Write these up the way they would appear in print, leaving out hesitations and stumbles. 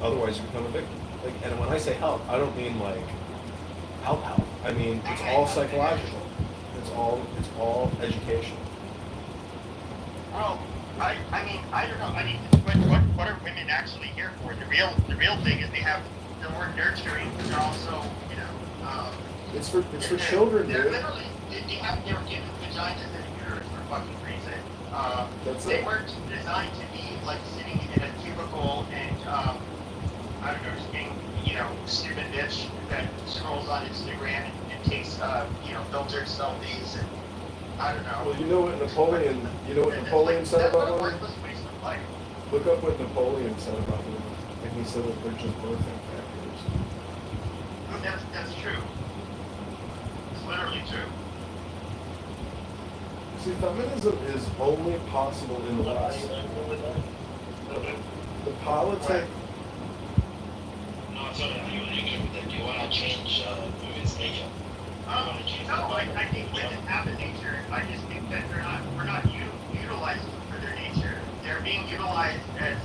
Otherwise, you become a victim. Like, and when I say help, I don't mean like help. I mean it's all psychological. It's all education. Well, I mean, I don't know. I mean, what are women actually here for? The real thing is they have the word nurturing, but they're also, you know, It's for children, they're dude. literally they were given vaginas and uterus for fucking reason. That's They it. weren't designed to be like sitting in a cubicle and I don't know, just being, you know, stupid bitch that scrolls on Instagram and takes filtered selfies and I don't know. Well, you know what Napoleon said That's what about a women? worthless waste of life. Look up what Napoleon said about women. And he said that they're just birthing factors. That's true. It's literally true. See, feminism is only possible in the West. The politic. No, I'm sorry, you agree with that? Do you want to change women's nature? No, I think women have a nature. I just think that we're not utilizing them for their nature. They're being utilized as,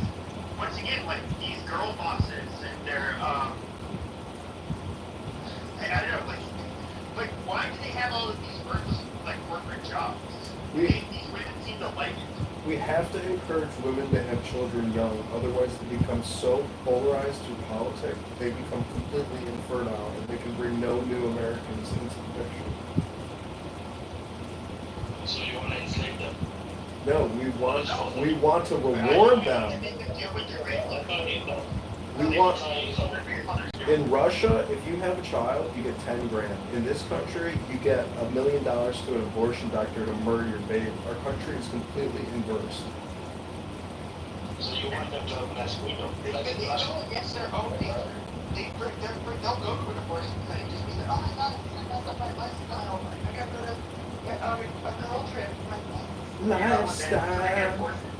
once again, like these girl bosses, and they're, I don't know, like why do they have all of these worthless, like, corporate jobs? These women seem to like it. We have to encourage women to have children young, otherwise they become so polarized through politics, they become completely infertile, and they can bring no new Americans into the picture. So you want to enslave them? No, we want to reward them. And they can deal with their rape. We want. In Russia, if you have a child, you get 10 grand. In this country, you get $1 million to an abortion doctor to murder your baby. Our country is completely inverse. So you want them to have less freedom? They go against their own nature. They'll go to an abortion clinic just because, oh my god, I got my lifestyle. I got a girl trip.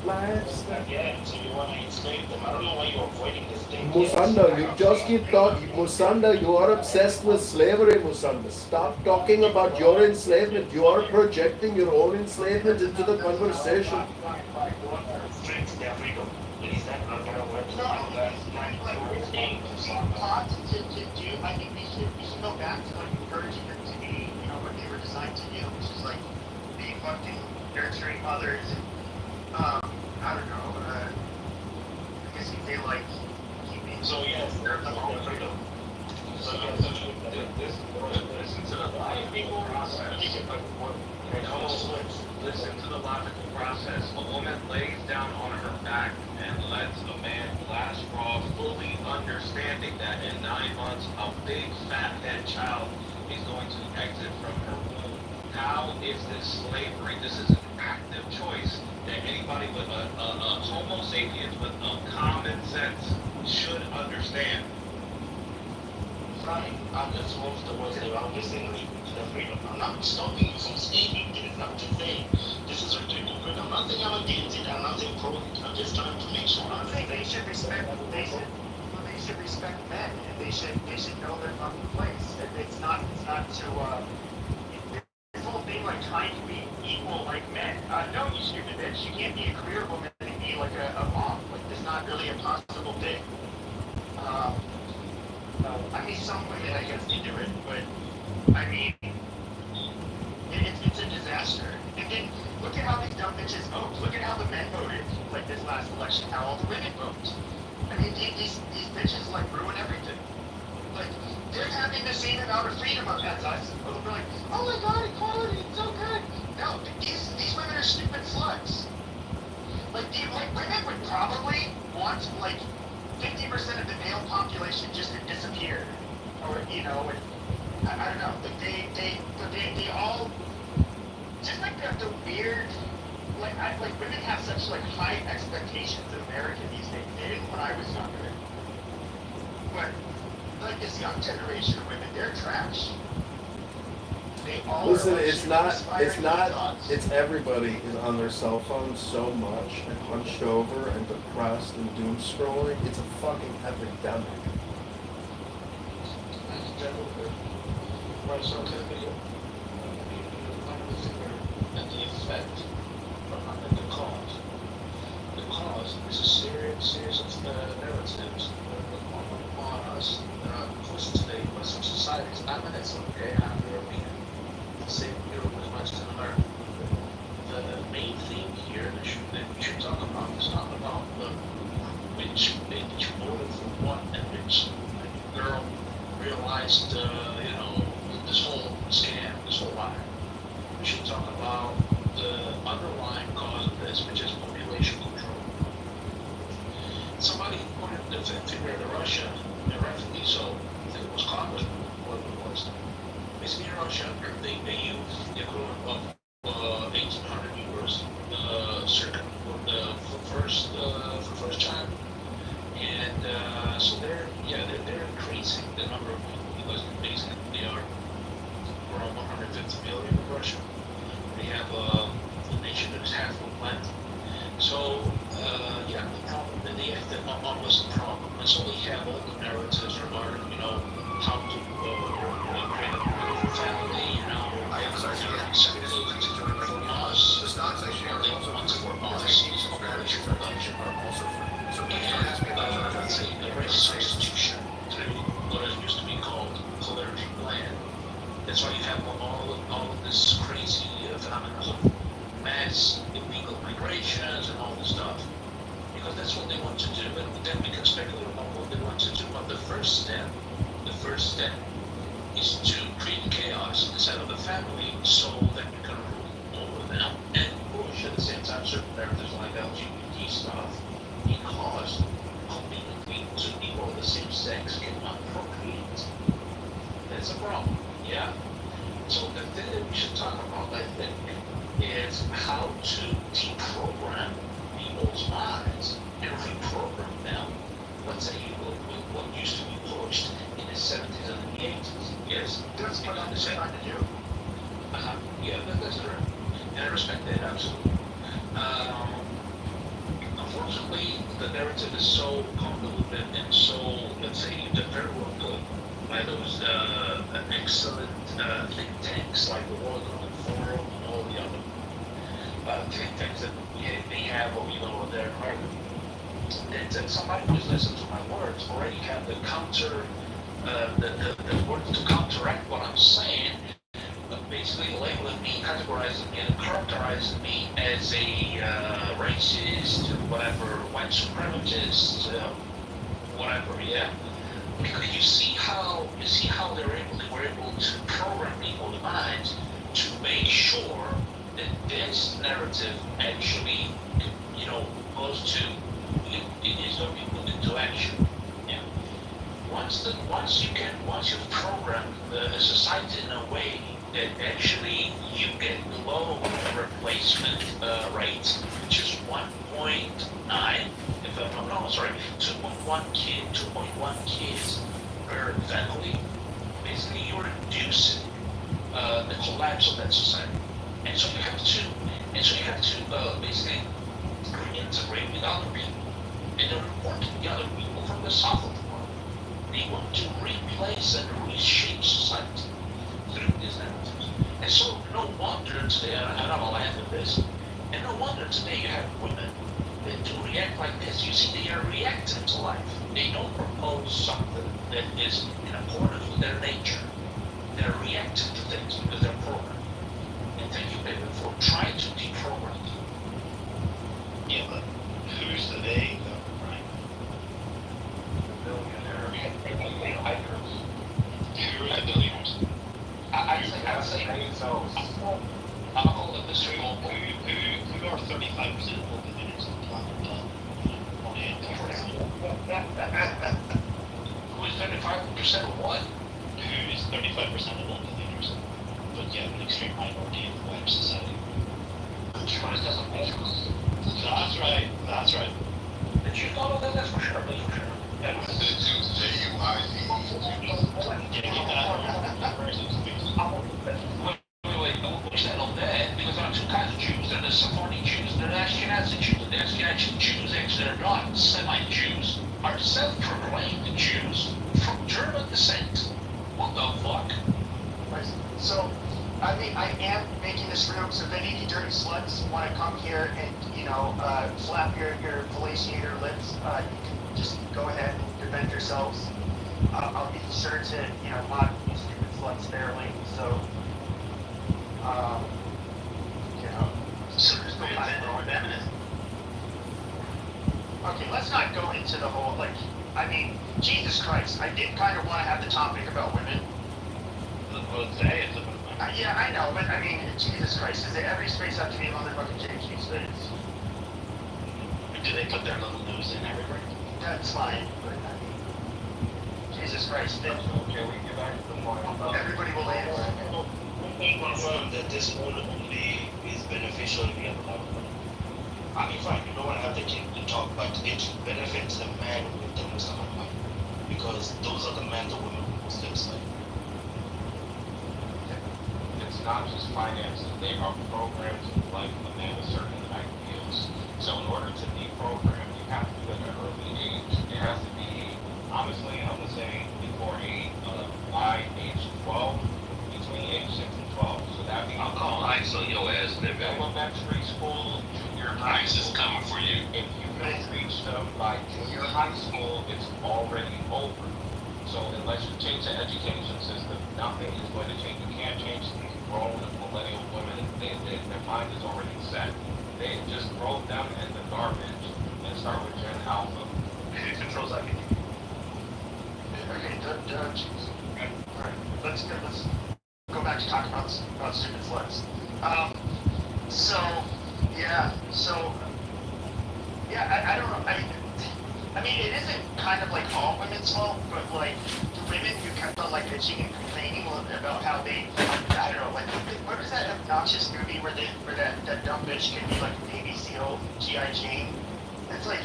Lifestyle. Yeah, so you want to enslave them. I don't know why you're avoiding this thing. Musanda, you just keep talking. Musanda, you are obsessed with slavery, Musanda. Stop talking about your enslavement. You are projecting your own enslavement into the conversation. Restrict their freedom. Is that not going to work? No, I think taught to do. I think we should go back to like encouraging them to be, you know, what they were designed to do, which is like be fucking nurturing others and I don't know. I guess you feel like keeping. So yes, there's a whole freedom. So yes, Listen to the logical process. Listen to the logical process. A woman lays down on her back and lets a man blast raw, fully understanding that in 9 months a big fat head child is going to exit from her womb. How is this slavery? This is an active choice that anybody with a homo sapiens with a common sense should understand. right. I'm just supposed to was I'm listening to the freedom. I'm not stopping you from speaking. I'm just saying this is restricted freedom. I'm not saying I'm against it. I'm not saying pro it. I'm just trying to make sure I'm saying They should respect. They should respect men, and they should know their fucking place. It's not to this whole thing like trying to be equal like men. No, you stupid bitch. You can't be a career woman and be like a mom. Like it's not really a possible thing. I mean, some women I guess they do it, but I mean, it's a disaster. And then look at how these dumb bitches vote. Look at how the men voted like this last election. How all the women vote. I mean, these bitches like ruin everything. Like they're having the same amount of freedom as us. We're like, oh my god, equality, it's so good. No, these women are stupid sluts. Like women would probably want like 50% of the male population just to disappear, or you know, and I don't know. Like they all just like the weird. Like women have such like high expectations of America these days. They didn't when I was younger. But like this young generation of women, they're trash. They all Listen, are it's everybody is on their cell phones so much and hunched over and depressed and doom scrolling. It's a fucking epidemic. right, so and the effect and the cause. The cause is a series of narratives societies. I mean, it's okay, I'm European. The same Europe as much as America. The main thing here that we should talk about is not about which voted for what and which girl realized, this whole scam, this whole lie. We should talk about the underlying cause of this, which is population control. Somebody put it the figure to Russia, and rightfully so. I think it was Congressman, whoever it was. Basically, in Russia, they use the equivalent of 1,800 euros circa for first child, and so they're increasing the number of people because basically they are around 150 million in Russia. They have a nation that is half of the planet. So, the problem that they have, almost the problem, and so they have all the narratives regarding, how to create a beautiful family, I'm sorry, yeah. for us, The stocks I share they also want for the us, techniques and strategies I teach are also free. So when you ask me about let's say the race substitution through what it used to be called clergy land. That's why you have all of this crazy phenomenon of mass illegal migrations and all this stuff. Because that's what they want to do, and then we can speculate about what they want to do. But the first step is to create chaos inside of the family so that you can rule over them and push at the same time certain narratives like LGBT stuff because conveniently two people of the same sex cannot procreate. That's a problem, yeah? So the thing that we should talk about, I think, is how to deprogram people's minds and reprogram them. Let's say what used to be pushed in the 70s and the 80s. Yes, That's what I'm trying to do. Yeah, that's correct. And I respect that absolutely. Unfortunately, the narrative is so convoluted and so, let's say, very well put by those excellent think tanks like the World Economic Forum and all the other think tanks that they have, they're American. That somebody who's listened to my words already have the words to counteract what I'm saying, basically labeling me, categorizing me, and characterizing me as a racist, whatever, white supremacist, whatever, yeah. Because you see how they were able to program people's minds to make sure that this narrative actually, goes to, it is going to be put into action. Yeah. Once you've programmed the society in a way that actually you get low replacement rates, which is 1.9, if I'm not, sorry, 2.1 kids per family, basically you're reducing the collapse of that society. And so you have to basically reintegrate with other people. And they're reporting the other people from the south of the world. They want to replace and reshape society through these narratives. And so no wonder today, and I'm alive with this, and no wonder today you have women that do react like this. You see, they are reacting to life. They don't propose something that is in accordance with their nature. They're reacting to things because they're programmed. And thank you, baby, for trying to deprogram them. yeah, but who's the they though, right? Who are the billionaires? I would say so. I'll call it this way. Who are 35% of all billionaires on the planet? Who is 35% of what? Who is 35% of all billionaires? But yet an extreme minority of the wider society. That's right. That's right. The Jews, oh, that's for sure. That's for sure. Yeah, Wait, don't settle that, because there are two kinds of Jews. There are the Sephardic Jews and there are the Ashkenazi Jews. The Ashkenazi Jews actually are not Semite-Jews, are self-proclaimed Jews from German descent. What the fuck? So, I mean, I am making this room, so if any of you dirty sluts want to come here and, flap your fellatiator lips, you can just go ahead and defend yourselves. I'll be sure to, mock these stupid sluts fairly, so, um, you know, So there's no feminist. okay, let's not go into the whole, Jesus Christ, I did kind of want to have the topic about women. Well, today it's about Yeah, I know, but I mean, Jesus Christ, does every space have to be a motherfucking JG space? do they put their little nose in everywhere? That's fine, but I mean, Jesus Christ, then Okay, we get back to the point. everybody will answer. We confirm that this would only is beneficial if you have a lot of money. I mean, fine, you don't want to have the king to talk, but it benefits the man with the most amount of money. Because those are the men the women will most enslave. It's not just finances, they are programmed to like a man with certain ideals. So in order to be programmed, you have to do it at an early age. It has to be, honestly, I would say before by age 12, between age 6 and 12. So that means I'll call ICE on your ass, nigga. elementary school, junior high ICE is school. coming for you. If you don't reach them by junior high school, it's already over. So unless you change the education system, nothing is going to change. You can't change these grown millennial women. Their mind is already set. They just throw them in the garbage and start with Gen Alpha. It controls everything. Okay, jeez. Alright, let's go back to talking about stupid sluts. I don't know, I mean, it isn't kind of like all women's fault, but like, the women who kept on like bitching and complaining about how they, I don't know, like, what was that obnoxious movie where that dumb bitch can be like Navy SEAL, G.I. Jane? It's like,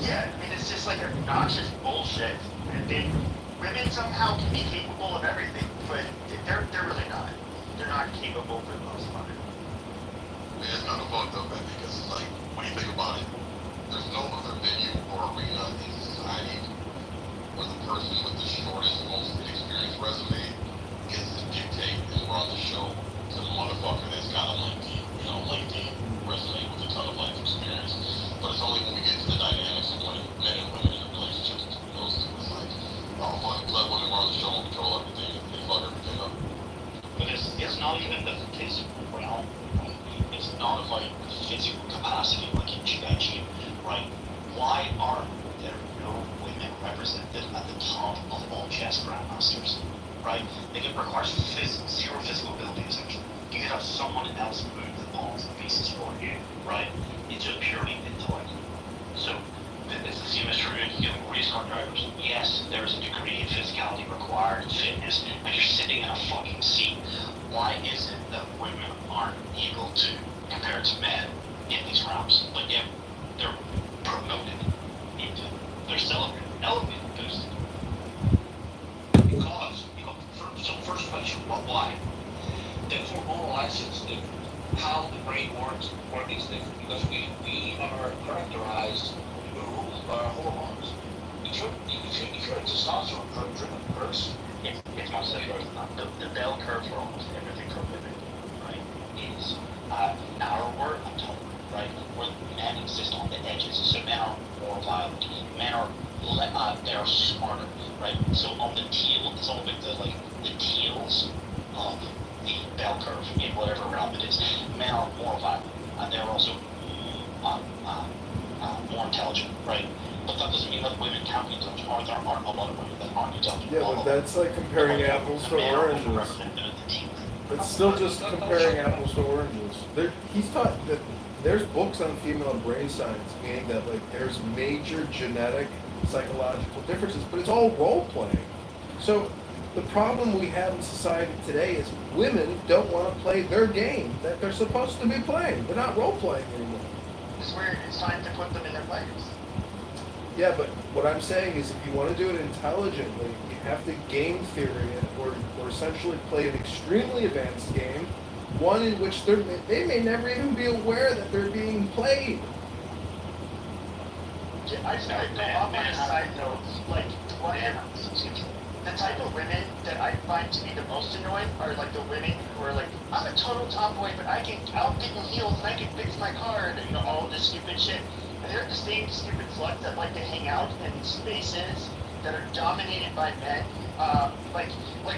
yeah, I mean, it's just like obnoxious bullshit. And women somehow can be capable of everything, but they're really not. They're not capable for the most part. Man, it's kind of fucked up, man, because it's like, when you think about it, there's no other venue or arena in society where the person with the shortest, most inexperienced resume gets to dictate and run the show to the motherfucker that's got a lengthy resume with a ton of life experience. But it's only when we get to the dynamics of when men and women in a relationship between those two, it's like, oh, fuck, let women run the show and control everything, and they fuck everything up. But it's not even the physical realm. Right? It's not like the physical capacity like in G.I. right? Why are there no women represented at the top of all chess grandmasters? Right? It requires zero physical ability essentially. You could have someone else move the pawns and pieces for you, right? It's just purely intellect. So it's the same as true in race car drivers. Yes, there's a degree of physicality required and fitness, but you're sitting in a fucking seat. Why is it that women aren't able to compare to men in these realms, but yet they're promoted into, they're celebrated, elevated, boosted? Because so first question, why? Then for all license, how the brain works is different because we are characterized by our hormones. If you're a testosterone-driven person, it's much different. The bell curve for almost everything for women, right, is narrower and taller, right? Where men exist on the edges, so men are more violent. Men are they are smarter, right? So on the teal, it's all about the teals of the bell curve in whatever realm it is. Men are more violent, and they're also more intelligent, right? But that doesn't mean that women can't be intelligent, or there aren't a lot of women that aren't intelligent. Yeah, but that's like comparing apples to oranges. It's still just comparing apples to oranges. He's taught that there's books on female brain science, meaning that like there's major genetic, psychological differences, but it's all role playing. So the problem we have in society today is women don't want to play their game that they're supposed to be playing. They're not role playing anymore. It's weird. It's time to put them in their place. Yeah, but what I'm saying is if you want to do it intelligently, you have to game theory it or essentially play an extremely advanced game, one in which they may never even be aware that they're being played. I just want to go off on a side note, like, the type of women that I find to be the most annoying are like the women who are like, I'm a total tomboy, but I'll get in heels and I can fix my car and all this stupid shit. And they're the same stupid sluts that like to hang out in spaces that are dominated by men, like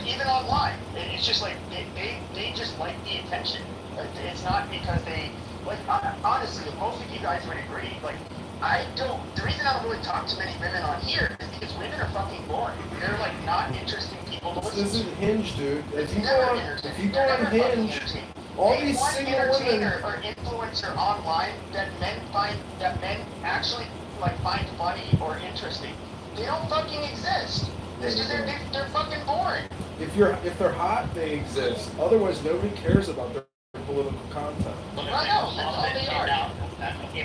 even online, it's just like they just like the attention. Like, it's not because they like honestly, most of you guys would agree. Like I don't. The reason I don't really talk to many women on here is because women are fucking boring. They're like not interesting people to listen This to. is Hinge, dude. If you go Never on entertaining. Hinge, all Name these one single women. entertainer or influencer online that men actually like find funny or interesting. They don't fucking exist. It's because they're fucking boring. If they're hot, they exist. Otherwise, nobody cares about their political content. But I know, that's all they are.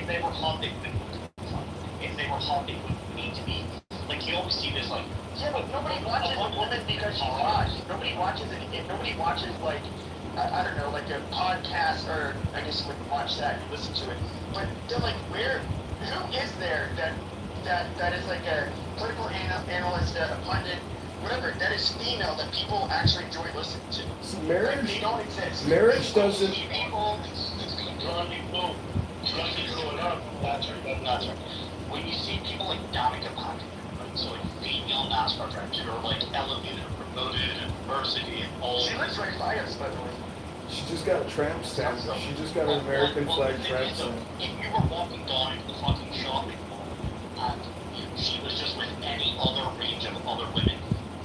if they were hot, they would. If they were hot, they would need to be. Like you always see this, like Yeah, but nobody watches a woman because she's hot. Nobody watches it. Nobody watches like I don't know, like a podcast, or I guess you wouldn't watch that and listen to it. But they're like, who is there that is like a political analyst, a pundit, whatever, that is female that people actually enjoy listening to? So Like, they don't exist. marriage doesn't. people, it's people, especially growing up. That's right. When you see people like Danica Patrick, right? So like female NASCAR drivers who are like elevated, promoted, diversity, and all. She lives right by us, by the way. She just got a tramp stamp. She just got an American flag tramp stamp. If you were walking down the fucking shopping mall and she was just with any other range of other women,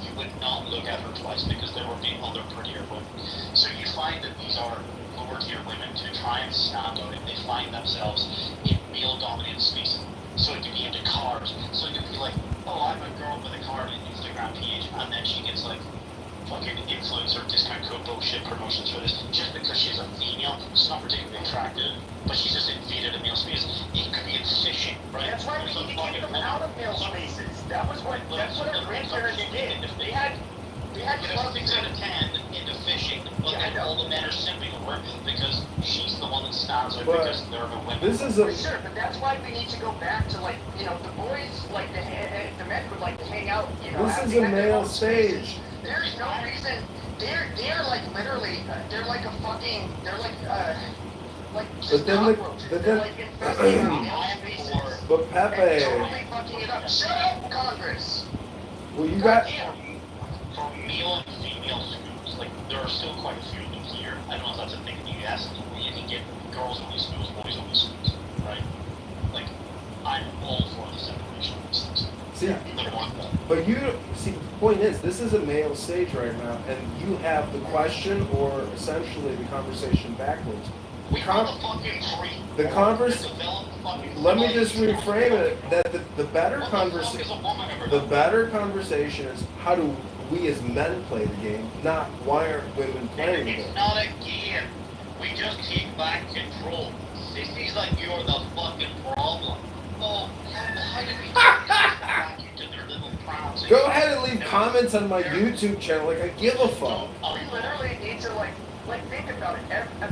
you would not look at her twice because there would be other prettier women. So you find that these are lower tier women to try and stand out, and they find themselves in male dominated spaces. So it could be into cars. So it could be like, oh, I'm a girl with a car and an Instagram page, and then she gets like fucking influencer discount code bullshit promotions for this just because she's a female. She's not particularly attractive, but she's just invaded a male space. It could be in fishing, right? That's why we need to keep them out of male spaces. That's what our grandparents did. They had But if 6 out of 10 into fishing, look at all the men are simping over because she's the one that stands out But because they're the women. This is For a. sure, but that's why we need to go back to like, the boys like the men would like to hang out, This have- is they a have their male own spaces. stage. There's no reason. They're like literally, they're like a fucking, they're like just But then the- cockroaches. but They're then- like infesting our male spaces. But And Pepe, totally fucking it up. Shut up, Congress. well, you got. For male and female schools, like there are still quite a few of them here. I don't know if that's a thing in the US where you can get girls only schools, boys only schools, right? Like I'm all for the separation of these things. See, They're one. but you see, the point is, this is a male stage right now, and you have the question or essentially the conversation backwards. We have a fucking tree. The converse. Let me just reframe it. That the better conversation is how do we as men play the game, not why aren't women playing the It's game. not a game. We just take back control. Sissy's like you're the fucking problem. Oh, how did we get back into their little problems? Go ahead and leave comments on my YouTube channel. Like I give a fuck. We literally need to like think about it.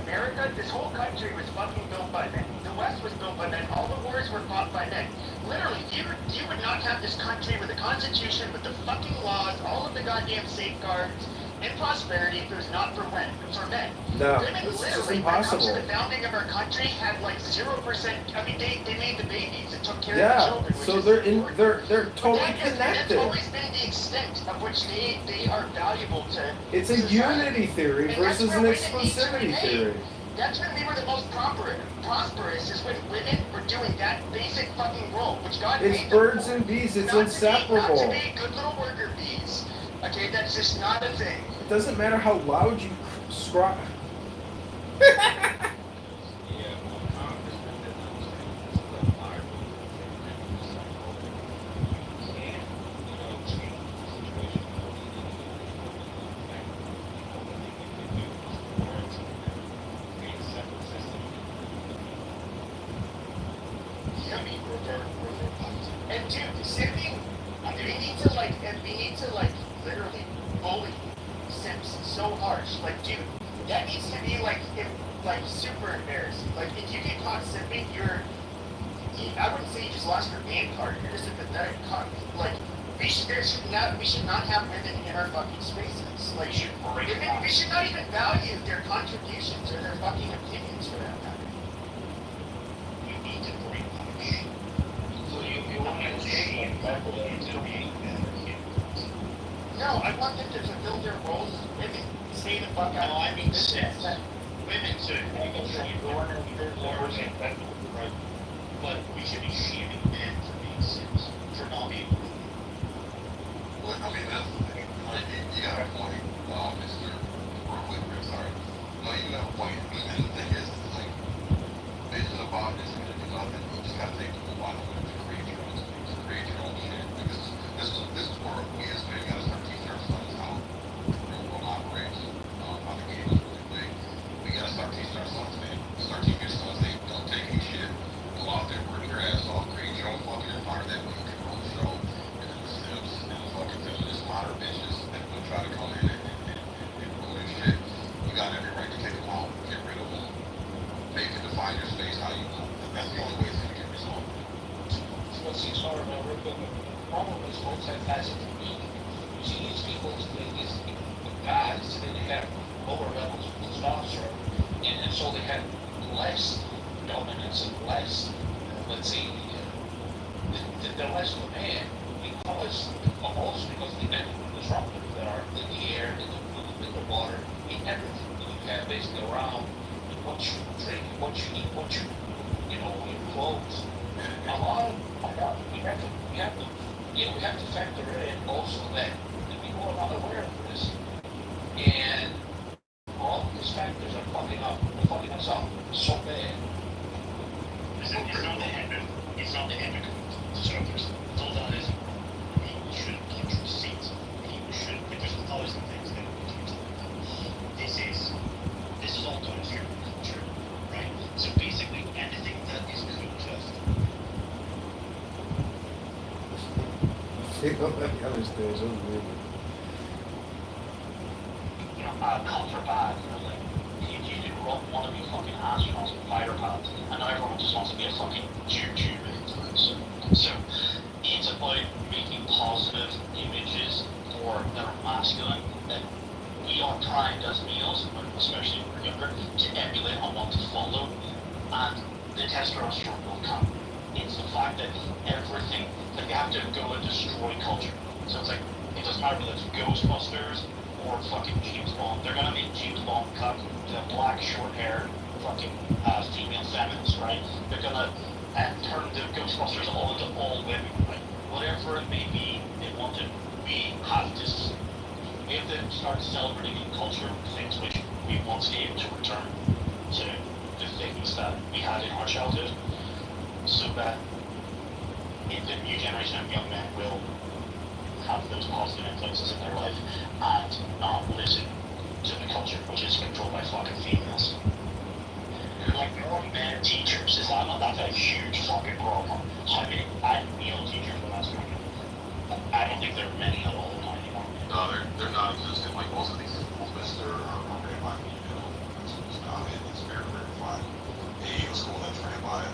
America, this whole country was fucking built by men. The West was built by men. All the wars were fought by men. Literally, you would not have this country with a constitution, with the fucking laws, all of the goddamn safeguards, and prosperity if it was not for men. No, Women this is literally, when it impossible. comes to the founding of our country, had like 0%. I mean, they made the babies and took care of the Yeah, children. Which so is they're important. they're totally That's connected. always been the extent of which they are valuable to. It's a society. unity theory And that's versus where an women need to exclusivity remain. theory. That's when we were the most prosperous, is when women were doing that basic fucking role, which God It's made birds them and bees. It's not inseparable. To be good little worker bees. Okay, that's just not a thing. It doesn't matter how loud you scrap. And dude, simping, we need to literally bully simps so harsh. Like, dude, that needs to be like super embarrassing. Like, if you get caught simping, I wouldn't say you just lost your name card. You're just a pathetic cunt. Like, we should not have women in our fucking spaces. Like, women, we should not even value their contributions or their fucking opinions for that matter. You need to bring punch. So you want to see No, I want them to fulfill their roles as women. Stay the fuck out. No, I mean, this women to make sure you go on and you're working, right? But we should be shaming men for being simps, for not being. Well, I mean, that's the thing. Like, you got a point, Mr. Real quick, Rick, sorry. No, you got a point. And the thing is, like, bitching about this and do nothing. You just gotta take the one to create your own space, create your own shit. Because this is where we as men gotta start teaching our sons how the real world operates. How the game is really played. We gotta start teaching our sons, man. Start teaching your sons, hey, don't take any shit. Go out there, work your ass off, create your own fucking empire. That way you can run the show. And then the simps and the fucking feminist modern bitches that will try to come in and ruin shit. You got every right to kick them out, get rid of them. They can define your space how you want. That's the only way it's gonna get resolved. So let's see, sorry about real quick. The problem is both sides has it for me. You see these people, these guys, and they have lower levels of testosterone, and so they have less dominance and less, let's say, they're less of a man because also because of the endocrine disruptors that are in the air, in the water, in everything that you have basically around what you drink, what you eat, what you know, your clothes. A lot of we have to factor in also that people are not aware of this. And all of these factors are fucking us up so bad. It's not the endocrine disruptors. It's all that is. People shouldn't keep receipts. People shouldn't. There's always some things that this is all done here in culture, right? So basically, anything that is contest. You know, I understand. It's unbelievable. You know, comfort bad, you know, like, you want to be fucking astronauts and fighter pilots, and not everyone just wants to be a fucking choo-choo influencer. So, it's about making positive images for that are masculine, that we are primed as males, especially when we're younger, to emulate and want to follow, and the testosterone will come. It's the fact that everything, like they have to go and destroy culture. So it's like, it doesn't matter whether it's Ghostbusters or fucking James Bond. They're gonna make James Bond cut to black, short-haired, fucking female feminists, right? They're gonna turn the Ghostbusters all into all women, right? Whatever it may be, they want to. We have to start celebrating in culture things which we once gave to return to the things that we had in our childhood, so that the new generation of young men will have those positive influences in their life and not listen to the culture which is controlled by fucking females. Like more men teachers, that's a huge fucking problem. How many male teachers when that's going on? I don't think there are many at all anymore. No, they're not existent. Like most of these schools, Mr. Are ran by female schools now, and it's very verified. A school that's ran by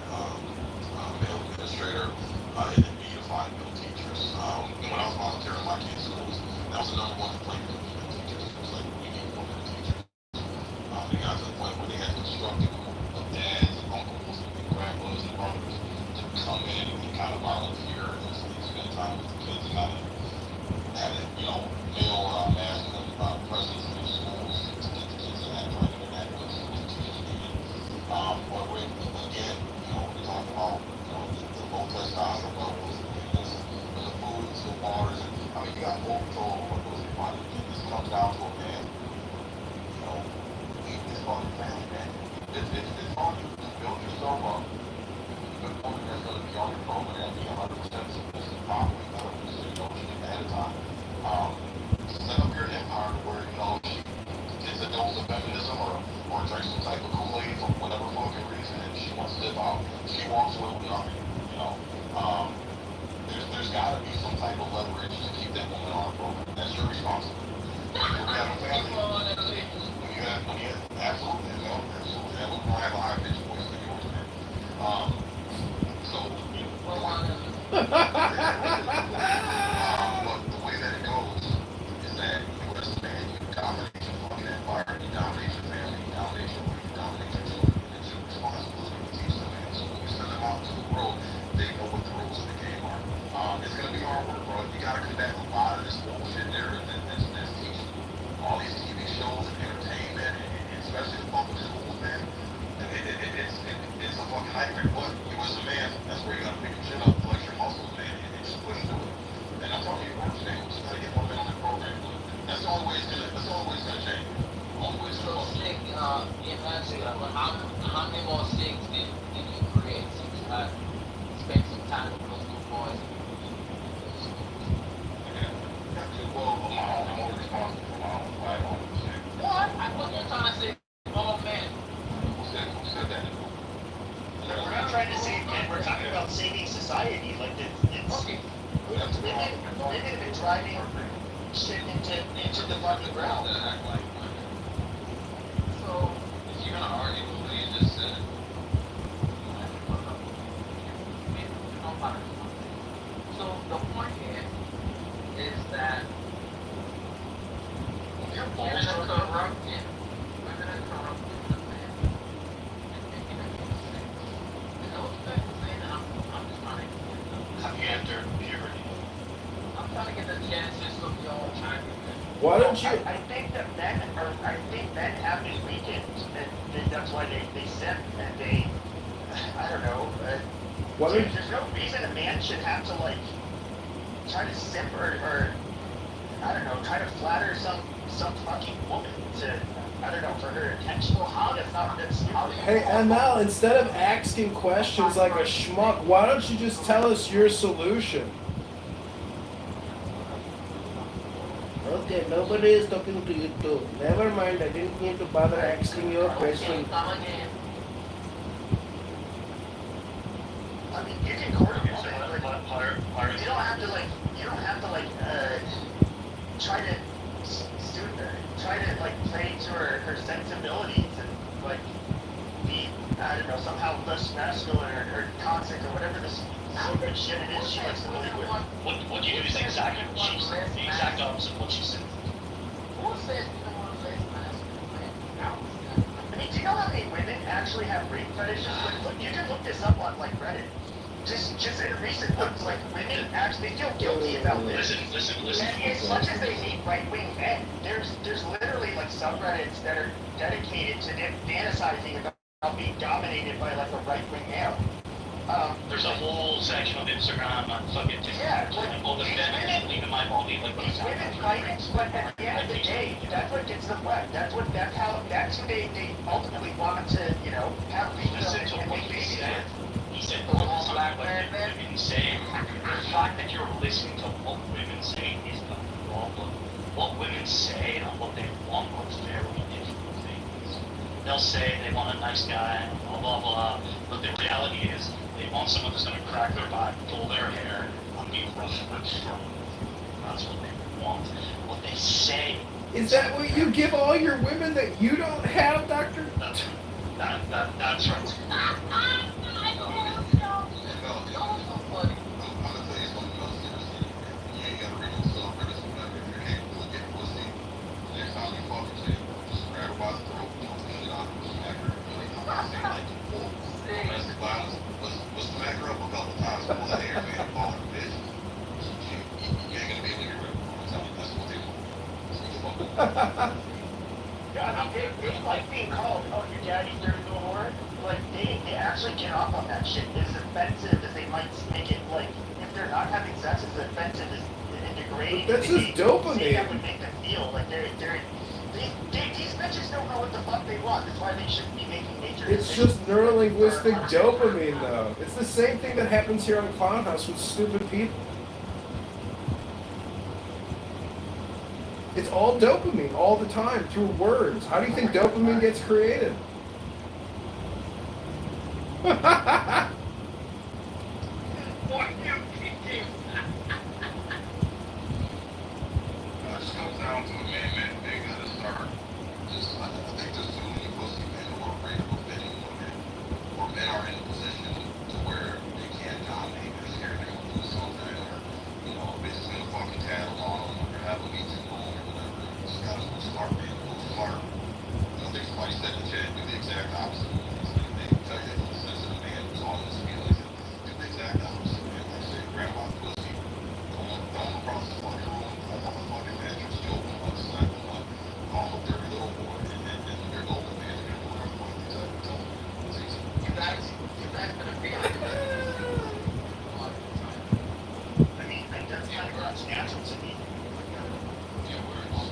male administrator, and then B defined male teachers. When I was volunteering in my kids' schools, that was the number one complaint from female teachers. It was like, we need women teachers. They got to the point where they had to construct a group of dads and uncles and grandpas and brothers to come in and kind of volunteer and spend time with the kids and not have it, you know, male masculine presence in the schools to get the kids to that point and that was the teachers needed. But again, you know, we talk about, you know, the low testosterone levels and the food and the bars and I mean you got full control of what goes in your body. This comes down to a man, you know, it's about your family, man. It's on you to build yourself up. The woman that's going to be on your program and be 100% submissive properly, 100% negotiating ahead of time. Set up your empire where, you know, she gets a dose of feminism or drinks some type of Kool-Aid for whatever fucking reason and she wants to live out. She walks away with nothing, you know. There's got to be some type of leverage to keep that woman on our program. That's your responsibility. People got to driving shit into the fucking ground. That act like women. So, if you're gonna argue with what you just said, so the point is that women are corrupted. Women are corrupted in the man. And making a mistake. And those things saying that I'm just trying to After puberty. I'm trying to get the chances of y'all trying to Why don't you? I think that men have been weakened, and that's why they simp, and they, I don't know, Why don't? there's no reason a man should have to, like, try to simp or I don't know, try to flatter some fucking woman to, I don't know, for her attention. Well, that's how Hey, ML, instead of asking questions like a schmuck, why don't you just tell us your solution? Okay, nobody is talking to you too. Never mind, I didn't mean to bother asking you a question. I mean, you can court a woman, but you don't have to like try to suit her, try to like play to her sensibilities and like be, I don't know, somehow less masculine or toxic or whatever this stupid shit it is she likes to believe with. What you do is exactly what she said. The exact opposite of what she said. Who says you don't want to face masculine? I mean, do you know how many women actually have rape fetishes? Like, look, you can look this up on like Reddit. Just in recent months, like women actually feel guilty about this. Listen. And as much as they hate right-wing men, there's literally like subreddits that are dedicated to them fantasizing about being dominated by like a right-wing male. There's a whole section of Instagram on fucking TikTok. Yeah, Like, all the feminists leaving my body. Like, These women fighting, but at the end of the day, that's what gets them wet. That's who they ultimately want to, you know, have Listen to and what make he babies said. with. He said, all black women say, the fact that you're listening to what women say is the problem. What women say and what they want are very different things. They'll say they want a nice guy, blah, blah, blah, but the reality is they want someone that's going to crack their back, pull their hair, and be rough and strong. That's what they want. What they say. Is that what you give all your women that you don't have, Doctor? That's right. They like being called, oh, your daddy's dirty little whore. Like, they actually get off on that shit. As offensive as they might make it, like, if they're not having sex, as offensive as and degrading. But that's just dopamine. Say that would make them feel like these bitches don't know what the fuck they want. That's why they shouldn't be making nature It's decisions. just neurolinguistic dopamine, though. It's the same thing that happens here on Clown House with stupid people. It's all dopamine all the time through words. How do you think dopamine gets created? What you thinking? It just comes down to a man, they gotta start. I think there's too many pussy men who are afraid of offending women, or men are in a position to where they can't dominate. They're scared they're gonna do something, or a bitch is gonna fucking tattle on them, or have a meeting on, or whatever. You just gotta move smart, man. Move smart. I think somebody said in the chat, do the exact opposite. They tell you that the sensitive man who's all in his feelings, do the exact opposite, man. Like say, grandma's pussy, going across the fucking room, on the fucking mattress, joking, on the side, on the dirty little boy, and they're golden, man. They're gonna do whatever the fuck they tell them. It's easy. You guys gonna be I mean, that's kind of what's natural to me. Yeah, words.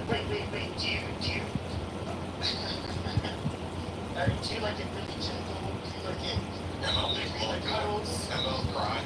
Wait, do you do you like it really gentle? Do you like it? ML makes me like cuddles. ML's crying.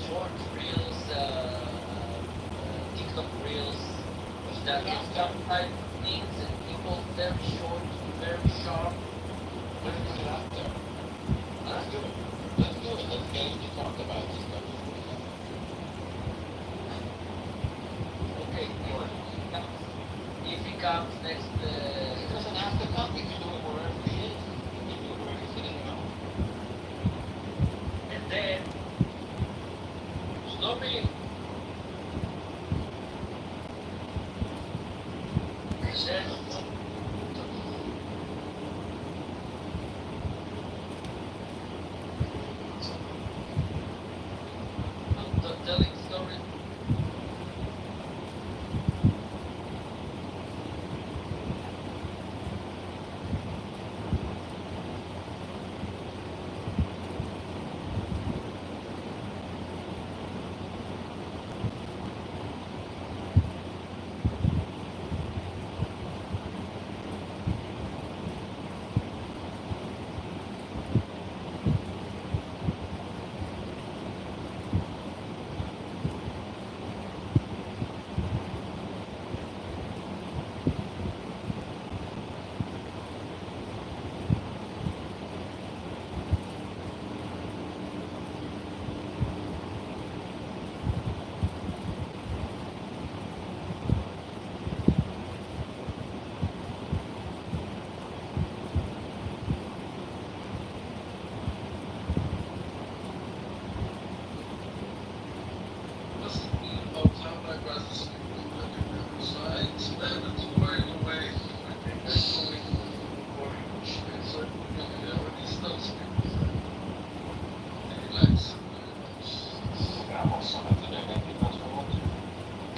short reels, TikTok reels, that is subtype things and people very short, very sharp. Let's put it out there. Let's do it. Let's do it. Let's get it to talk about this stuff. Okay, if he comes next, It doesn't have to come. We can do it wherever he is. We can do it wherever he's sitting down. and then stop me. Then I'm telling story.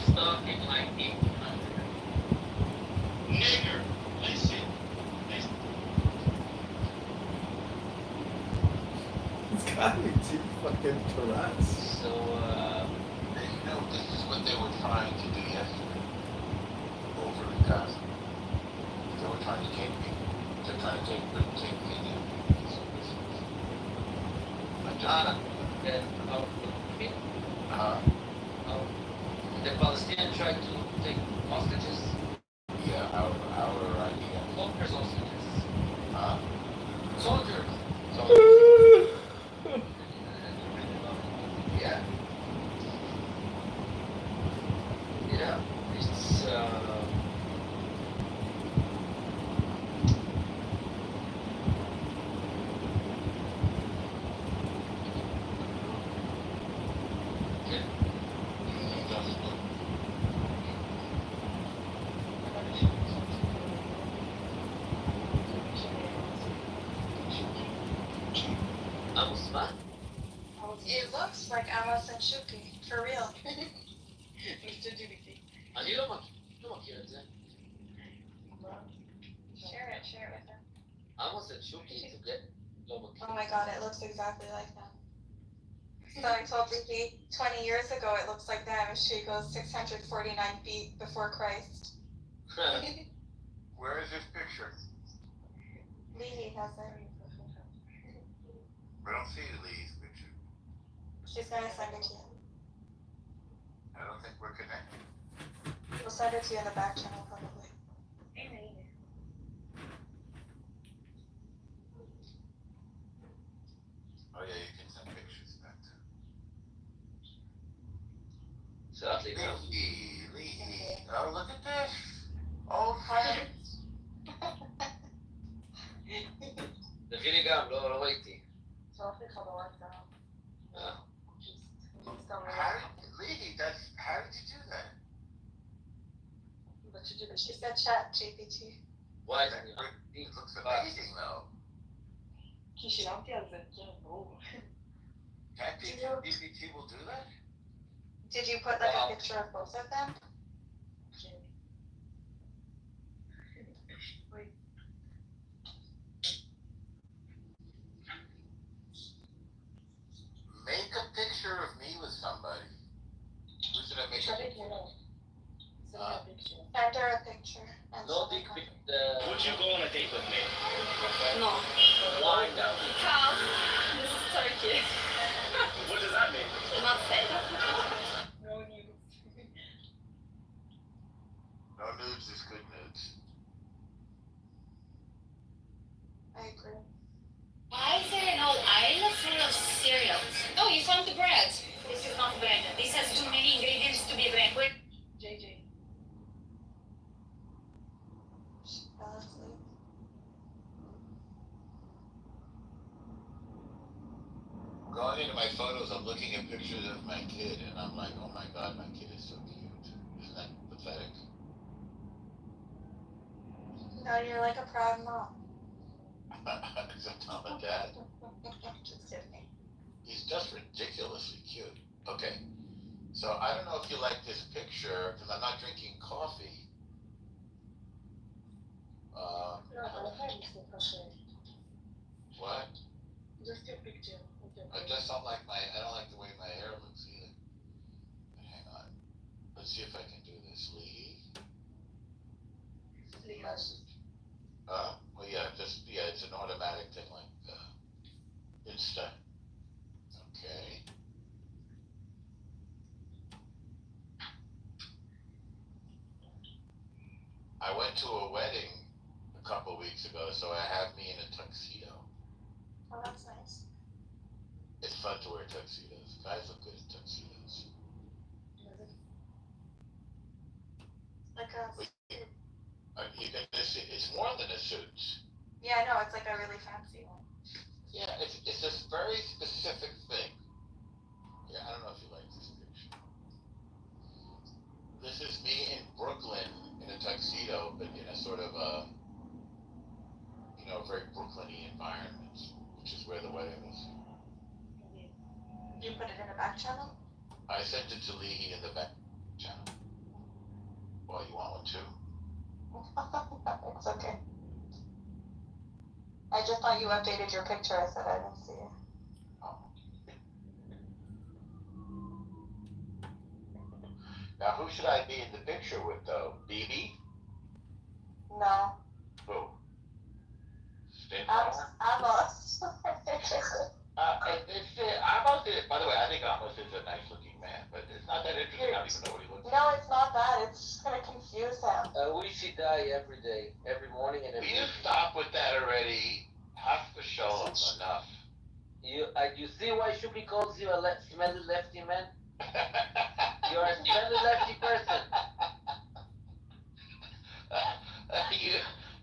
Starting like it. Nigger, listen. It's got me two fucking Tourette's. So, They know this is what they were trying to do yesterday. Over in Gaza. They were trying to take me. They're trying to take me in. then how, how the Palestinians try to take hostages, Yeah, our idea. soldiers hostages, Huh? soldiers. Yeah. Yeah, it's okay. Amusma? It looks like Amos and Shuki, for real. אני לא מכיר את זה. Share it with them. עמוס and שוקי, זה לא מכיר. Oh my god, it looks exactly like them. So I told Vicky 20 years ago it looks like them. She goes 649 feet before Christ. Where is this picture? Lily has it. I don't see Lee's picture. She's gonna send it to you. I don't think we're connected. We'll send it to you in the back channel probably. Oh yeah, you can send pictures back to. שלח לי גם. Lee. Oh, look at this. Old friends. תביא לי גם, לא ראיתי. How did you do that? She said chat GPT. וואי, It looks amazing though. ChatGPT will do that? Did you put like Wow. a picture of both of them? Make a picture of me with somebody. Who should I make a picture of? Send her a picture. And לא she'll דיק come. פיק. Would you go on a date with me? No, Why now? because this is Turkey. What does that mean? Not safe. No news. No nudes is good nudes. I agree. Why is there an whole aisle full of cereals? Oh, you found the bread. This is not bread. This has too many ingredients to be bread. Wait. JJ. She fell asleep. Going into my photos, I'm looking at pictures of my kid, and I'm like, oh my god, my kid is so cute. Isn't that pathetic? Now you're like a proud mom. Except I'm a dad. Just kidding. He's just ridiculously cute. Okay, so I don't know if you like this picture, because I'm not drinking coffee. What? Just your picture. I just don't like I don't like the way my hair looks either. Hang on. Let's see if I can do this. Lee? Message. Well, yeah, it's an automatic thing like Insta. Okay. I went to a wedding a couple weeks ago, so I have me in a tuxedo. Oh, that's nice. It's fun to wear tuxedos. Guys look good in tuxedos. Like a. You can just see, it's more than a suit. Yeah, no, it's like a really fancy one. Yeah, it's this very specific thing. Yeah, I don't know if you like this picture. This is me in Brooklyn in a tuxedo, but in a sort of a, very Brooklyn-y environment, which is where the wedding is. You put it in a back channel? I sent it to Lee in the back channel. Well, you want one too? It's okay. I just thought you updated your picture. I said I didn't see it. Oh. Now, who should I be in the picture with, though? BB? No. Who? Spinflower? Amos. Amos is, by the way, I think Amos is a nice-looking man, but it's not that interesting. I don't even know what he looks like. No, it's not that. It's just gonna confuse him. We see die every day, every morning and Will every you evening. stop with that already? Half the show, enough. You see why Shuki calls you a smelly lefty man? You're a smelly lefty person.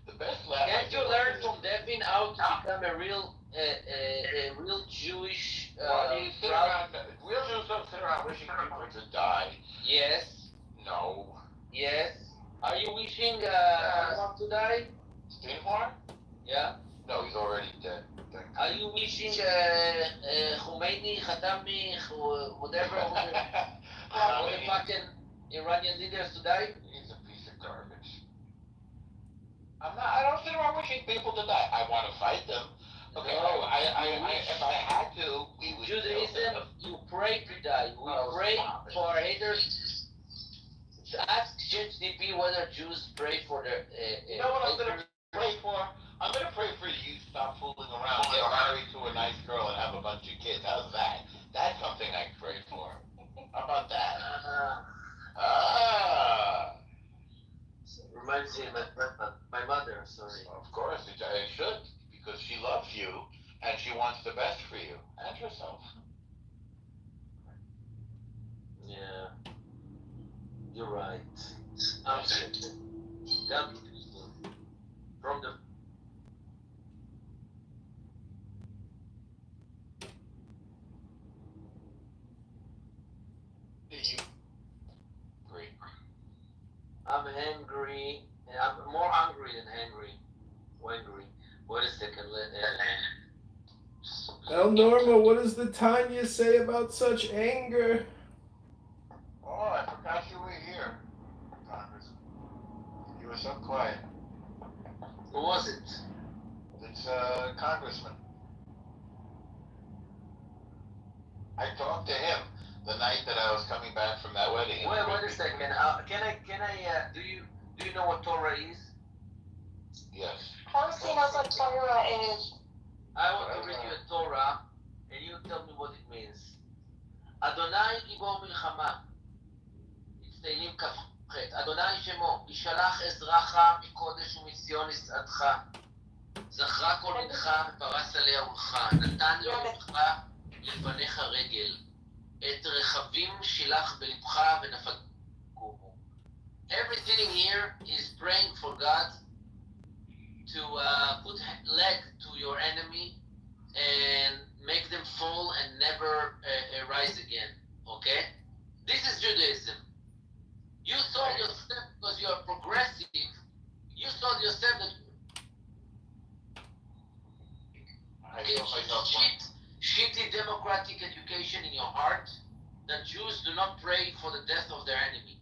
The best laugh. Can't you learn from Devin how to become a real Jewish Real Jews don't sit around wishing people to die. Yes. No. Yes. Are you wishing someone to die? Steinhorn? Yeah. No, he's already dead. Are you wishing Khomeini, Khatami, whatever, all the fucking Iranian leaders to die? He's a piece of garbage. I don't sit around wishing people to die. I want to fight them. Okay, No, if I had to, we would kill Judaism, them. you pray to die. We pray for our haters. Ask ChatGPT whether Jews pray for their. You know what I'm going to pray for? I'm going to pray for you stop fooling around, get married to a nice girl, and have a bunch of kids. How's that? That's something I pray for. How about that? Reminds me of my mother, sorry. Of course, I should, because she loves you, and she wants the best for you, and herself. Yeah. You're right. Absolutely. God from the. Do you agree? I'm angry. I'm more angry than angry. Angry. Wait a second. El Norma, what does the Tanya say about such anger? Oh, I forgot you were here, Congressman. You were so quiet. Who was it? It's Congressman. I talked to him the night that I was coming back from that wedding. Wait a second. Can I? Do you know what Torah is? Yes. Of course he knows what Torah is. I want to read you a Torah, and you tell me what it means. אדוני גיבור מלחמה. תהילים כ"ח. אדוני שמו, ישלח עזרך מקודש ומציון יסעדך. זכרה כל ידך ופרס עליה עולך. נתן לאויבך לפניך רגל. את רכבים שילח בלבך ונפגו בו. Everything in here is praying for God to put leg to your enemy and make them fall and never rise again. Okay? This is Judaism. You thought yourself, because you are progressive, you thought yourself that shitty democratic education in your heart, that Jews do not pray for the death of their enemy.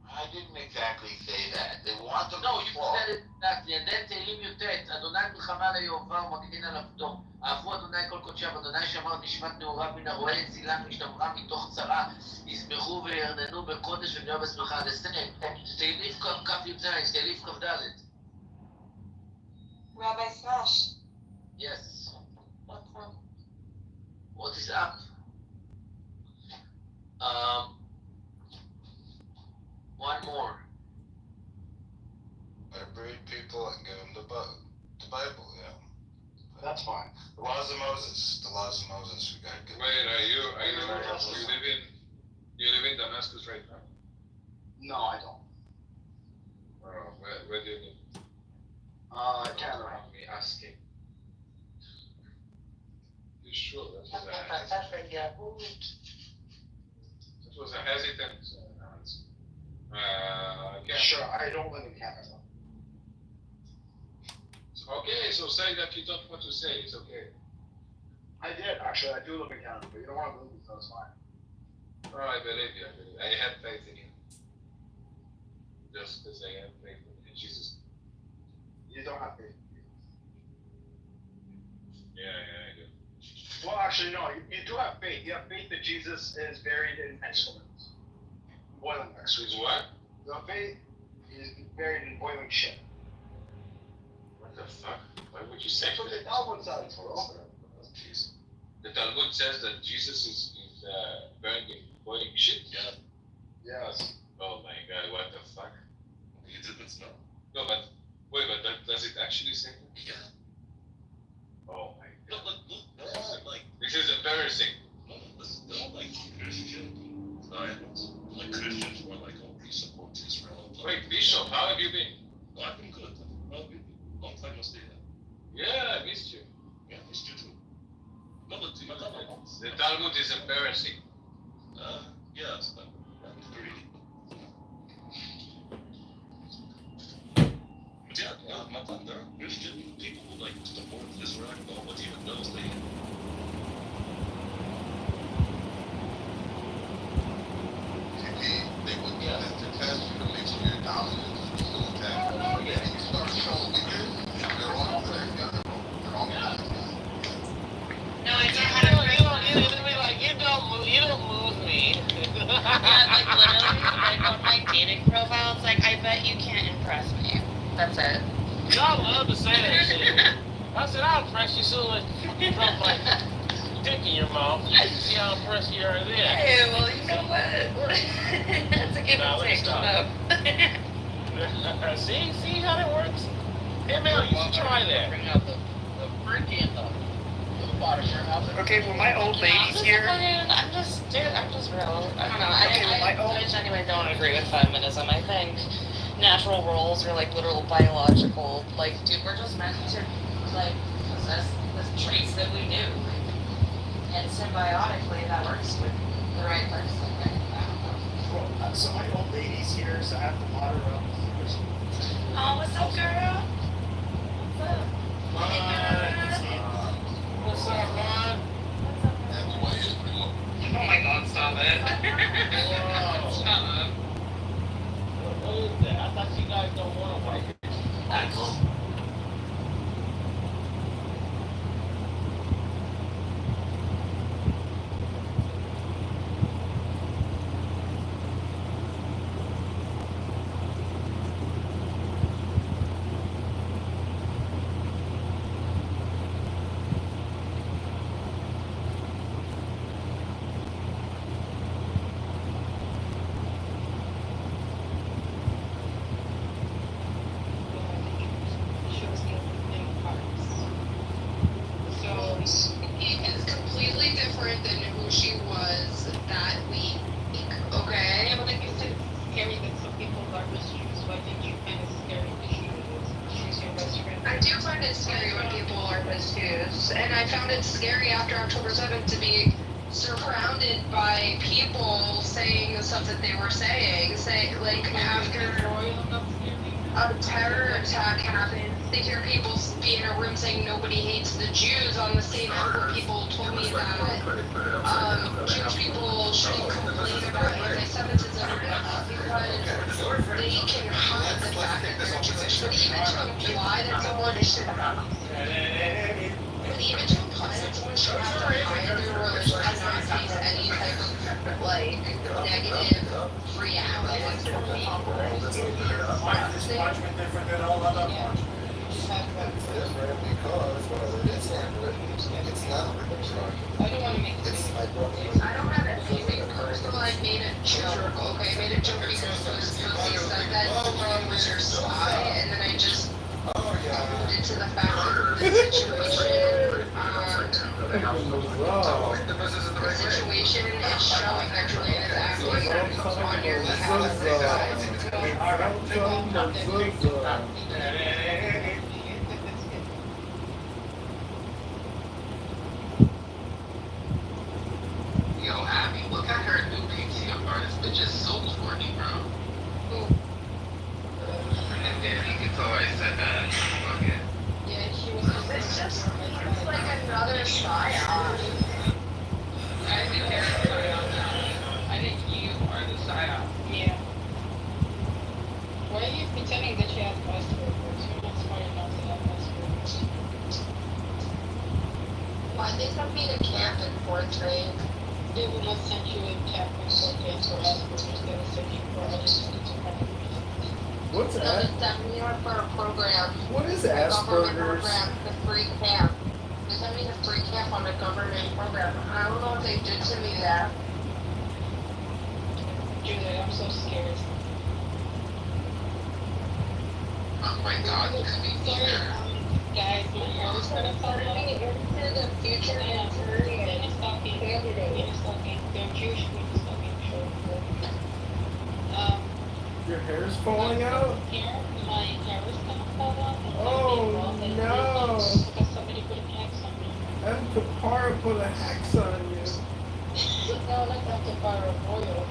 I didn't exactly say that. They want them No, to you fall. said it exactly, and then תהילים י"ט, אדוני מלחמה ליהובה ומגדין על עבדו. אהבו אדוני כל קודשיו, אדוני שמר נשמת נעוריו מן הרועה, הצילם משתמרם מתוך צרה, ישמחו וירננו בקודש ובניו בשמחה. לסיים, תהילים כ"ז, תהילים כ"ד. Rabbi Smash. Yes. What's up? What is up? One more. I breed people and give them the Bible, yeah. That's fine. The laws of Moses. The laws of Moses. We gotta get. Wait, you live in Damascus right now? No, I don't. Where do you live? Canada. Me asking. You sure? That was a hesitant answer. Sure, I don't live in Canada. Okay, so say that you don't want to say. It's okay. I did, actually. I do live in Canada, but you don't want to move me, so it's fine. Oh, I believe you. I have faith in you. Just as I have faith in Jesus. You don't have faith. Yeah, I do. Well, actually, no. You do have faith. You have faith that Jesus is buried in excrement. Boiling excrement. What? You have faith is buried in boiling shit. What the fuck? Why would you say That's what the that? Talmud says, bro. Jeez. The Talmud says that Jesus is buried in boiling shit? Yeah. Yes. Oh my god, what the fuck? You didn't know. No, but wait, does it actually say that? Yeah. Oh my god. Look, like, This is embarrassing. they're all like Christian Zionists. Like Christians were like, oh, we support Israel. Wait, Bishop, how have you been? Oh, I've been good. Long time no stay there. Yeah, I missed you. Yeah, missed you too. No, but you know, The Talmud is embarrassing. yes, but pretty. But yeah, my time there are Christian people who like support Israel. Nobody even knows they. They would get it to test you to make sure your knowledge is still intact. Yeah, you start showing leaders, they're wrong for their gun. They're wrong. No, it's not You don't move me. Yeah, like literally, like on my dating profile, it's like, I bet you can't impress me. That's it. Y'all love to say that shit. I said, I'll impress you soon as you drop my dick in your mouth. See how impressed you are then. Hey, well, you know what? That's a give Nah, and let me take. stop. No. See how that works? Hey, man, you should try that. Bring out the freaking Okay, well, my old lady's here. I'm just real. I don't know. I genuinely don't agree with feminism. I think natural roles are like literal biological. Like, dude, we're just meant to like possess the traits that we do, and symbiotically that works with the right person. Right? I don't know. Well, so my old lady's here, so I have to mod her up. Oh, what's up, girl? What's up? Hey, girl. What's up, man? Oh my God! Stop it! Stop. What is that? I thought you guys don't want to wipe it. bit scary after October 7th to be surrounded by people saying the stuff that they were saying. Say, like, after a terror attack happened, to hear people be in a room saying nobody hates the Jews on the same number of people told me that Jewish people shouldn't complain about anti-Semitism because they can hide the fact that they're Jewish. But even to imply that someone should have to hide their religion and not face any type of, like, negative reality. This parchment different than all other parchment. It's different because whatever it is, it's not. I don't want to make this. I don't have anything personal. I made a joke. Okay, I made a joke because it was supposed to said that someone was your spy, and then I just alluded to the fact that the situation, the situation is showing actually, and it's acting on your behalf. Yo, Abby, look at her new PTR. This bitch is so corny, bro. And then Kitover said that. Okay. Yeah, she was. It's just it's like another psyop. I think they're I think you are the psyop. Yeah. Why are you pretending that she has passwords? You're not smart enough to have passwords. Why they sent me to camp in fourth grade? They will not send you a cap and forget for passwords. They will send you for other students. What's No, that? they sent me for a program. What is A government Asperger's? program, the free camp. They sent me to free camp on a government program. I don't know if they did to me that. Julie, I'm so scared. Oh my god, you could be Sorry, here. guys, my hair is gonna fall off. Into the future Manchurian They're stalking. candidate. They're stalking. They're Jewish people stalking. Sure. Your hair's falling out? Here, my hair is gonna fall off. It's Oh, gonna be no. because somebody put an X on me. M. Kapara put a hex on you. No, not that the fire of oil.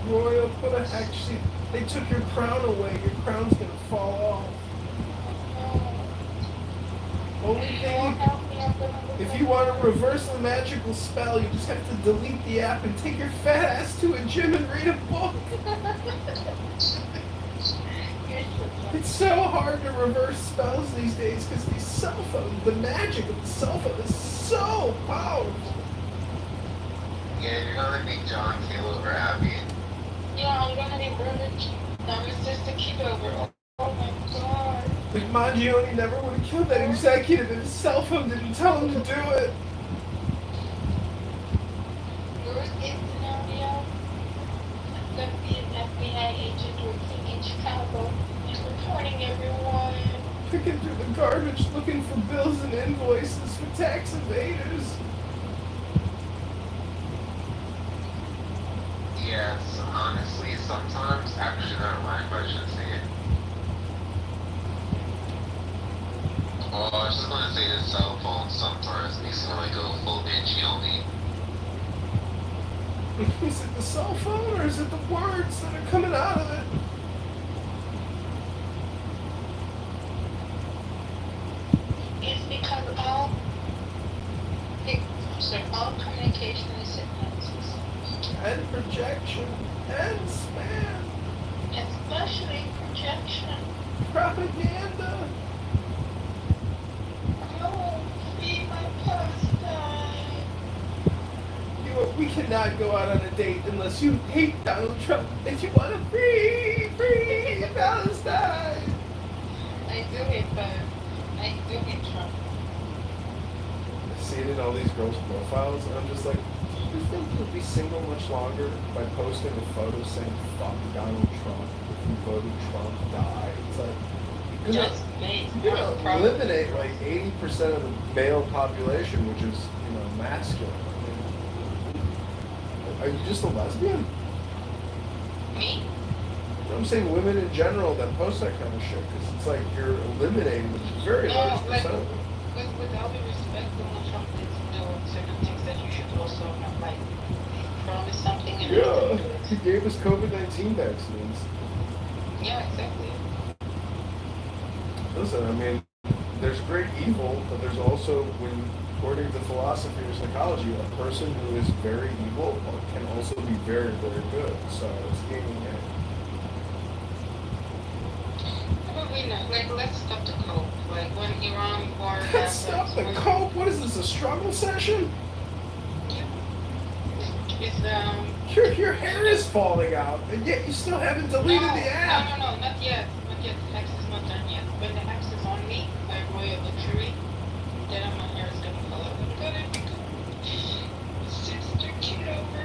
Royal put a hex. They took your crown away. Your crown's gonna fall off. Only thing, if you want to reverse the magical spell, you just have to delete the app and take your fat ass to a gym and read a book. It's so hard to reverse spells these days because these cell phones, the magic of the cell phone is so powerful. Yeah, you're gonna be John Kitover, Abby. Yeah, I'm gonna be brother. Now it's just a Kitover. Oh my god. Like Mangione never would have killed that executive if his cell phone didn't tell him to do it. Worst case scenario, I'm gonna be an FBI agent working in Chicago and reporting everyone. Picking through the garbage looking for bills and invoices for tax evaders. Yes, honestly, sometimes, actually, never mind, I shouldn't say it. Oh, I was just gonna say the cell phone sometimes makes me like go full Mangione. Is it the cell phone or is it the words that are coming out of it? It's because all communication is hypnosis. And projection. And spam. Especially projection. Propaganda. Oh, be my pastime. We cannot go out on a date unless you hate Donald Trump. If you want to free Palestine. I do it, but I do it, Trump. I've seen it in all these girls' profiles, and I'm just like, do you think you'll be single much longer by posting a photo saying, fuck Donald Trump, if you voted Trump, die? It's like, Just me. you're gonna eliminate like 80% of the male population, which is, masculine. Are you just a lesbian? Me? I'm saying women in general that post that kind of shit, because it's like you're eliminating a very large percent of them. with all due respect, Donald Trump is doing certain things that you should also not like promise something and not do Yeah, it. he gave us COVID-19 vaccines. Yeah, exactly. Listen, I mean, there's great evil, but there's also, when, according to philosophy or psychology, a person who is very evil can also be very, very good. So it's yin and yang. But we know, like, let's stop the cope. Like, when Iran war Let's happens, stop the cope. What is this, a struggle session? It's, Your hair is falling out, and yet you still haven't deleted the app. No, not yet. Not yet. The axe is not done yet. When the axe is on me, by royal luxury, then my hair is gonna fall out. I'm gonna become Sister Kitover.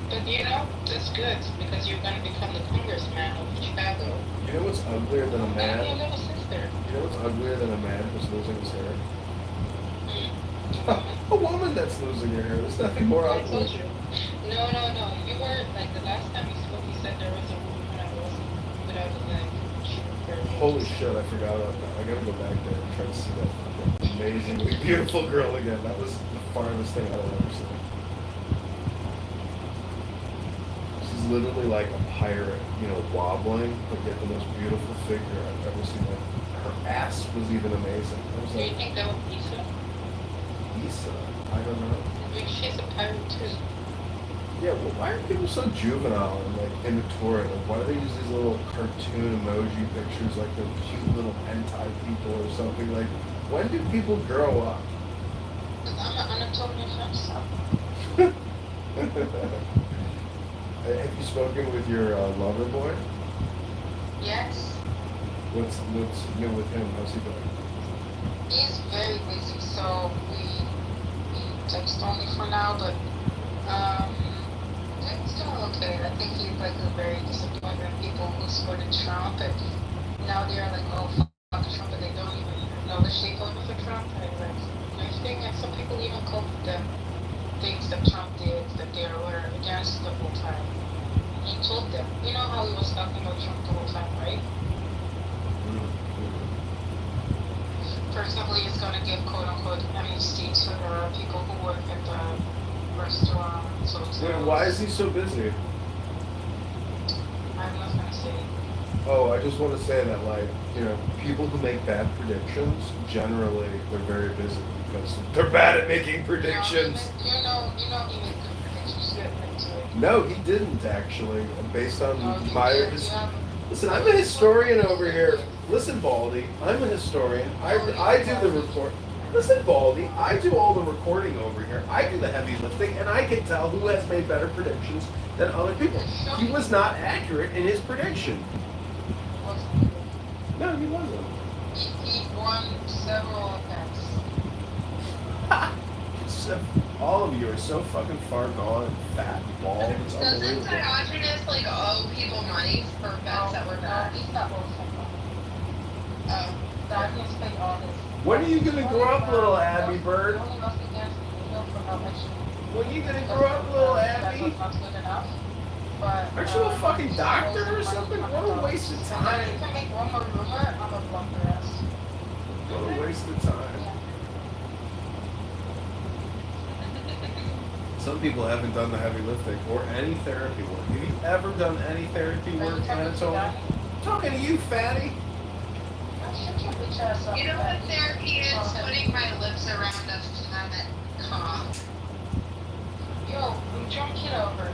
But you know, that's good, because you're gonna become the Congressman of Chicago. You know what's uglier than a I'm gonna be a man? little sister. You know what's uglier than a man who's losing his hair? Mm. A woman that's losing her hair. There's nothing more I told ugly. you. No. You were, like, the last time you spoke, you said there was a woman that was without a leg. Holy shit, I forgot about that. I gotta go back there and try to see that fucking amazingly beautiful girl again. That was the farthest thing I've ever seen. She's literally like a pirate, you know, wobbling, but yet the most beautiful figure I've ever seen. Like, her ass was even amazing. I was Do you like, think that was Lisa? Lisa? I don't know. I mean, she's a pirate too. Yeah, well, why are people so juvenile and like immature? Like, why do they use these little cartoon emoji pictures like they're cute little hentai people or something? Like, when do people grow up? I'm an Anatolian French. Have you spoken with your lover boy? Yes. What's new with him? How's he doing? He's very busy, so we text only for now, but it's doing okay. I think he's like a very disappointed in people who supported Trump, and now they're like, oh, fuck Trump, but they don't even know the shape of the Trump. And like, I think that some people even cope with the things that Trump did that they were against the whole time. He told them, you know how he was talking about Trump the whole time, right? For example, he's going to give quote-unquote amnesty to the people who work at the restaurants. Yeah, why is he so busy? I'm not going to say. Oh, I just want to say that, like, you know, people who make bad predictions, generally, they're very busy because they're bad at making predictions. You know he made good predictions. You admit to it. No, he didn't, actually, based on No, my... you did. Listen, I'm a historian over here. Listen, Baldy, I'm a historian. I do the report. Listen, Baldy, I do all the recording over here. I do the heavy lifting, and I can tell who has made better predictions than other people. He was not accurate in his prediction. No, he wasn't. He won several events. All of you are so fucking far gone and fat and bald. It's Doesn't unbelievable. Diogenes like owe people money for bets that were bad? He's not bullshit. Diogenes paid all his. When are you gonna grow up, little Abby Bird? Only lost against Neil for how much. When are you gonna grow up, little That Abby? was not good enough. But, Aren't you a fucking doctor or something? What a waste of If time. you can make one more rumor, I'm gonna block the rest. What a waste of time. Some people haven't done the heavy lifting or any therapy work. Have you ever done any therapy work, Anatoly? I'm talking to you, fatty. You know what therapy is? Putting my lips around a flat cock. Yo, John Kitover.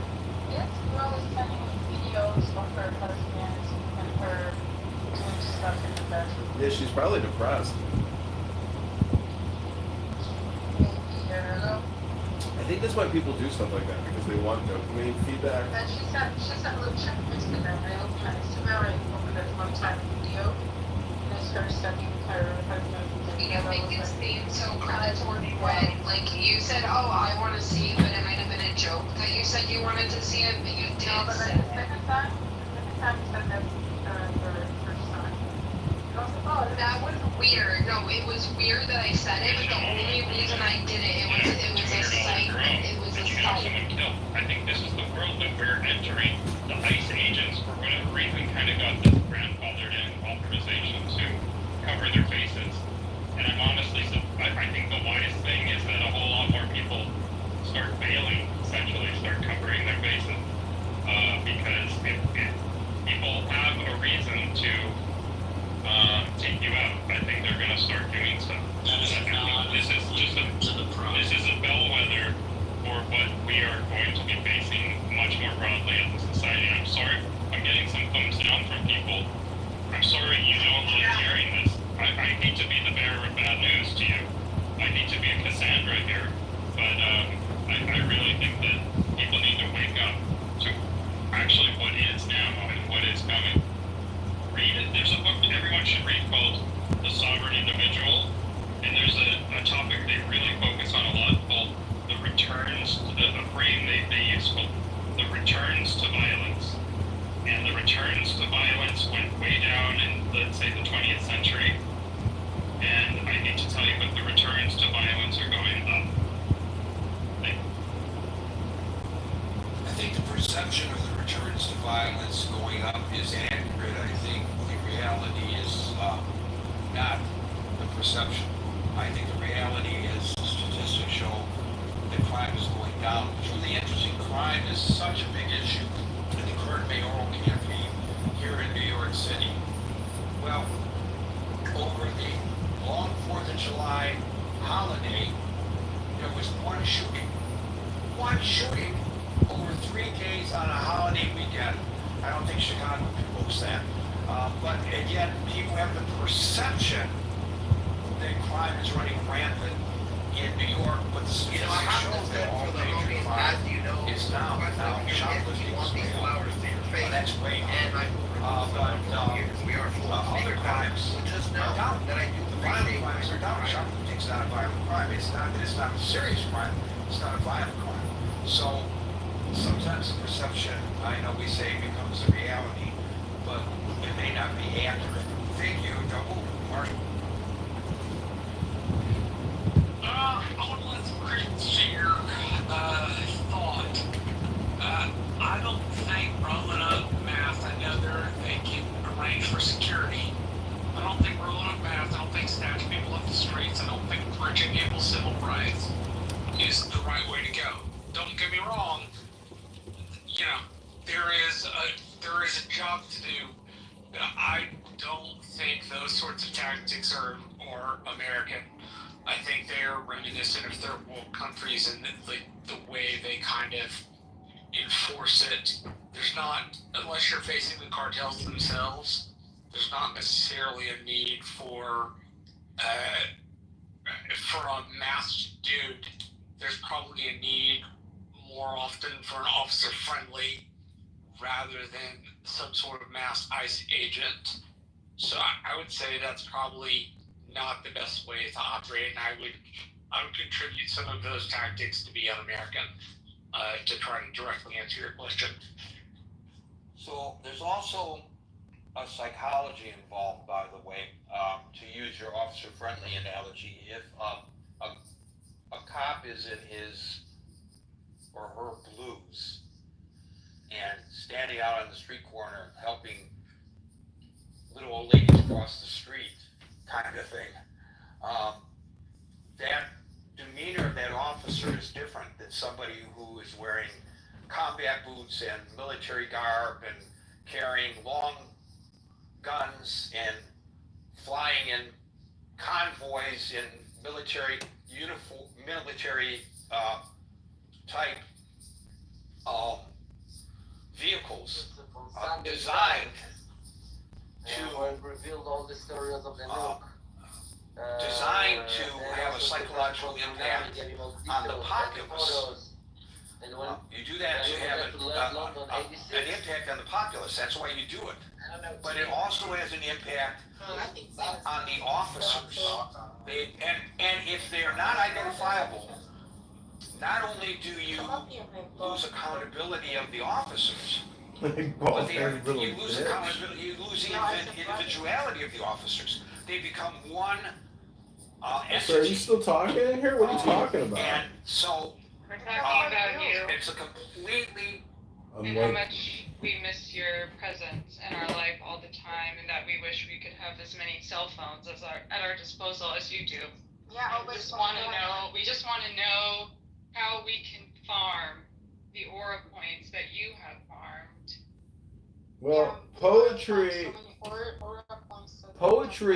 This girl is sending videos of her husband and her doing stuff in the bedroom. Yeah, she's probably depressed. Maybe a year ago. I think that's why people do stuff like that, because they want dopamine feedback. Then she sent little check Instagram. I opened my Instagram and I opened this one time video. And it's her sending her husband. You make it seem so predatory when, like, you said, oh, I want to see, but it might have been a joke that you said you wanted to see it, but you did No, but say like the it. second time you said that for the first time. And I was like, oh, That was weird. No, it was weird that I said it, but the only reason I did it, it was a sight. It was a sight. I think this is the world that we're entering. The ICE agents, for whatever reason, kind of got this grandfathered in authorization to cover their faces. And I'm honestly, I think the wisest thing is that a whole lot more people start bailing, essentially start covering their bases. Because if people have a reason to take you out, I think they're going to start doing so. This is just this is a bellwether for what we are going to be facing much more broadly as a society. I'm sorry, I'm getting some thumbs down from people. I'm sorry you don't like hearing this. I hate to be the bearer of bad news to you. I hate to be a Cassandra here, but I really think that people need to wake up to actually what is now and what is coming. Read it. There's a book that everyone should read called The Sovereign Individual, and there's a topic they really focus on a lot called the returns, a frame they use called the returns to violence. And the returns to violence went way down in, let's say, the 20th century. And I hate to tell you, but the returns to violence are going up. I think the perception of the returns to violence going up is accurate. I think the reality is not the perception. I think the reality is the statistics show that crime is going down. It's really interesting. Crime is such a big issue in the current mayoral campaign here in New York City. Well, over the long 4th of July holiday, there was one shooting. One shooting over 3 days on a holiday weekend. I don't think Chicago can boast that. But again, people have the perception that crime is running rampant in New York, but the statistics show that all major crime is down. Now, shoplifting is way up. That's way up. But other crimes are down. The violent crimes are down. Shoplifting is not a violent crime. It's not a serious crime. It's not a violent crime. So sometimes the perception, I know we say, becomes a reality, but it may not be accurate. Thank you, Double. Marshall. I would let some Christians share thought. I don't think rolling up masks, I know they can arrange for security. I don't think rolling up masks, I don't think snatching people off the streets, I don't think bridging people's civil rights is the right way to go. Don't get me wrong, you know, there is a job to do. But I don't think those sorts of tactics are American. I think they are reminiscent of third world countries and the way they kind of enforce it. There's not, unless you're facing the cartels themselves, there's not necessarily a need for a masked dude. There's probably a need more often for an officer-friendly rather than some sort of mass ICE agent. So I would say that's probably not the best way to operate, and I would contribute some of those tactics to be un-American, to try to directly answer your question. So there's also a psychology involved, by the way, to use your officer-friendly analogy. If a cop is in his or her blues and standing out on the street corner helping little old ladies across the street kind of thing, that demeanor of that officer is different than somebody who is wearing combat boots and military garb and carrying long guns and flying in convoys in military uniform, military type vehicles designed to revealed all the stories of the nuke. Designed to have a psychological impact on the populace. You do that to have an impact on the populace. That's why you do it. But it also has an impact on the officers. And if they're not identifiable, not only do you lose accountability of the officers, but you lose accountability, you lose the individuality of the officers. They become one entity. So are you still talking in here? What are you talking about? And so We're talking about you. it's a completely And how much we miss your presence in our life all the time, and that we wish we could have as many cell phones at our disposal as you do. Yeah, We just want to know. We just want to know how we can farm the aura points that you have farmed. Well, poetry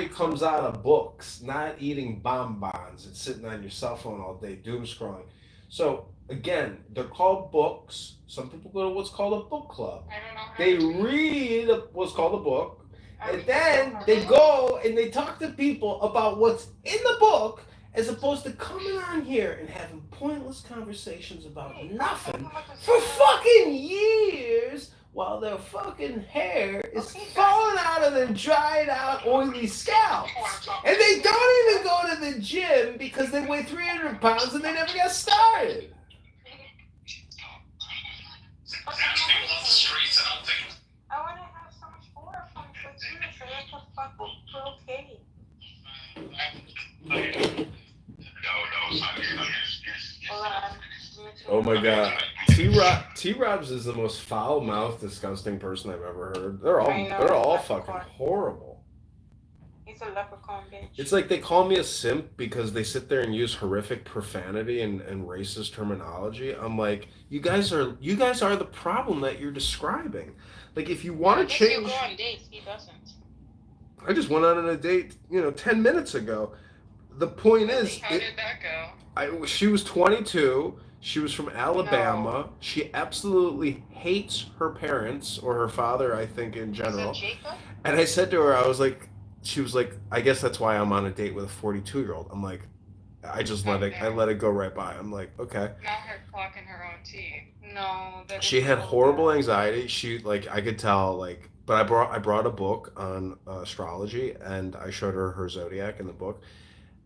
comes out of books, not eating bonbons and sitting on your cell phone all day doom scrolling. So again, they're called books. Some people go to what's called a book club. I don't know how They to read what's called a book, and then they go and they talk to people about what's in the book, as opposed to coming on here and having pointless conversations about nothing for fucking years while their fucking hair is falling out of their dried out oily scalps. And they don't even go to the gym because they weigh 300 pounds and they never got started. People off the streets, I don't think. I want to have so much more fun with you, so I can fuck with croquet. Oh my god. T-Robs is the most foul-mouthed, disgusting person I've ever heard. They're all fucking horrible. He's a leprechaun, bitch. It's like they call me a simp because they sit there and use horrific profanity and racist terminology. I'm like, you guys are the problem that you're describing. Like, if you want to change. You go on dates, he doesn't. I just went on a date, 10 minutes ago. The point is, How did that go? She was 22. She was from Alabama. No. She absolutely hates her parents or her father, I think, in general. Is it Jacob? And I said to her, she was like, I guess that's why I'm on a date with a 42-year-old. I'm like, I just let it go right by. I'm like, okay. Not her clocking her own tea. No. She had horrible anxiety. She, I could tell, but I brought a book on astrology, and I showed her zodiac in the book.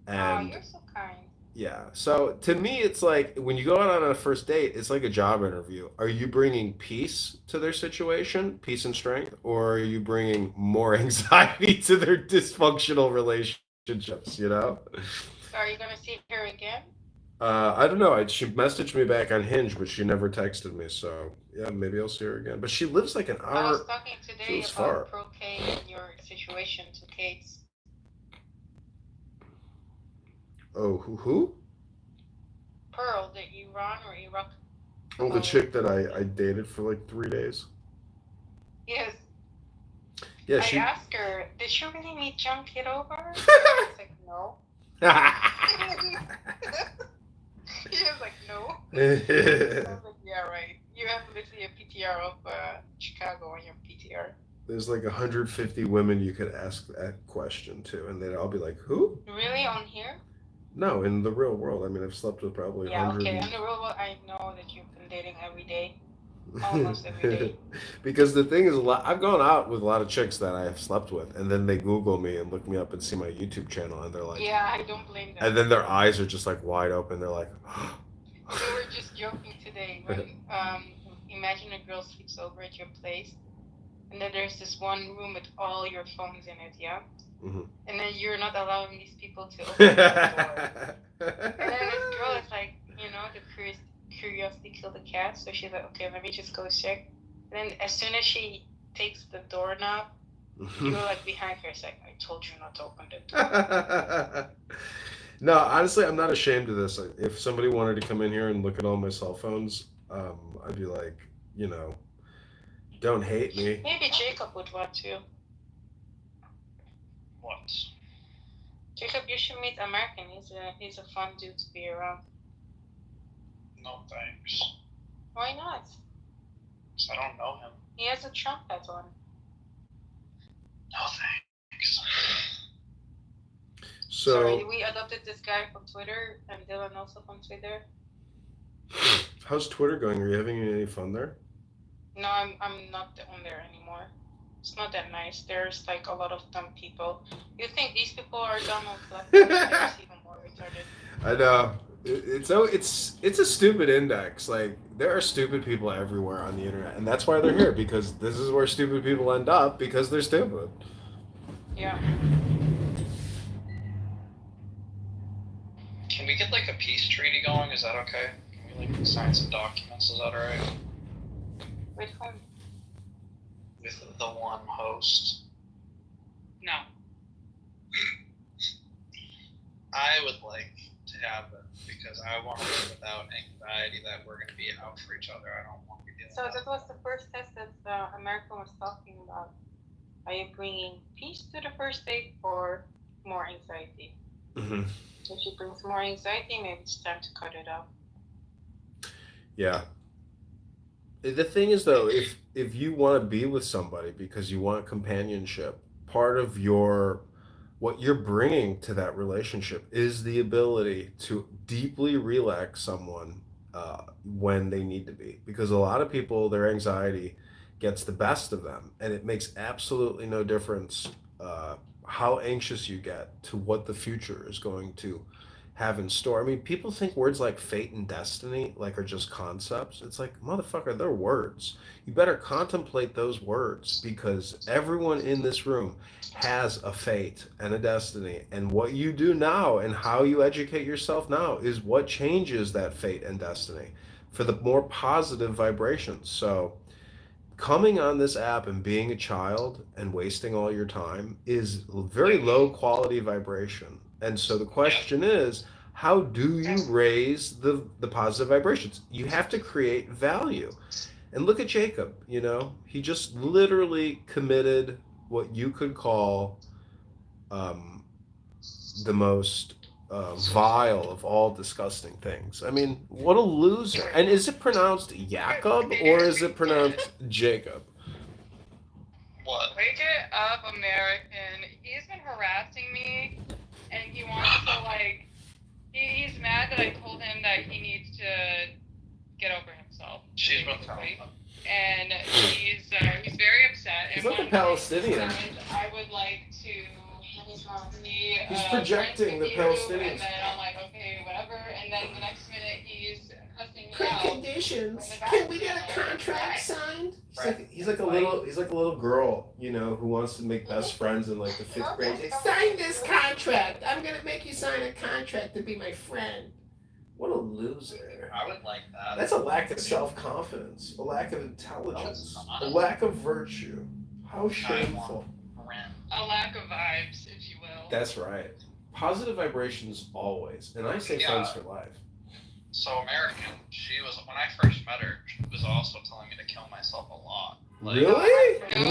And you're so kind. Yeah. So to me, it's like when you go out on a first date, it's like a job interview. Are you bringing peace to their situation, peace and strength, or are you bringing more anxiety to their dysfunctional relationships? So are you gonna see her again? I don't know. She messaged me back on Hinge, but she never texted me. So yeah, maybe I'll see her again. But she lives like an hour. I was talking today about croquet and your situation to Kate's. Oh, who? Pearl, the Iran or Iraq? Oh, the chick that I dated for 3 days. Yes. Yeah, I asked her, did she really meet John Kitover? She was like, no. She was like, no. I was like, yeah, right. You have literally a PTR of Chicago on your PTR. There's 150 women you could ask that question to, and they'd all be like, who? Really? On here? No, in the real world. I mean, I've slept with probably 100. Yeah, okay. In the real world, I know that you've been dating every day. Almost every day. Because the thing is, I've gone out with a lot of chicks that I have slept with, and then they Google me and look me up and see my YouTube channel, and they're like... Yeah, I don't blame them. And then their eyes are just wide open. They're like... We were just joking today when, imagine a girl sleeps over at your place, and then there's this one room with all your phones in it, yeah? Mm-hmm. And then you're not allowing these people to open the door. And then this girl is like, the curiosity killed the cat, so she's like, okay, let me just go check. And then as soon as she takes the doorknob, you're behind her. It's like, I told you not to open the door. No, honestly, I'm not ashamed of this. If somebody wanted to come in here and look at all my cell phones, I'd be like, don't hate me. Maybe Jacob would want to. What? Jacob, you should meet American. He's a fun dude to be around. No thanks. Why not? I don't know him. He has a Trump hat on. No thanks. So sorry, we adopted this guy from Twitter, and Dylan also from Twitter. How's Twitter going? Are you having any fun there? No, I'm not on there anymore. It's not that nice. There's a lot of dumb people. You think these people are dumb on platforms? There's even more retarded. I know. It's a stupid index. There are stupid people everywhere on the internet, and that's why they're here, because this is where stupid people end up, because they're stupid. Yeah. Can we get a peace treaty going? Is that okay? Can we sign some documents? Is that alright? With whom? the one host? No. I would like to have it because I want to live without anxiety that we're going to be out for each other. I don't want to be dealing So with that was the first test that America was talking about. Are you bringing peace to the first date or more anxiety? Mm-hmm. If she brings more anxiety, maybe it's time to cut it out. Yeah. The thing is, though, if you want to be with somebody because you want companionship, part of what you're bringing to that relationship is the ability to deeply relax someone when they need to be. Because a lot of people, their anxiety gets the best of them, and it makes absolutely no difference how anxious you get to what the future is going to have in store. I mean, people think words like fate and destiny are just concepts. It's like, motherfucker, they're words. You better contemplate those words because everyone in this room has a fate and a destiny, and what you do now and how you educate yourself now is what changes that fate and destiny for the more positive vibrations. So coming on this app and being a child and wasting all your time is very low quality vibration. And so the question is, how do you raise the positive vibrations? You have to create value. And look at Jacob, he just literally committed what you could call the most vile of all disgusting things. I mean, what a loser. And is it pronounced Jacob or is it pronounced Jacob? What? Wake it up, American. He's been harassing me, and he wants to, he's mad that I told him that he needs to get over himself. She's been telling him. And he's very upset. He's like a Palestinian. I would like to be He's projecting the Palestinians. And then I'm like, okay, whatever. And then the next minute he's cussing me out. Conditions. Can we get a contract signed? He's like a little girl, who wants to make best friends in the 5th grade. Sign this contract. I'm gonna make you sign a contract to be my friend. What a loser. I would like that. That's a lack of self-confidence, a lack of intelligence, a lack of virtue. How shameful. A lack of vibes, if you will. That's right. Positive vibrations always. And I say friends for life. So American, when I first met her, she was also telling me to kill myself a lot. Really? No, I didn't.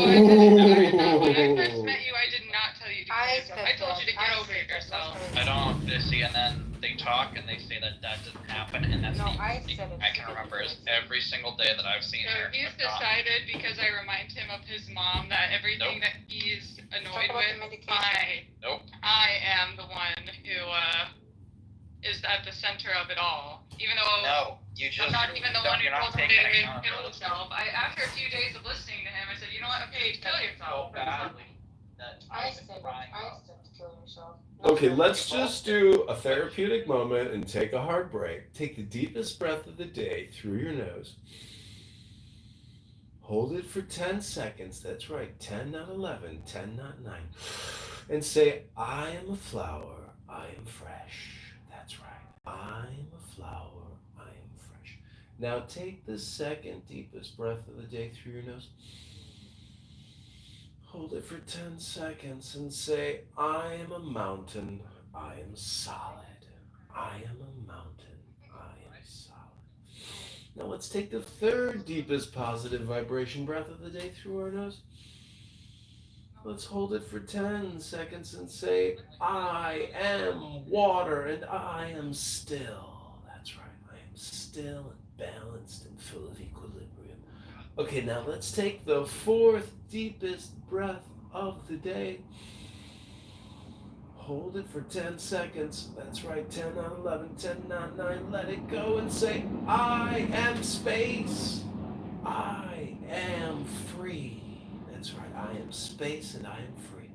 When I first met you, I did not tell you to kill yourself. I told you to get over yourself. I don't see, and then they talk and they say that doesn't happen, and that's I can remember is every single day that I've seen her. So he's decided, because I remind him of his mom, that everything that he's annoyed with, I am the one who is at the center of it all. Even though I'm not even the one who told him to kill himself. After a few days of listening to him, I said, you know what? Okay, kill yourself. I said to kill yourself. Okay, let's just do a therapeutic moment and take a hard break. Take the deepest breath of the day through your nose. Hold it for 10 seconds. That's right, 10, not 11, 10, not 9. And say, I am a flower, I am fresh. That's right, I am a flower, I am fresh. Now take the second deepest breath of the day through your nose. Hold it for 10 seconds and say, I am a mountain, I am solid. I am a mountain, I am solid. Now let's take the third deepest positive vibration breath of the day through our nose. Let's hold it for 10 seconds and say, I am water and I am still. That's right, I am still and balanced and full of equilibrium. Okay, now let's take the fourth deepest breath of the day. Hold it for 10 seconds. That's right, 10, not 11, 10, not 9. Let it go and say, I am space. I am free. That's right, I am space and I am free.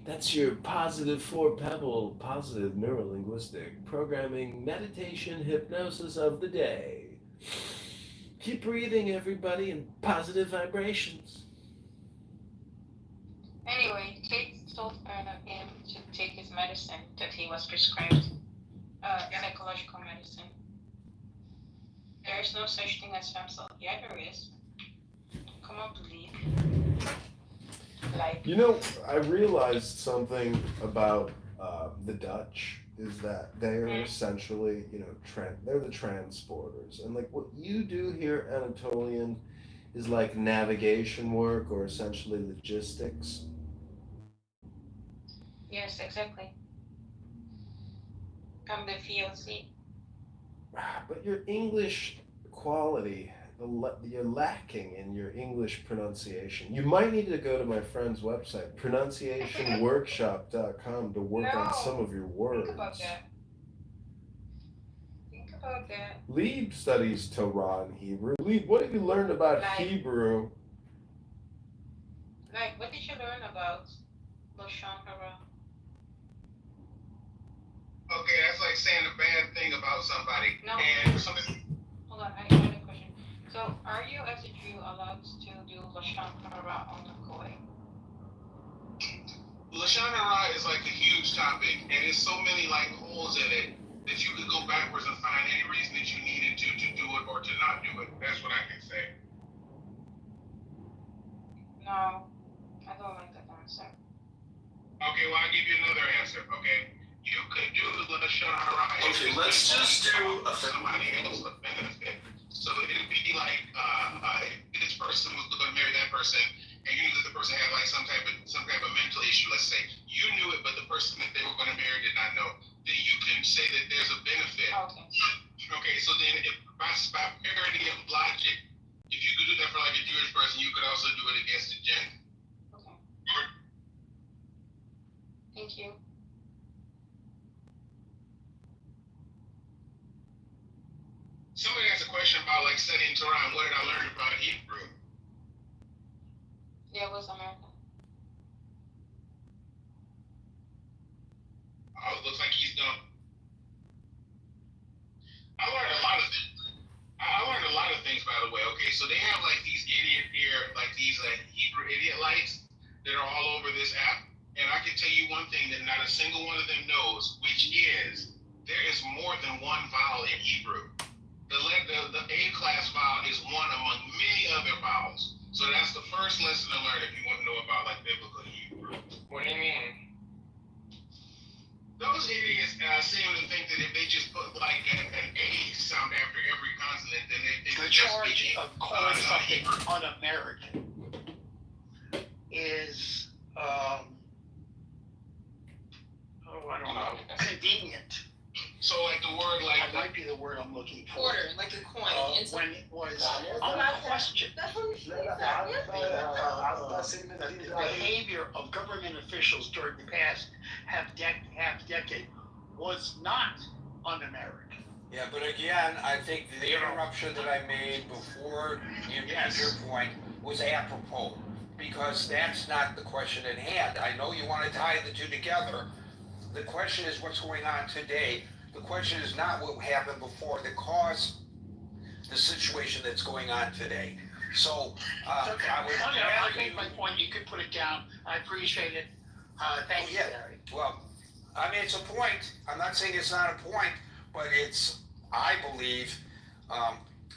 That's your positive 4-pebble, positive neurolinguistic programming, meditation, hypnosis of the day. Keep breathing, everybody, in positive vibrations. Anyway, Kate told him to take his medicine that he was prescribed, psychological medicine. There is no such thing as stem cell. Yeah, there is. Come on, believe. Like, You know, I realized something about the Dutch is that they are essentially, they're the transporters. And like what you do here, Anatolian, is like navigation work or essentially logistics. yes, exactly. I'm the VOC. But your English quality, you're lacking in your English pronunciation. You might need to go to my friend's website, pronunciationworkshop.com, to work on some No, of your words. think about that. Think about that. Lieb studies Torah and Hebrew. Lieb, what have you learned about Like, Hebrew? like, what did you learn about Lashon Hara? Okay, that's like saying a bad thing about somebody. No. And something. Hold on, I have a question. So, are you as a Jew allowed to do Lashon Hara on the Goy? Lashon Hara is like a huge topic, and there's so many like holes in it that you could go backwards and find any reason that you needed to do it or to not do it. That's what I can say. No, I don't like that answer. Okay, well I'll give you another answer. Okay, you could do Lashon Hara. Okay, let's just do a somebody else a benefit. So it'd be like this person was going to marry that person, and you knew that the person had like some type of mental issue. Let's say you knew it, but the person that they were going to marry did not know. Then you can say that there's a benefit. Okay. Okay, so then if by parity of logic, if you could do that for like a Jewish person, you could also do it against a Gentile. Okay. Thank you. Somebody asked a question about like studying Torah and what did I learn about Hebrew? Yeah, it was American. Oh, it looks like he's dumb. I learned a lot of things. I learned a lot of things, by the way. Okay, so they have like these idiot here, like these Hebrew idiot lights that are all over this app. And I can tell you one thing that not a single one of them knows, which is there is more than one vowel in Hebrew. The A-class vowel is one among many other vowels. So that's the first lesson to learn if you want to know about like biblical Hebrew. What do you mean? Those idiots seem to think that if they just put like an A sound after every consonant, then they The could just charge speak of calling something un-American is, I don't know, convenient. So like the word like That might be the word I'm looking for. Quarter, like a coin. When it was unquestioned, the behavior of government officials during the past half decade was not un-American. Yeah, but again, I think the interruption that I made before you made your point was apropos, because that's not the question at hand. I know you want to tie the two together. The question is what's going on today. The question is not what happened before that caused the situation that's going on today. So, Okay. I made my point. You could put it down. I appreciate it. Thank you, Gary. Well, I mean, it's a point. I'm not saying it's not a point, but I believe,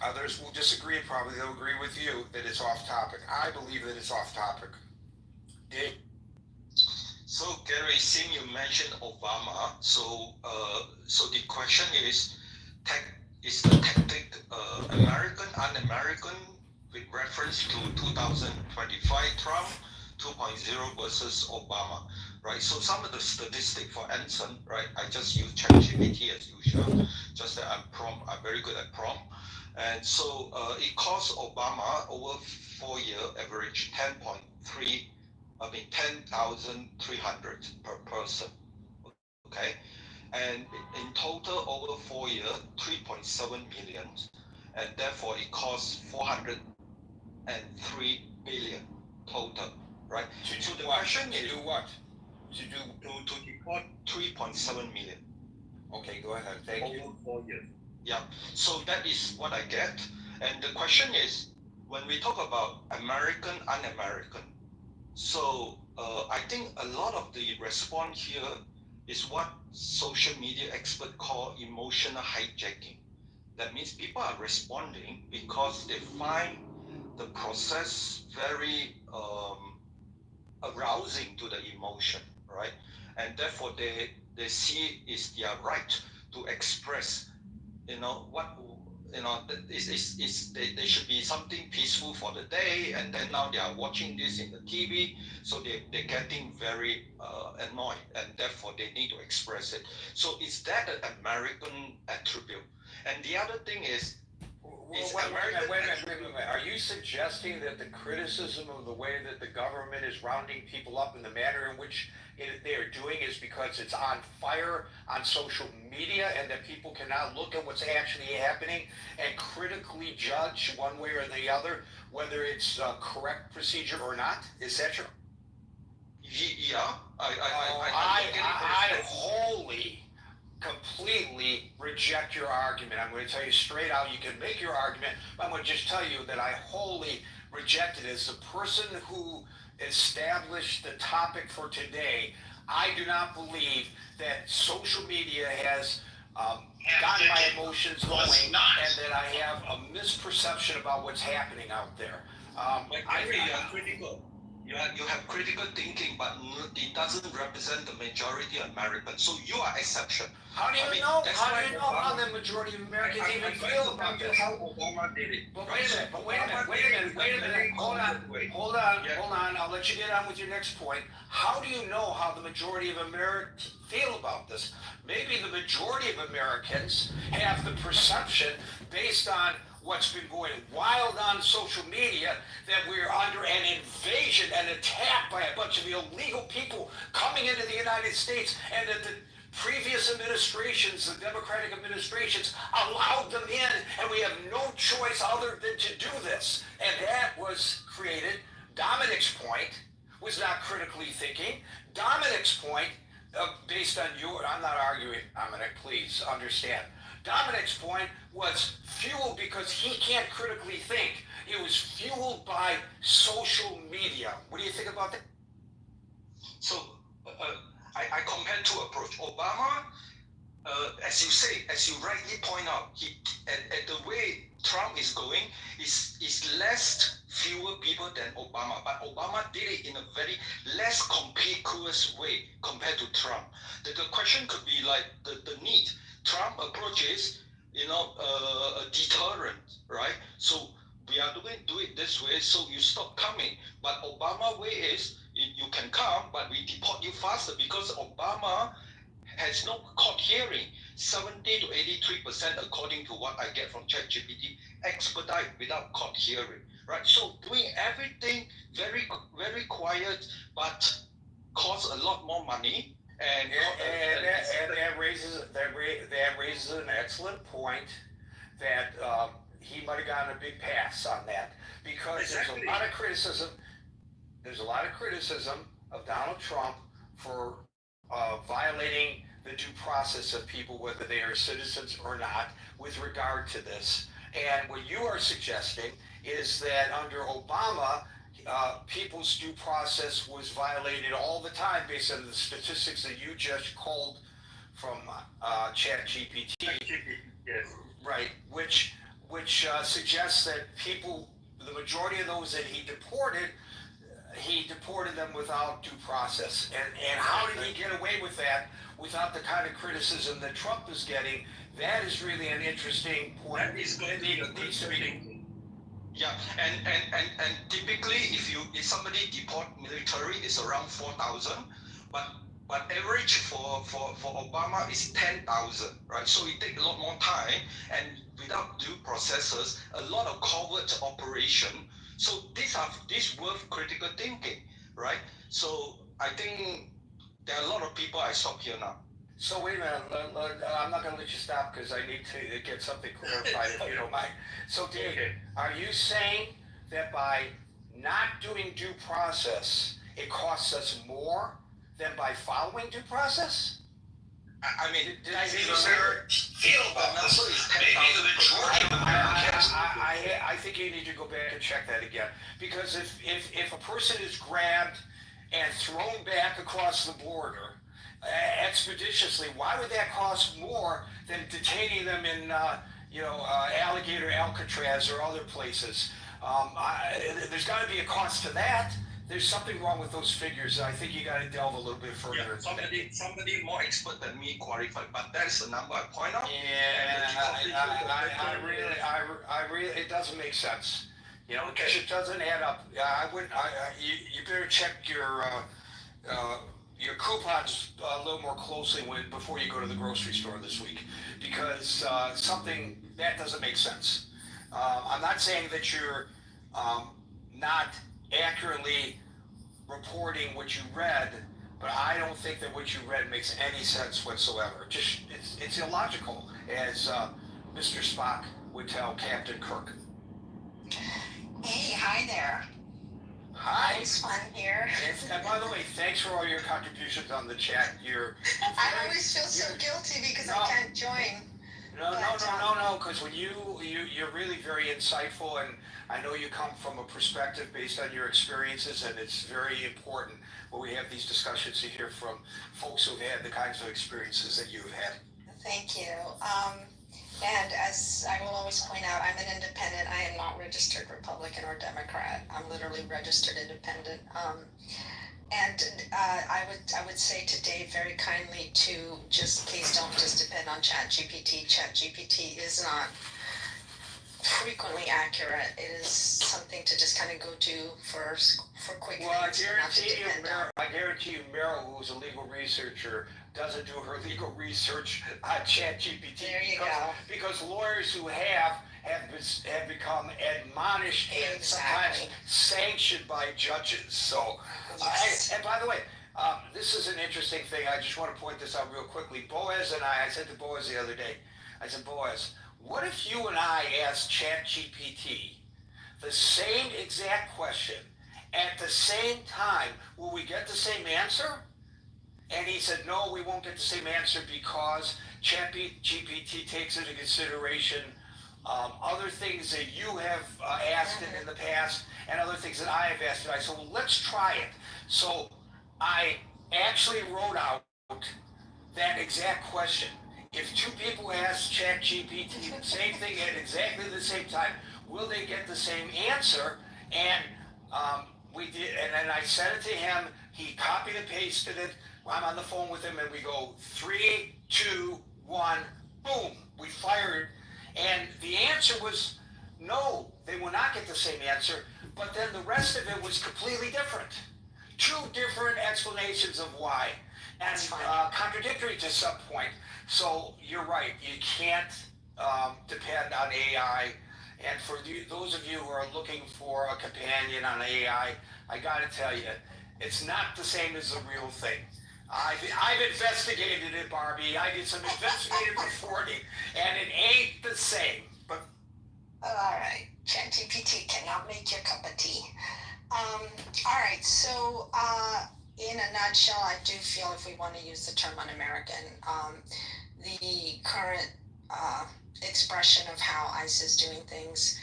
others will disagree, and probably they'll agree with you that it's off topic. I believe that it's off topic. Dave? So Gary, since you mentioned Obama, so the question is the tactic American, un-American with reference to 2025 Trump 2.0 versus Obama, right? So some of the statistics for Anson, right? I just use ChatGPT as usual, just that I'm very good at prompt. And so it cost Obama over 4 year average 10,300 per person, okay? And in total over 4 years, 3.7 million, and therefore it costs 403 billion total, right? So the question is, to do what? To deport 3.7 million. Okay, go ahead. Thank you. Over 4 years. Yeah. So that is what I get. And the question is, when we talk about American, un-American, so I think a lot of the response here is what social media experts call emotional hijacking. That means people are responding because they find the process very arousing to the emotion, right? And therefore they see it's their right to express, what, they should be something peaceful for the day, and then now they are watching this in the TV, so they're getting very annoyed, and therefore they need to express it. So is that an American attribute? And the other thing is, wait a minute. Are you suggesting that the criticism of the way that the government is rounding people up in the manner in which they are doing is because it's on fire on social media, and that people cannot look at what's actually happening and critically judge one way or the other whether it's a correct procedure or not? Is that true? Yeah, I wholly, completely reject your argument. I'm going to tell you straight out, you can make your argument, but I'm going to just tell you that I wholly reject it. As the person who established the topic for today, I do not believe that social media has gotten my emotions going, and that I have a misperception about what's happening out there. Gary, you're critical. You have critical thinking, but it doesn't represent the majority of Americans. So you are exception. How do you know? How do you know how the majority of Americans even feel about this? How Obama did it. But wait a minute. Hold on. I'll let you get on with your next point. How do you know how the majority of Americans feel about this? Maybe the majority of Americans have the perception, based on what's been going wild on social media, that we're under an invasion, an attack by a bunch of illegal people coming into the United States, and that the previous administrations, the Democratic administrations, allowed them in, and we have no choice other than to do this. And that was created. Dominic's point was not critically thinking. Dominic's point, based on I'm not arguing, Dominic, please understand. Dominic's point was fueled because he can't critically think. It was fueled by social media. What do you think about that? So I compare two approaches. Obama, as you rightly point out, at the way Trump is going, is less fewer people than Obama. But Obama did it in a very less conspicuous way compared to Trump. The question could be like the need. Trump approaches, a deterrent, right? So we are do it this way, so you stop coming. But Obama way is, you can come, but we deport you faster, because Obama has no court hearing. 70 to 83%, according to what I get from ChatGPT, expedite without court hearing, right? So doing everything very, very quiet, but costs a lot more money. And that raises an excellent point, that he might have gotten a big pass on that, because exactly. There's a lot of criticism of Donald Trump for violating the due process of people, whether they are citizens or not, with regard to this. And what you are suggesting is that under Obama, people's due process was violated all the time, based on the statistics that you just called from ChatGPT. Yes. Right, which suggests that people, the majority of those that he deported them without due process. And how did he get away with that without the kind of criticism that Trump is getting? That is really an interesting point. That is going to be a good thing. Yeah, and typically, if somebody deport military, it's around 4,000, but average for Obama is 10,000, right? So it takes a lot more time, and without due processes, a lot of covert operation. So these worth critical thinking, right? So I think there are a lot of people. I stop here now. So wait a minute, I'm not going to let you stop, because I need to get something clarified, if you don't mind. So David, are you saying that by not doing due process, it costs us more than by following due process? I mean, did I feel about this? Maybe the majority of Americans. I think you need to go back and check that again, because if a person is grabbed and thrown back across the border expeditiously, why would that cost more than detaining them in Alligator, Alcatraz, or other places? There's got to be a cost to that. There's something wrong with those figures. I think you got to delve a little bit further. Yeah, somebody more expert than me qualified, but that is the number I point out. I really, it doesn't make sense. You know, because it doesn't add up. I wouldn't. You better check your coupons a little more closely before you go to the grocery store this week, because something that doesn't make sense. I'm not saying that you're not accurately reporting what you read, but I don't think that what you read makes any sense whatsoever. Just it's illogical, as Mr. Spock would tell Captain Kirk. Hey, hi there. Hi. It's fun here. And by the way, thanks for all your contributions on the chat. I always feel so guilty because I can't join. No, because when you're really very insightful, and I know you come from a perspective based on your experiences, and it's very important when we have these discussions to hear from folks who've had the kinds of experiences that you've had. Thank you. And as I will always point out, I'm an independent. I am not registered Republican or Democrat. I'm literally registered independent. I would say to Dave very kindly to please don't just depend on ChatGPT. ChatGPT is not frequently accurate. It is something to just kind of go to for quick things. I guarantee you, Meryl, who's a legal researcher, doesn't do her legal research on ChatGPT. There you go. Because lawyers who have become admonished and sometimes sanctioned by judges. So, yes. And by the way, this is an interesting thing. I just want to point this out real quickly. Boaz and I said to Boaz the other day, I said, Boaz, what if you and I asked ChatGPT the same exact question at the same time? Will we get the same answer? And he said, no, we won't get the same answer because ChatGPT takes into consideration other things that you have asked it in the past and other things that I have asked it. I said, well, let's try it. So I actually wrote out that exact question. If two people ask ChatGPT the same thing at exactly the same time, will they get the same answer? And we did, and then I sent it to him. He copied and pasted it. I'm on the phone with him, and we go 3, 2, 1, boom. We fired, and the answer was no. They will not get the same answer. But then the rest of it was completely different. 2 different explanations of why, and contradictory to some point. So you're right. You can't depend on AI. And for those of you who are looking for a companion on AI, I got to tell you, it's not the same as the real thing. I've investigated it, Barbie. I did some investigative reporting, and it ain't the same. But all right, ChatGPT cannot make your cup of tea. All right, so in a nutshell, I do feel if we want to use the term un-American, the current expression of how ICE is doing things,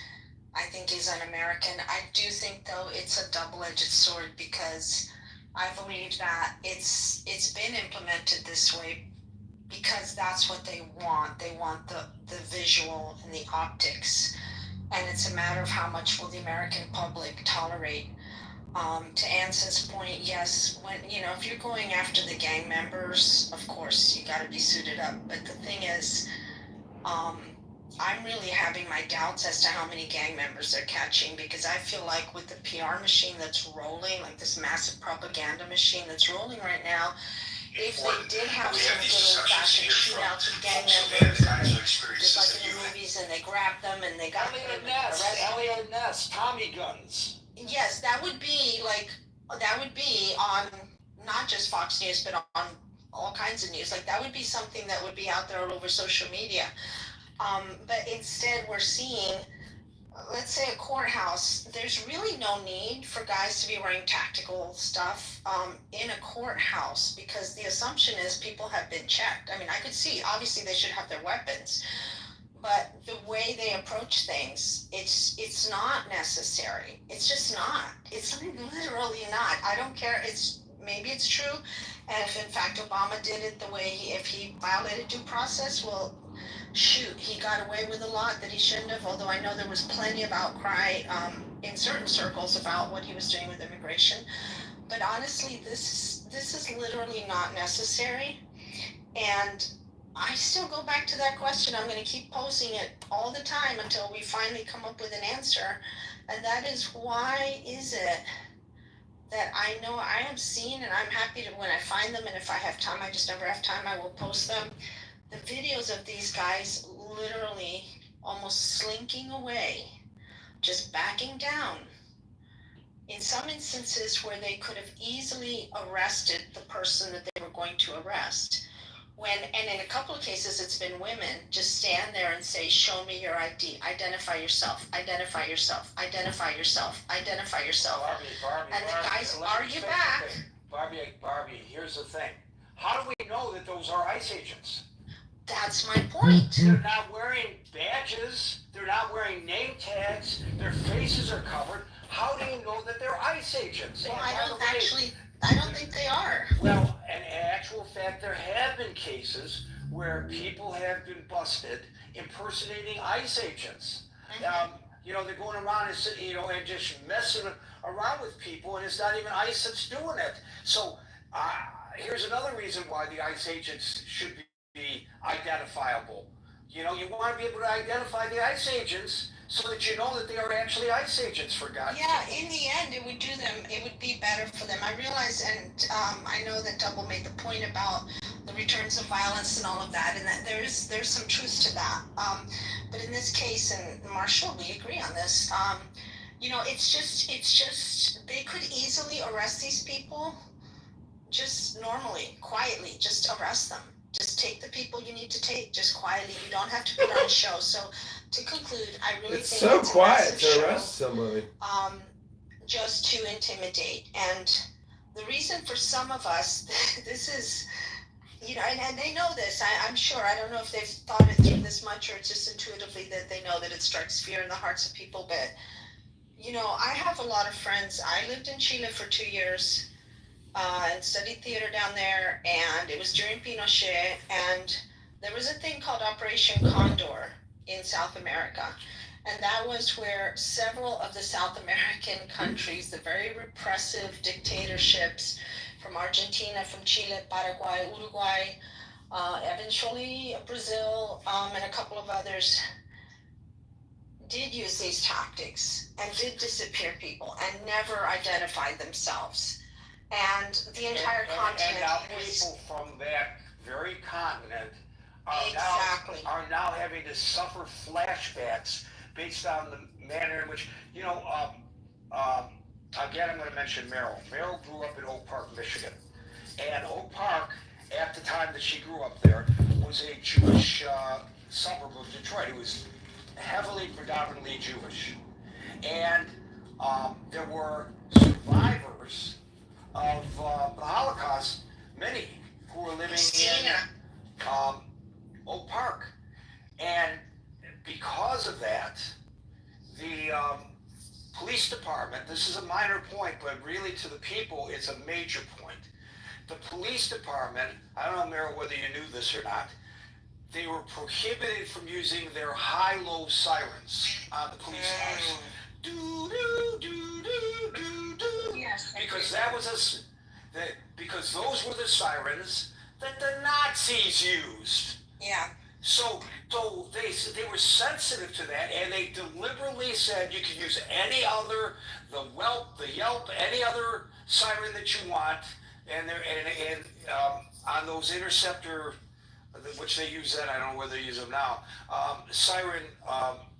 I think is un-American. I do think, though, it's a double-edged sword because I believe that it's been implemented this way because that's what they want. They want the visual and the optics, and it's a matter of how much will the American public tolerate. To Anson's point, yes, when if you're going after the gang members, of course you got to be suited up. But the thing is, I'm really having my doubts as to how many gang members they're catching, because I feel like with the PR machine that's rolling, like this massive propaganda machine that's rolling right now, if they did have some good old-fashioned shootouts with gang members, just like in the movies, and they grabbed them and they got them Elliot Ness, Tommy guns. Yes, that would be on not just Fox News, but on all kinds of news. Like that would be something that would be out there all over social media. But instead we're seeing, let's say a courthouse, there's really no need for guys to be wearing tactical stuff in a courthouse, because the assumption is people have been checked. I mean, I could see, obviously they should have their weapons, but the way they approach things, it's not necessary. It's just not. It's literally not. I don't care. Maybe it's true. And if in fact Obama did it the way if he violated due process, well, shoot, he got away with a lot that he shouldn't have, although I know there was plenty of outcry in certain circles about what he was doing with immigration. But honestly, this is literally not necessary. And I still go back to that question. I'm going to keep posing it all the time until we finally come up with an answer. And that is, why is it that I know I have seen, and I'm happy to, when I find them, and if I have time, I just never have time, I will post them, the videos of these guys literally almost slinking away, just backing down. In some instances where they could have easily arrested the person that they were going to arrest. And in a couple of cases, it's been women just stand there and say, show me your ID, identify yourself, identify yourself, identify yourself, identify yourself. Barbie, and the guys let me argue say back. something. Barbie, here's the thing. How do we know that those are ICE agents? That's my point. They're not wearing badges. They're not wearing name tags. Their faces are covered. How do you know that they're ICE agents? Well, I don't think they are. Well, in actual fact, there have been cases where people have been busted impersonating ICE agents. They're going around and just messing around with people, and it's not even ICE that's doing it. So here's another reason why the ICE agents should be identifiable. You want to be able to identify the ICE agents so that you know that they are actually ICE agents, for God's sake. Yeah, in the end, it would be better for them. I realize, and I know that Double made the point about the returns of violence and all of that, and that there's some truth to that. But in this case, and Marshall, we agree on this, it's just, they could easily arrest these people just normally, quietly, just arrest them. Just take the people you need to take, just quietly. You don't have to put on a show. So, to conclude, I really think so it's quiet a to arrest somebody. Just to intimidate. And the reason for some of us, this is, and they know this. I'm sure. I don't know if they've thought it through this much, or it's just intuitively that they know that it strikes fear in the hearts of people. But I have a lot of friends. I lived in Chile for 2 years. And studied theater down there, and it was during Pinochet, and there was a thing called Operation Condor in South America, and that was where several of the South American countries, the very repressive dictatorships from Argentina, from Chile, Paraguay, Uruguay, eventually Brazil, and a couple of others, did use these tactics and did disappear people and never identified themselves. And the entire continent and now was people from that very continent exactly are now having to suffer flashbacks based on the manner in which again, I'm going to mention Meryl. Meryl grew up in Oak Park, Michigan, and Oak Park, at the time that she grew up there, was a Jewish suburb of Detroit. It was heavily, predominantly Jewish, and there were survivors of the Holocaust, many who were living in Oak Park. And because of that, the police department, this is a minor point, but really to the people, it's a major point. The police department, I don't know, Meryl, whether you knew this or not, they were prohibited from using their high-low sirens on the police cars. Yes, because that was because those were the sirens that the Nazis used. Yeah. So they were sensitive to that, and they deliberately said you could use any other, the whelp, the yelp, any other siren that you want, and on those interceptor, which they use then, I don't know whether they use them now, siren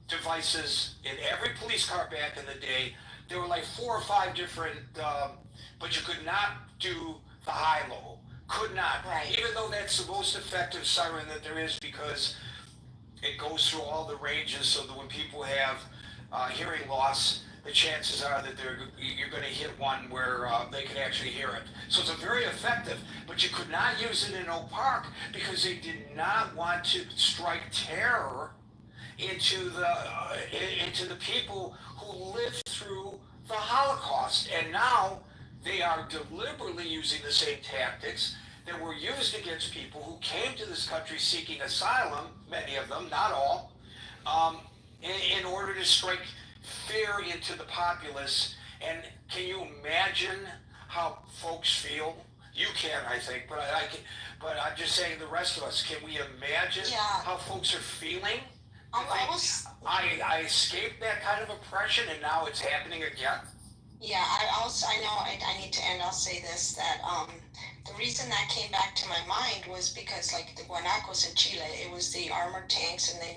devices in every police car back in the day. There were like 4 or 5 different, but you could not do the high-low. Could not. Right. Even though that's the most effective siren that there is, because it goes through all the ranges, so that when people have hearing loss, the chances are that you're going to hit one where they can actually hear it. So it's very effective, but you could not use it in Oak Park because they did not want to strike terror into the people who lived through the Holocaust. And now they are deliberately using the same tactics that were used against people who came to this country seeking asylum, many of them, not all, in order to strike fear into the populace. And can you imagine how folks feel? You can, I think, but I can. But I'm just saying, the rest of us, can we imagine how folks are feeling? I escaped that kind of oppression, and now it's happening again. Yeah, I know I need to end. I'll say this, that the reason that came back to my mind was because, like, the guanacos in Chile, it was the armored tanks, and they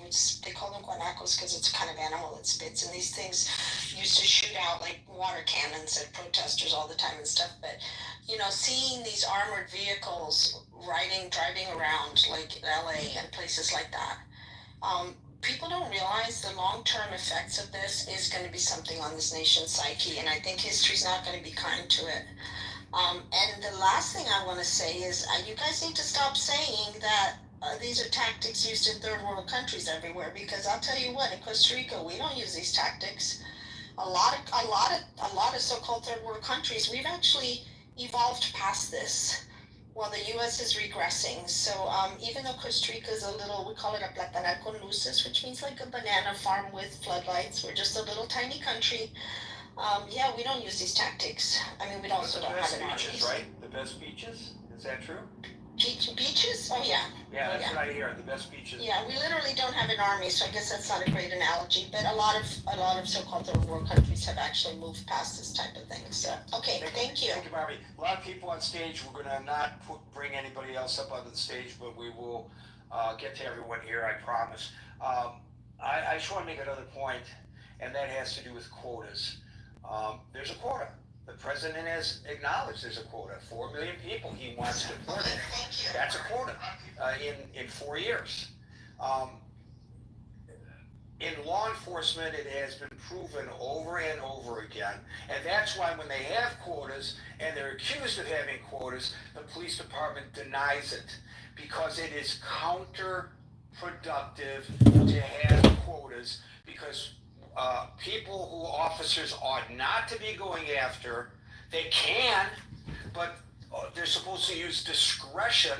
call them guanacos because it's a kind of animal that spits, and these things used to shoot out like water cannons at protesters all the time and stuff. But seeing these armored vehicles driving around like LA and places like that, people don't realize the long-term effects of this is going to be something on this nation's psyche, and I think history's not going to be kind to it. And the last thing I want to say is, you guys need to stop saying that these are tactics used in third world countries everywhere, because I'll tell you what, in Costa Rica, we don't use these tactics. A lot of so-called third world countries, we've actually evolved past this, while the U.S. is regressing. So even though Costa Rica is a little, we call it a platanal con luces, which means like a banana farm with floodlights. We're just a little tiny country. We don't use these tactics. I mean, we also don't have an army. Beaches, right? The best beaches? Is that true? Beaches? Oh, yeah. Yeah, that's what I hear. The best beaches. Yeah, we literally don't have an army, so I guess that's not a great analogy. But a lot of so-called third world countries have actually moved past this type of thing. So, okay, thank you. Thank you, Barbie. A lot of people on stage. We're going to not bring anybody else up onto the stage, but we will get to everyone here, I promise. I just want to make another point, and that has to do with quotas. There's a quota. The president has acknowledged there's a quota. 4 million people he wants deported. That's a quota in 4 years. In law enforcement, it has been proven over and over again. And that's why when they have quotas and they're accused of having quotas, the police department denies it, because it is counterproductive to have quotas, because people who officers ought not to be going after, they can, but they're supposed to use discretion.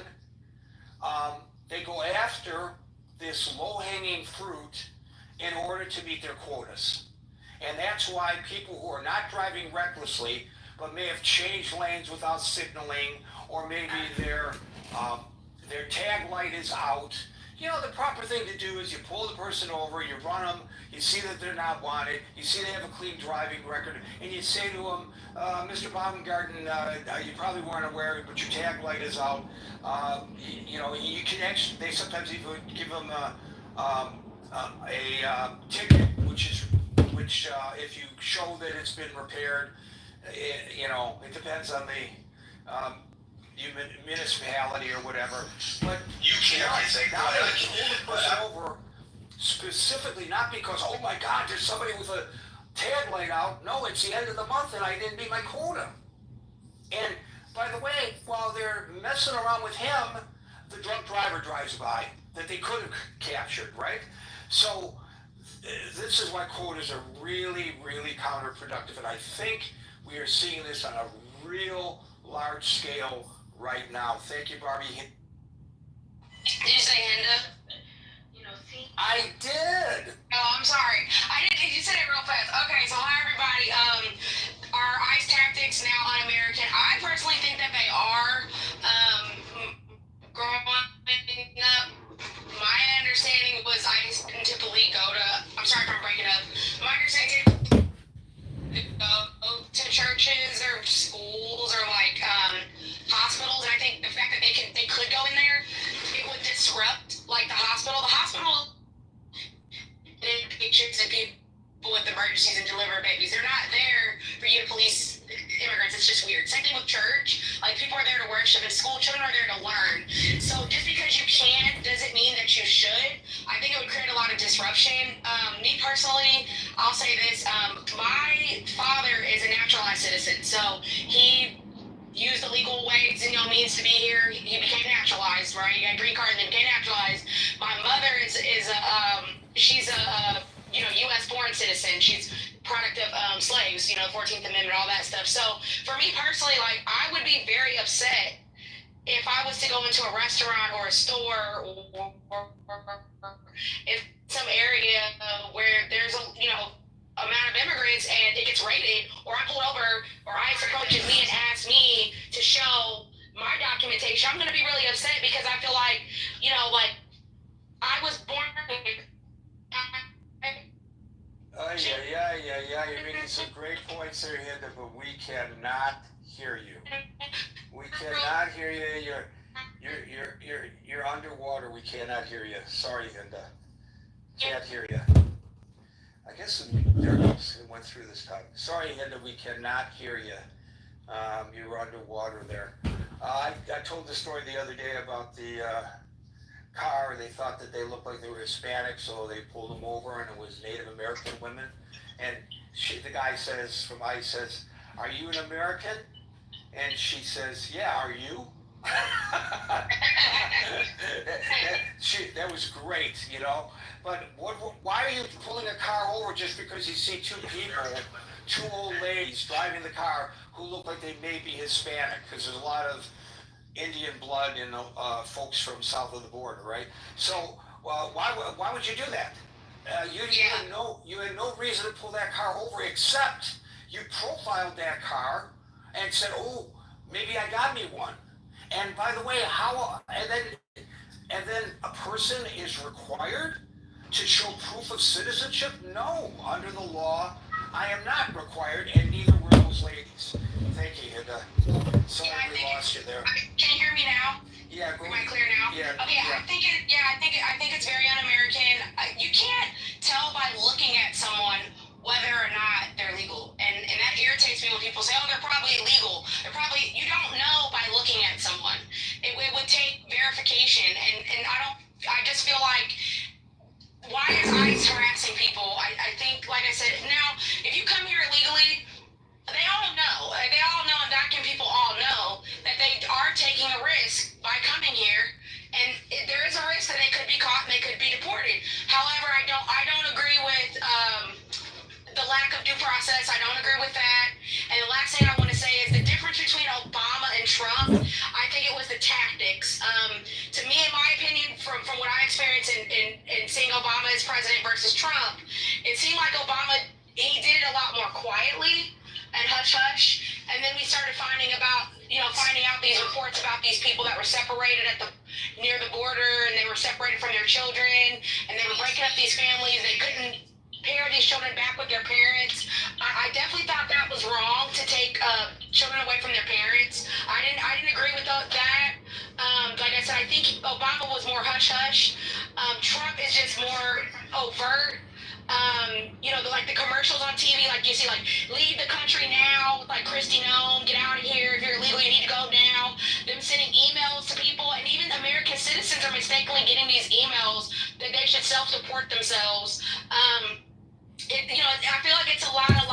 They go after this low-hanging fruit in order to meet their quotas. And that's why people who are not driving recklessly, but may have changed lanes without signaling, or maybe their tag light is out. The proper thing to do is you pull the person over, you run them, you see that they're not wanted, you see they have a clean driving record, and you say to them, Mr. Baumgarten, you probably weren't aware, but your tag light is out. You can actually, they sometimes even give them a ticket, which if you show that it's been repaired, it depends on the municipality or whatever, but you can't. Now they pull the person over specifically, not because, oh my God, there's somebody with a tag light out. No, it's the end of the month and I didn't meet my quota. And by the way, while they're messing around with him, the drunk driver drives by that they could have captured, right? So this is why quotas are really, really counterproductive, and I think we are seeing this on a real large scale right now. Thank you, Barbie. Did you say hand up? I did. Oh, I'm sorry. I didn't. You said it real fast. Okay, so hi everybody. Are ICE tactics now un-American? I personally think that they are. Growing up, my understanding was ICE didn't typically go to. I'm sorry if I'm breaking up. My understanding go to churches or schools or like hospitals, and I think the fact that they could go in there, it would disrupt like the hospital. The hospital did pictures of people with emergencies and deliver babies. They're not there for you to police immigrants. It's just weird. Same thing with church. Like, people are there to worship, and school children are there to learn. So just because you can doesn't mean that you should. I think it would create a lot of disruption. Me personally, I'll say this. My father is a naturalized citizen, so he used the legal ways and means to be here. He became naturalized, right? He got a green card and then became naturalized. My mother she's a U.S. born citizen. She's product of slaves, 14th Amendment, all that stuff. So for me personally, like, I would be very upset if I was to go into a restaurant or a store or if some area where there's amount of immigrants and it gets raided, or I pull over, or ICE approaches me and asks me to show my documentation, I'm going to be really upset because I feel like, I was born. You're making some great points there, Hinda, but we cannot hear you. We cannot hear you. You're underwater. We cannot hear you. Sorry, Hinda. Can't hear you. I guess there it goes. It went through this time. Sorry, Hinda, we cannot hear you. You were underwater there. I told the story the other day about the car. They thought that they looked like they were Hispanic, so they pulled them over, and it was Native American women. And the guy says, from ICE says, "Are you an American?" And she says, "Yeah, are you?" That was great, But why are you pulling a car over just because you see two people, two old ladies driving the car who look like they may be Hispanic? Because there's a lot of Indian blood in folks from south of the border, right? So why would you do that? You had no reason to pull that car over, except you profiled that car and said, "Oh, maybe I got me one." And by the way, and then a person is required to show proof of citizenship? No, under the law, I am not required, and neither were those ladies. Thank you, Hinda. Sorry we lost you there. Can you hear me now? Yeah, Am I clear now? Yeah. Okay, yeah. I think it's very un-American. You can't tell by looking at someone whether or not they're legal, and that irritates me when people say, "Oh, they're probably illegal." You don't know by looking at someone. It would take verification, and I just feel like, why is ICE harassing people? I think, like I said, now, if you come here illegally, they all know, and documented people all know that they are taking a risk by coming here, and there is a risk that they could be caught and they could be deported. However, I don't agree with the lack of due process. I don't agree with that. And the last thing I want to say is the difference between Obama and Trump. I think it was the tactics. To me, in my opinion, from what I experienced in seeing Obama as president versus Trump, it seemed like Obama, he did it a lot more quietly and hush hush. And then we started finding out these reports about these people that were separated near the border, and they were separated from their children, and they were breaking up these families. They couldn't pair these children back with their parents. I definitely thought that was wrong to take children away from their parents. I didn't agree with that. Like I said, I think Obama was more hush hush. Trump is just more overt. Like the commercials on TV, like you see, like, leave the country now, like Kristi Noem, get out of here. If you're illegal, you need to go now. Them sending emails to people, and even American citizens are mistakenly getting these emails that they should self-deport themselves. I feel like it's a lot of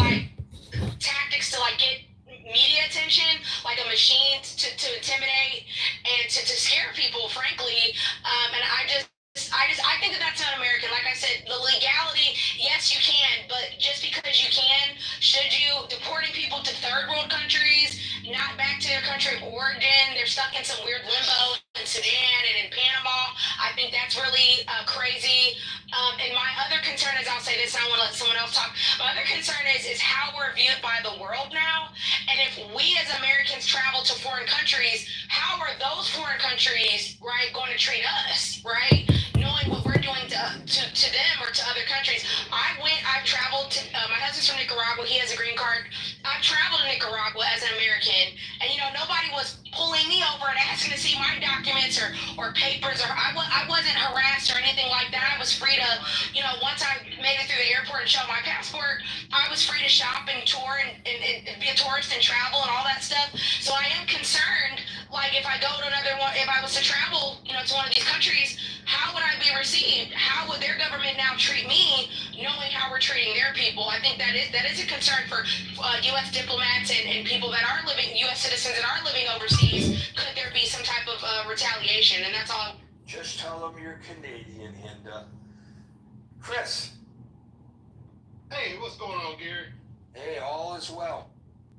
tactics to get media attention, like a machine to intimidate and to scare people, frankly. And I think that's not American. Like I said, the legality, yes, you can, but just because you can, should you? Deporting people to third world countries, not back to their country of origin. They're stuck in some weird limbo in Sudan and in Panama. I think that's really crazy. And my other concern is, I'll say this, and I want to let someone else talk. My other concern is how we're viewed by the world now. And if we as Americans travel to foreign countries, how are those foreign countries, right, going to treat us, right? Knowing what we're doing to them or to other countries. I've traveled to, my husband's from Nicaragua, he has a green card. I've traveled to Nicaragua as an American, and nobody was pulling me over and asking to see my documents or papers, or I wasn't harassed or anything like that. I was free to, once I made it through the airport and showed my passport, I was free to shop and tour and be a tourist and travel and all that stuff. So I am concerned, if I go to another one, if I was to travel, to one of these countries, how would I be received? How would their government now treat me, knowing how we're treating their people? I think that is a concern for U.S. diplomats and people that are living, U.S. citizens that are living overseas. Could there be some type of retaliation? And that's all. Just tell them you're Canadian, Hinda. Chris. Hey, what's going on, Gary? Hey, all is well.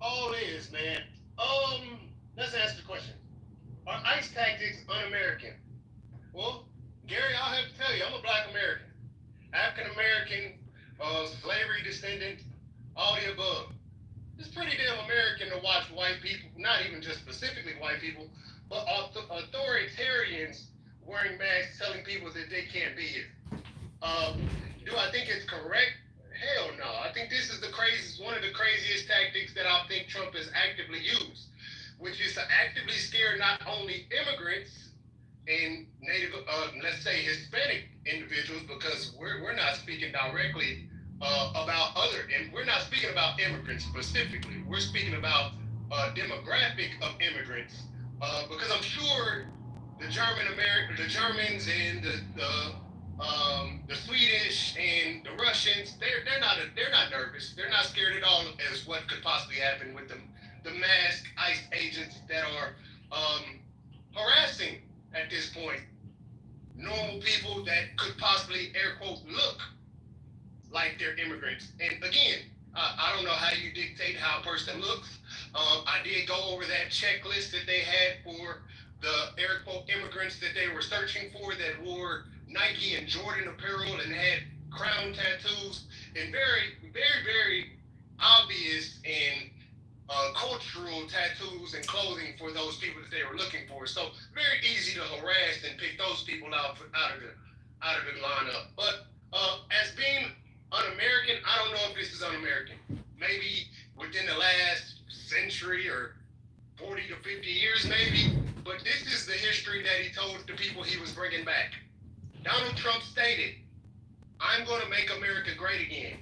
All is, man. Let's ask the question. Are ICE tactics un-American? Well, Gary, I'll have to tell you, I'm a black American. African American, slavery descendant, all the above. It's pretty damn American to watch white people, not even just specifically white people, but authoritarians wearing masks telling people that they can't be here. Do I think it's correct? Hell no. I think this is one of the craziest tactics that I think Trump has actively used, which is to actively scare not only immigrants and native, let's say Hispanic individuals, because we're not speaking directly about we're not speaking about immigrants specifically. We're speaking about demographic of immigrants, because I'm sure the Germans and the Swedish and the Russians, they're not nervous. They're not scared at all as what could possibly happen with the masked ICE agents that are harassing at this point normal people that could possibly air quote look like they're immigrants. And again, I don't know how you dictate how a person looks. I did go over that checklist that they had for the air quote immigrants that they were searching for that wore Nike and Jordan apparel and had crown tattoos and very, very, very obvious and cultural tattoos and clothing for those people that they were looking for. So very easy to harass and pick those people out of the lineup. But as being un-American, I don't know if this is un-American. Maybe within the last century or 40 to 50 years, maybe. But this is the history that he told the people he was bringing back. Donald Trump stated, "I'm going to make America great again."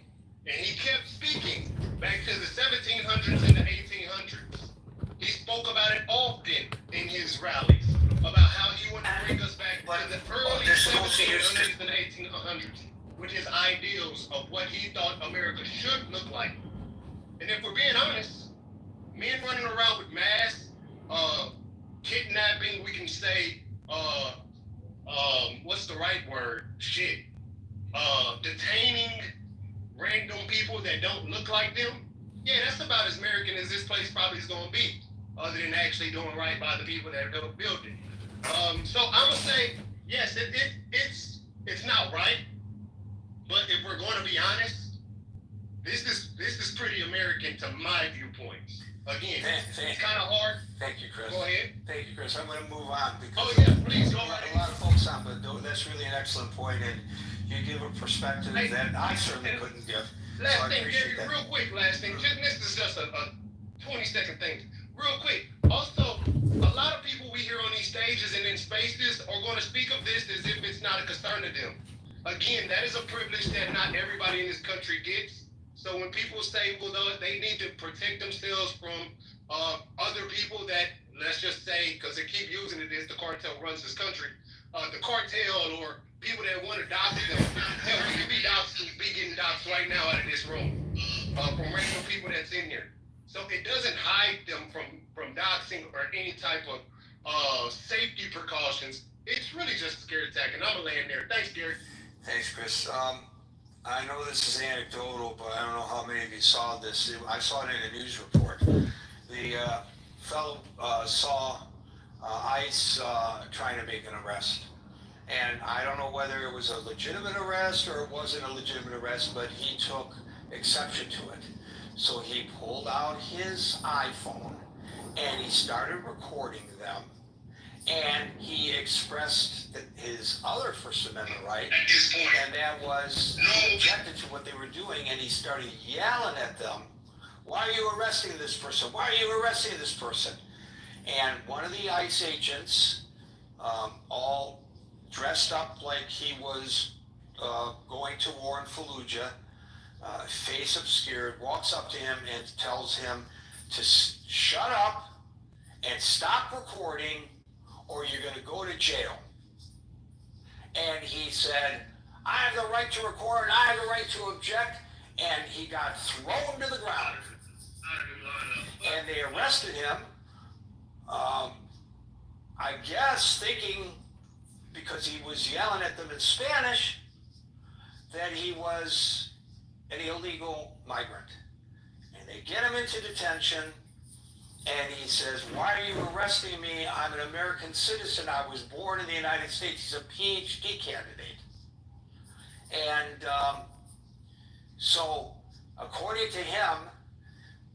And he kept speaking back to the 1700s and the 1800s. He spoke about it often in his rallies, about how he wanted to bring us back to the early 1700s and 1800s, with his ideals of what he thought America should look like. And if we're being honest, men running around with masks, kidnapping, we can say, what's the right word? Detaining random people that don't look like them. Yeah, that's about as American as this place probably is going to be, other than actually doing right by the people that built it. So I'm gonna say yes, it's not right, but if we're going to be honest, this is pretty American to my viewpoints. Again, it's kind of hard. Thank you, Chris. Go ahead. Thank you, Chris. I'm going to move on because please go a ahead. lot of folks on, but that's really an excellent point, and you give a perspective that I certainly couldn't give. Last thing, Gary, real quick, last thing. This is just a 20-second thing. Real quick. Also, a lot of people we hear on these stages and in spaces are going to speak of this as if it's not a concern to them. Again, that is a privilege that not everybody in this country gets. So when people say, well, they need to protect themselves from other people that, let's just say, because they keep using it as the cartel runs this country, the cartel or people that want to dox them. Hell, we could be getting doxed right now out of this room from random people that's in here. So it doesn't hide them from doxing or any type of safety precautions. It's really just a scare attack, and I'm going to land there. Thanks, Gary. Thanks, Chris. I know this is anecdotal, but I don't know how many of you saw this. I saw it in a news report. The fellow saw ICE trying to make an arrest. And I don't know whether it was a legitimate arrest or it wasn't a legitimate arrest, but he took exception to it. So he pulled out his iPhone and he started recording them. And he expressed his other First Amendment right, and that was he objected to what they were doing, and he started yelling at them, "Why are you arresting this person? Why are you arresting this person?" And one of the ICE agents, all dressed up like he was going to war in Fallujah, face obscured, walks up to him and tells him to shut up and stop recording, or you're going to go to jail. And he said, "I have the right to record, I have the right to object," and he got thrown to the ground. And they arrested him, I guess thinking, because he was yelling at them in Spanish, that he was an illegal migrant. And they get him into detention, And he says, "Why are you arresting me? I'm an American citizen. I was born in the United States." He's a PhD candidate. And so, according to him,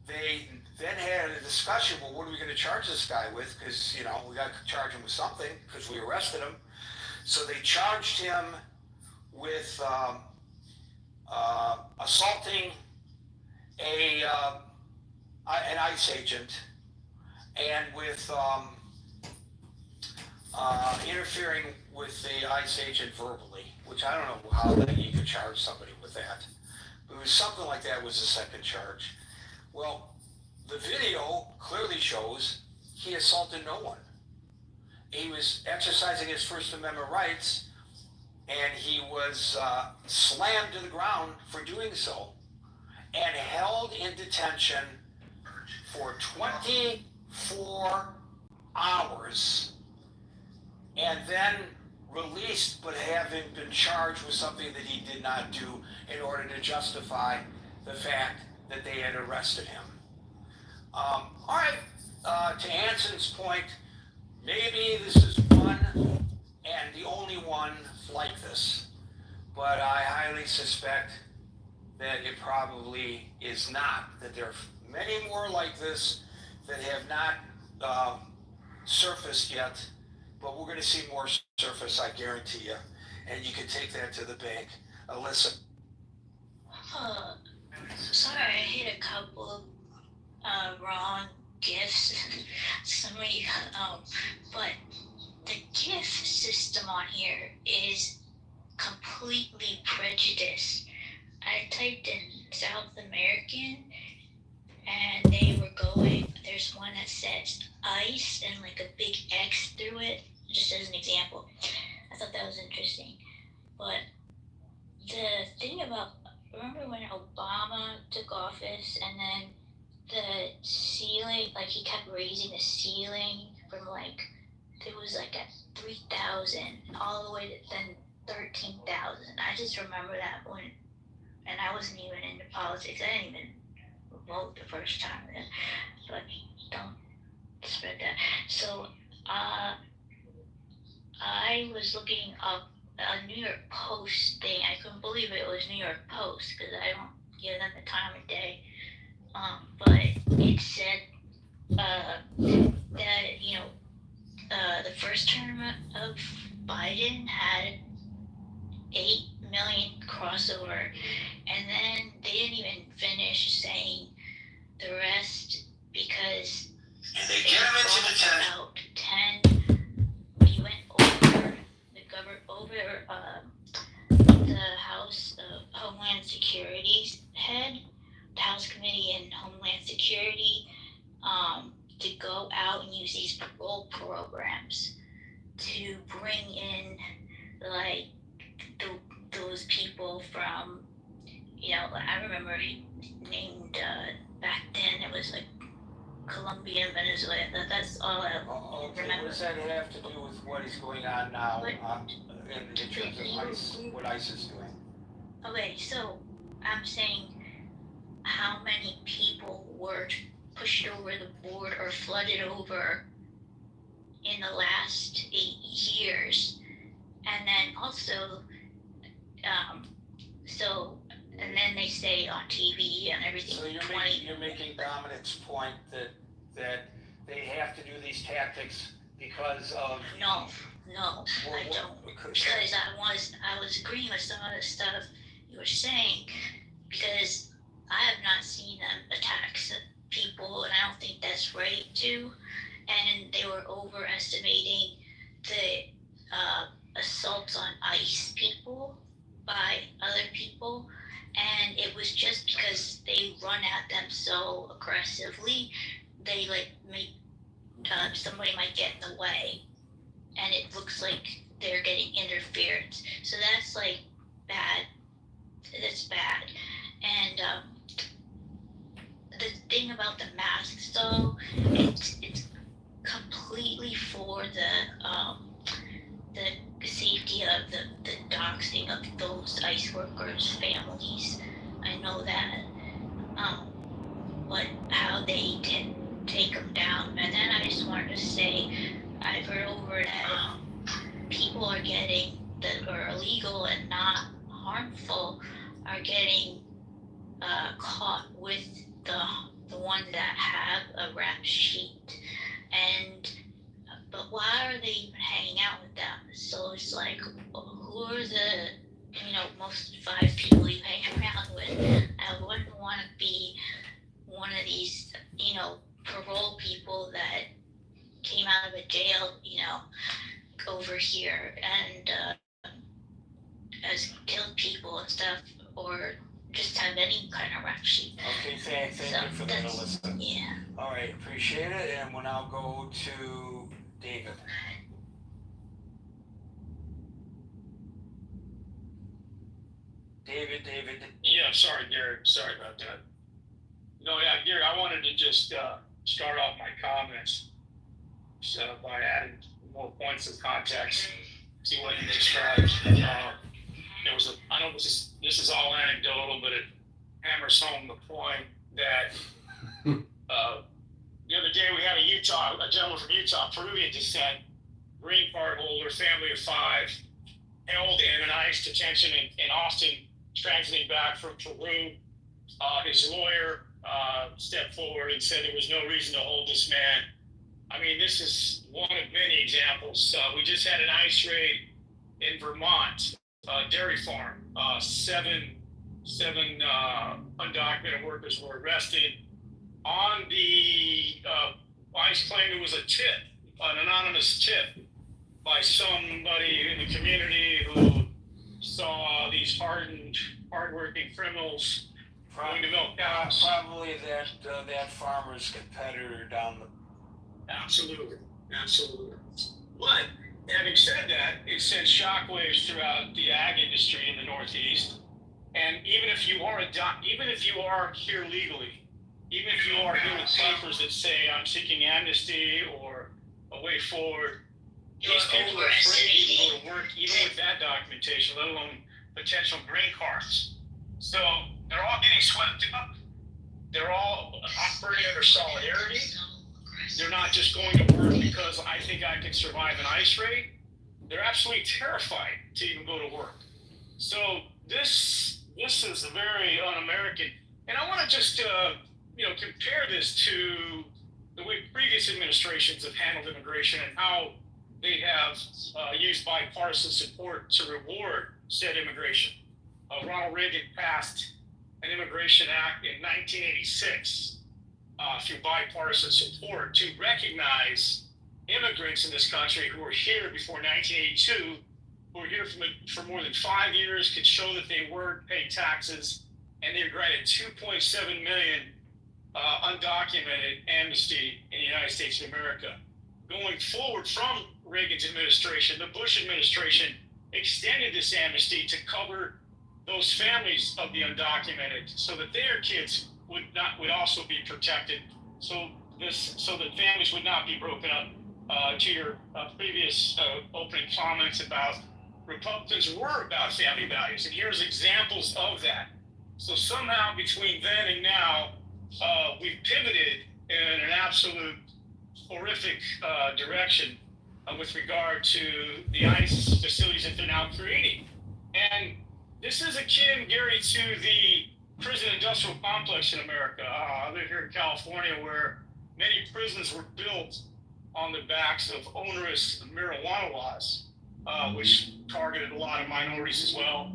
they then had a discussion, well, what are we going to charge this guy with? Because, you know, we got to charge him with something because we arrested him. So they charged him with assaulting an ICE agent and with interfering with the ICE agent verbally, which I don't know how that you could charge somebody with that. It was something like that was the second charge. Well, the video clearly shows he assaulted no one. He was exercising his First Amendment rights, and he was slammed to the ground for doing so and held in detention for 24 hours and then released, but having been charged with something that he did not do in order to justify the fact that they had arrested him. All right, to Anson's point, maybe this is one and the only one like this, but I highly suspect that it probably is not, that there are many more like this that have not surfaced yet, but we're going to see more surface, I guarantee you, and you can take that to the bank. Alyssa. Sorry, I hit a couple wrong gifts. Somebody, but the gift system on here is completely prejudiced. I typed in South American, and they were going. There's one that says ice and like a big X through it, just as an example. I thought that was interesting. But the thing about, remember when Obama took office and then the ceiling, like he kept raising the ceiling from like, it was like at 3,000 all the way to then 13,000. I just remember that when, and I wasn't even into politics. I didn't even vote the first time then, but don't spread that. So I was looking up a New York Post thing. I couldn't believe it was New York Post because I don't give them the time of day. But it said that, you know, the first term of Biden had 8 million crossover, and then they didn't even finish saying the rest because they get him into the about 10. He went over the House of Homeland Security's head, the House Committee and Homeland Security, to go out and use these parole programs to bring in like those people from, you know, I remember he named back then it was like Colombia and Venezuela. That's all I remember. What does that have to do with what is going on now in terms of ICE, what ICE is doing? Okay, so I'm saying how many people were pushed over the board or flooded over in the last 8 years, and then also, and then they say on TV and everything. So you're making Dominic's point that they have to do these tactics because of No, I don't. Because I was agreeing with some of the stuff you were saying, because I have not seen them attack people, and I don't think that's right too. And they were overestimating the assaults on ICE people by other people, and it was just because they run at them so aggressively, they like make somebody might get in the way, and it looks like they're getting interference. So that's like bad. That's bad. And the thing about the masks, though, it's completely for the safety of the doxing of those ICE workers' families. I know that. But how they can take them down. And then I just wanted to say, I've heard over that people are getting that are illegal and not harmful are getting caught with the ones that have a rap sheet, and but why are they even hanging out with them? So it's like, who are the most 5 people you hang around with? I wouldn't want to be one of these parole people that came out of a jail over here and has killed people and stuff, or just have any kind of rap sheet. Okay, thank you for that, Alyssa. Yeah. All right, appreciate it, and we'll now go to David. David. Yeah, sorry, Gary. Sorry about that. No, yeah, Gary, I wanted to just start off my comments by adding more points of context. See what you described. I know this is all anecdotal, but it hammers home the point that the other day we had a gentleman from Utah, Peruvian descent, green card holder, family of 5, held in an ICE detention in Austin, transiting back from Peru. His lawyer stepped forward and said there was no reason to hold this man. I mean, this is one of many examples. We just had an ICE raid in Vermont, dairy farm. 7 undocumented workers were arrested on the ICE claimed it was a tip, an anonymous tip by somebody in the community who saw these hardworking criminals going to milk cows. Probably that farmer's competitor down the. Absolutely. But having said that, it sends shockwaves throughout the ag industry in the Northeast. And even if you are here legally, even if you are here with papers that say I'm seeking amnesty or a way forward, these people are afraid to even go to work, even with that documentation, let alone potential green cards. So they're all getting swept up. They're all operating under solidarity. They're not just going to work because I think I can survive an ICE raid. They're absolutely terrified to even go to work. So this is very un-American. And I want to just compare this to the way previous administrations have handled immigration and how they have used bipartisan support to reward said immigration. Ronald Reagan passed an Immigration Act in 1986 through bipartisan support to recognize immigrants in this country who were here before 1982, who were here for more than 5 years, could show that they weren't paying taxes, and they were granted 2.7 million undocumented amnesty in the United States of America. Going forward from Reagan's administration, the Bush administration extended this amnesty to cover those families of the undocumented so that their kids would also be protected, so that families would not be broken up. To your previous opening comments about Republicans were about family values, and here's examples of that. So somehow between then and now, we've pivoted in an absolute horrific direction with regard to the ICE facilities that they're now creating. And this is akin, Gary, to the prison industrial complex in America. I live here in California, where many prisons were built on the backs of onerous marijuana laws, which targeted a lot of minorities as well,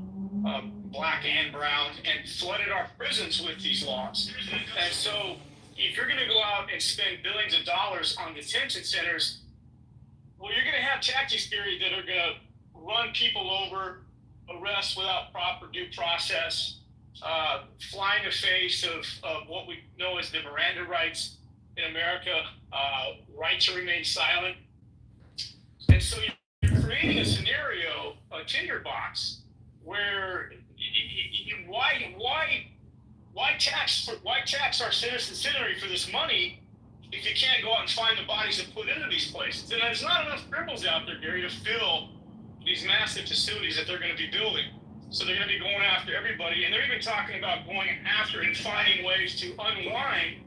black and brown, and flooded our prisons with these laws. And so if you're going to go out and spend billions of dollars on detention centers, well, you're going to have tactics, Gary, that are going to run people over, arrest without proper due process, fly in the face of what we know as the Miranda rights in America, right to remain silent. And so you're creating a scenario, a tinderbox, where why tax our citizenry for this money if you can't go out and find the bodies and put into these places? And there's not enough criminals out there, Gary, to fill these massive facilities that they're going to be building. So they're going to be going after everybody, and they're even talking about going after and finding ways to unwind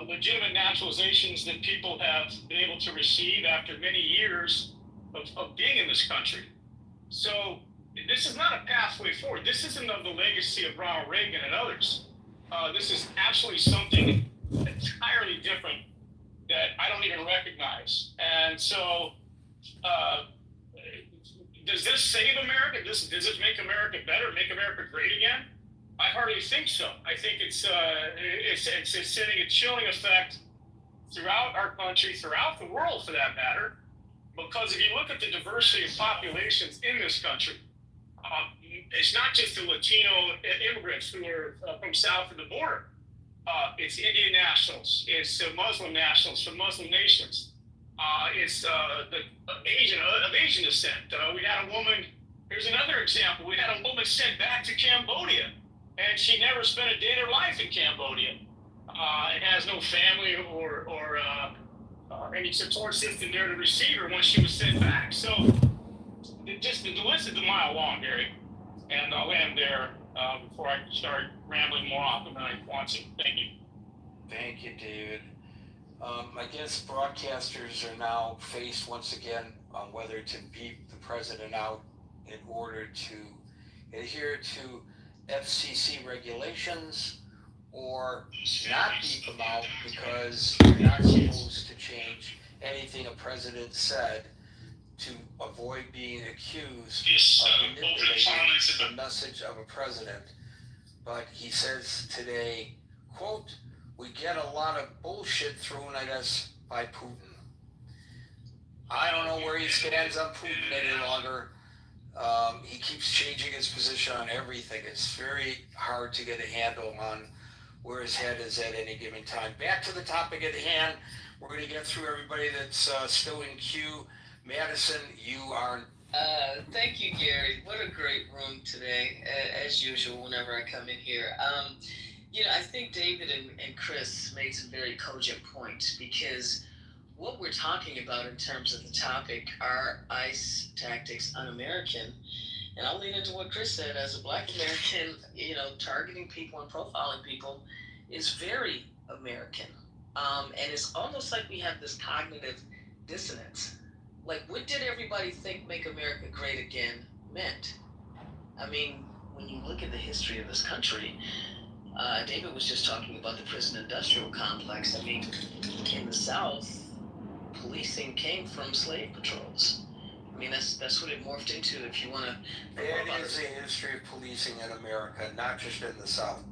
legitimate naturalizations that people have been able to receive after many years of being in this country. So this is not a pathway forward. This isn't of the legacy of Ronald Reagan and others. This is absolutely something entirely different that I don't even recognize. And so, does this save America? Does it make America better, make America great again? I hardly think so. I think it's sending a chilling effect throughout our country, throughout the world for that matter, because if you look at the diversity of populations in this country, it's not just the Latino immigrants who are from south of the border. It's Indian nationals, it's Muslim nationals from Muslim nations, it's the Asian descent. We had a woman, here's another example, we had a woman sent back to Cambodia, and she never spent a day in her life in Cambodia, and has no family or any support system there to receive her when she was sent back. So just the list is a mile long, Gary, and I'll end there before I start rambling more often than I want to. Thank you. Thank you, David. I guess broadcasters are now faced once again on whether to beep the president out in order to adhere to FCC regulations or not beep them out because you're not supposed to change anything a president said to avoid being accused of manipulating the message of a president. But he says today, quote, "We get a lot of bullshit thrown at us by Putin." I don't know where he stands on Putin any longer. He keeps changing his position on everything. It's very hard to get a handle on where his head is at any given time. Back to the topic at hand. We're going to get through everybody that's still in queue. Madison, you are. Thank you, Gary. What a great room today, as usual, whenever I come in here. I think David and Chris made some very cogent points, because what we're talking about in terms of the topic are ICE tactics un-American. And I'll lean into what Chris said. As a Black American, targeting people and profiling people is very American. And it's almost like we have this cognitive dissonance. Like, what did everybody think Make America Great Again meant? I mean, when you look at the history of this country, David was just talking about the prison industrial complex. I mean, in the South, policing came from slave patrols. I mean, that's what it morphed into, if you want to. It is a history of policing in America, not just in the South.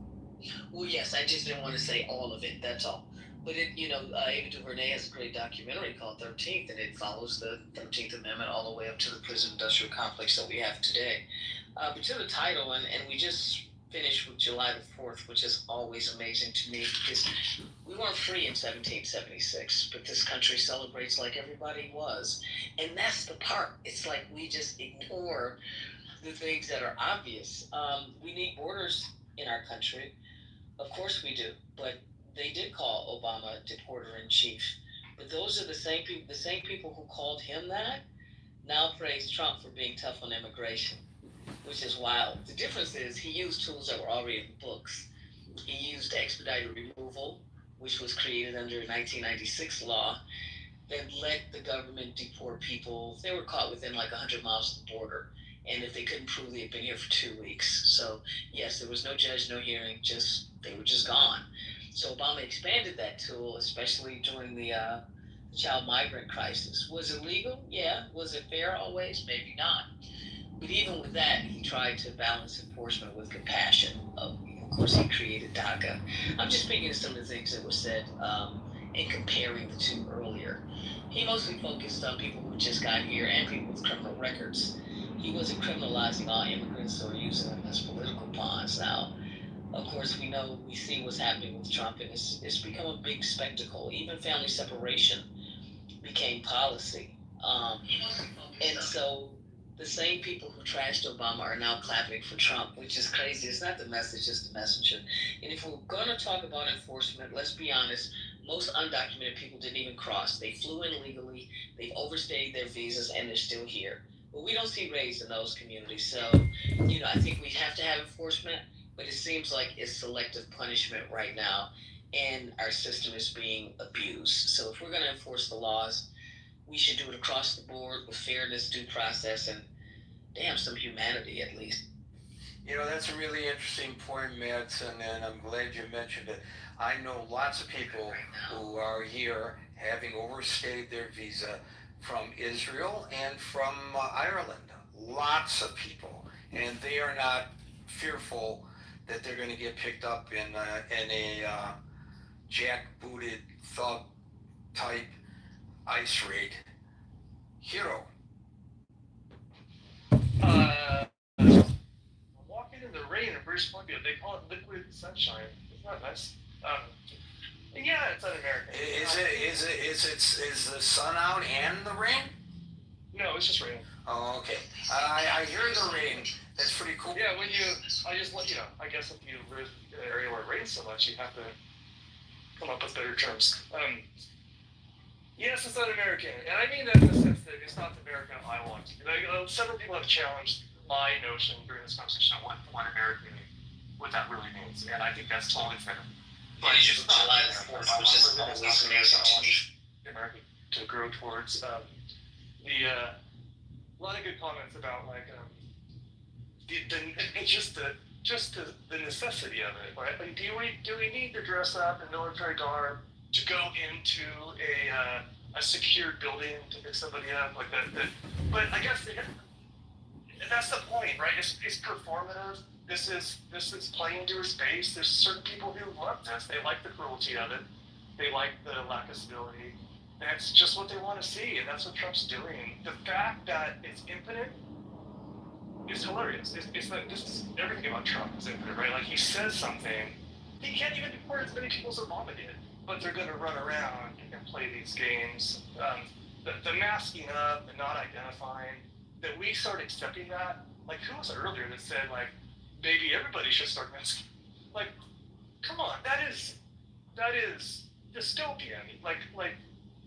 Well, yes, I just didn't want to say all of it, that's all. But Ava DuVernay has a great documentary called 13th, and it follows the 13th Amendment all the way up to the prison industrial complex that we have today. But to the title, and we just finished with July the 4th, which is always amazing to me, because we weren't free in 1776, but this country celebrates like everybody was. And that's the part. It's like we just ignore the things that are obvious. We need borders in our country. Of course we do, but they did call Obama deporter-in-chief. But those are the same people who called him that now praise Trump for being tough on immigration, which is wild. The difference is he used tools that were already in the books. He used expedited removal, which was created under a 1996 law that let the government deport people if they were caught within like 100 miles of the border, and if they couldn't prove they had been here for 2 weeks. So yes, there was no judge, no hearing, they were just gone. So Obama expanded that tool, especially during the child migrant crisis. Was it legal? Yeah. Was it fair always? Maybe not. But even with that, he tried to balance enforcement with compassion. Of course, he created DACA. I'm just speaking to some of the things that were said and comparing the two earlier. He mostly focused on people who just got here and people with criminal records. He wasn't criminalizing all immigrants or using them as political pawns. Now, of course, we see what's happening with Trump, and it's become a big spectacle. Even family separation became policy. And so the same people who trashed Obama are now clapping for Trump, which is crazy. It's not the message, it's the messenger. And if we're going to talk about enforcement, let's be honest, most undocumented people didn't even cross. They flew in legally, they've overstayed their visas, and they're still here. But we don't see raids in those communities. So, I think we have to have enforcement, but it seems like it's selective punishment right now. and our system is being abused. So if we're going to enforce the laws, we should do it across the board with fairness, due process, and damn, some humanity at least. You know, that's a really interesting point, Madsen, and I'm glad you mentioned it. I know lots of people who are here having overstayed their visa from Israel and from Ireland. Lots of people. And they are not fearful that they're going to get picked up in a jackbooted thug type ICE raid. Hero. Walking in the rain in British Columbia, they call it liquid sunshine. Isn't that nice? Yeah, it's un-American. Is the sun out and the rain? No, it's just raining. Oh, okay. I hear the rain. That's pretty cool. Yeah, I guess if you live in an area where it rains so much, you have to come up with better terms. Yes, it's un-American, and I mean that in the sense that it's not the American I want. Several people have challenged my notion during this conversation of what American, what that really means, and I think that's totally fair. But it's not America to grow towards. A lot of good comments about just the necessity of it, right? Like, do we need to dress up in military garb to go into a secured building to pick somebody up like that? But I guess that's the point, right? It's performative. This is playing into a space. There's certain people who love this. They like the cruelty of it. They like the lack of civility. And it's just what they want to see, and that's what Trump's doing. The fact that it's impotent is hilarious. It's like, this is everything about Trump is impotent, right? Like, he says something, he can't even deport as many people as Obama did, but they're going to run around and play these games. The masking up, the not identifying, that we start accepting that. Like, who was it earlier that said, like, maybe everybody should start masking? Like, come on, that is dystopian. Like,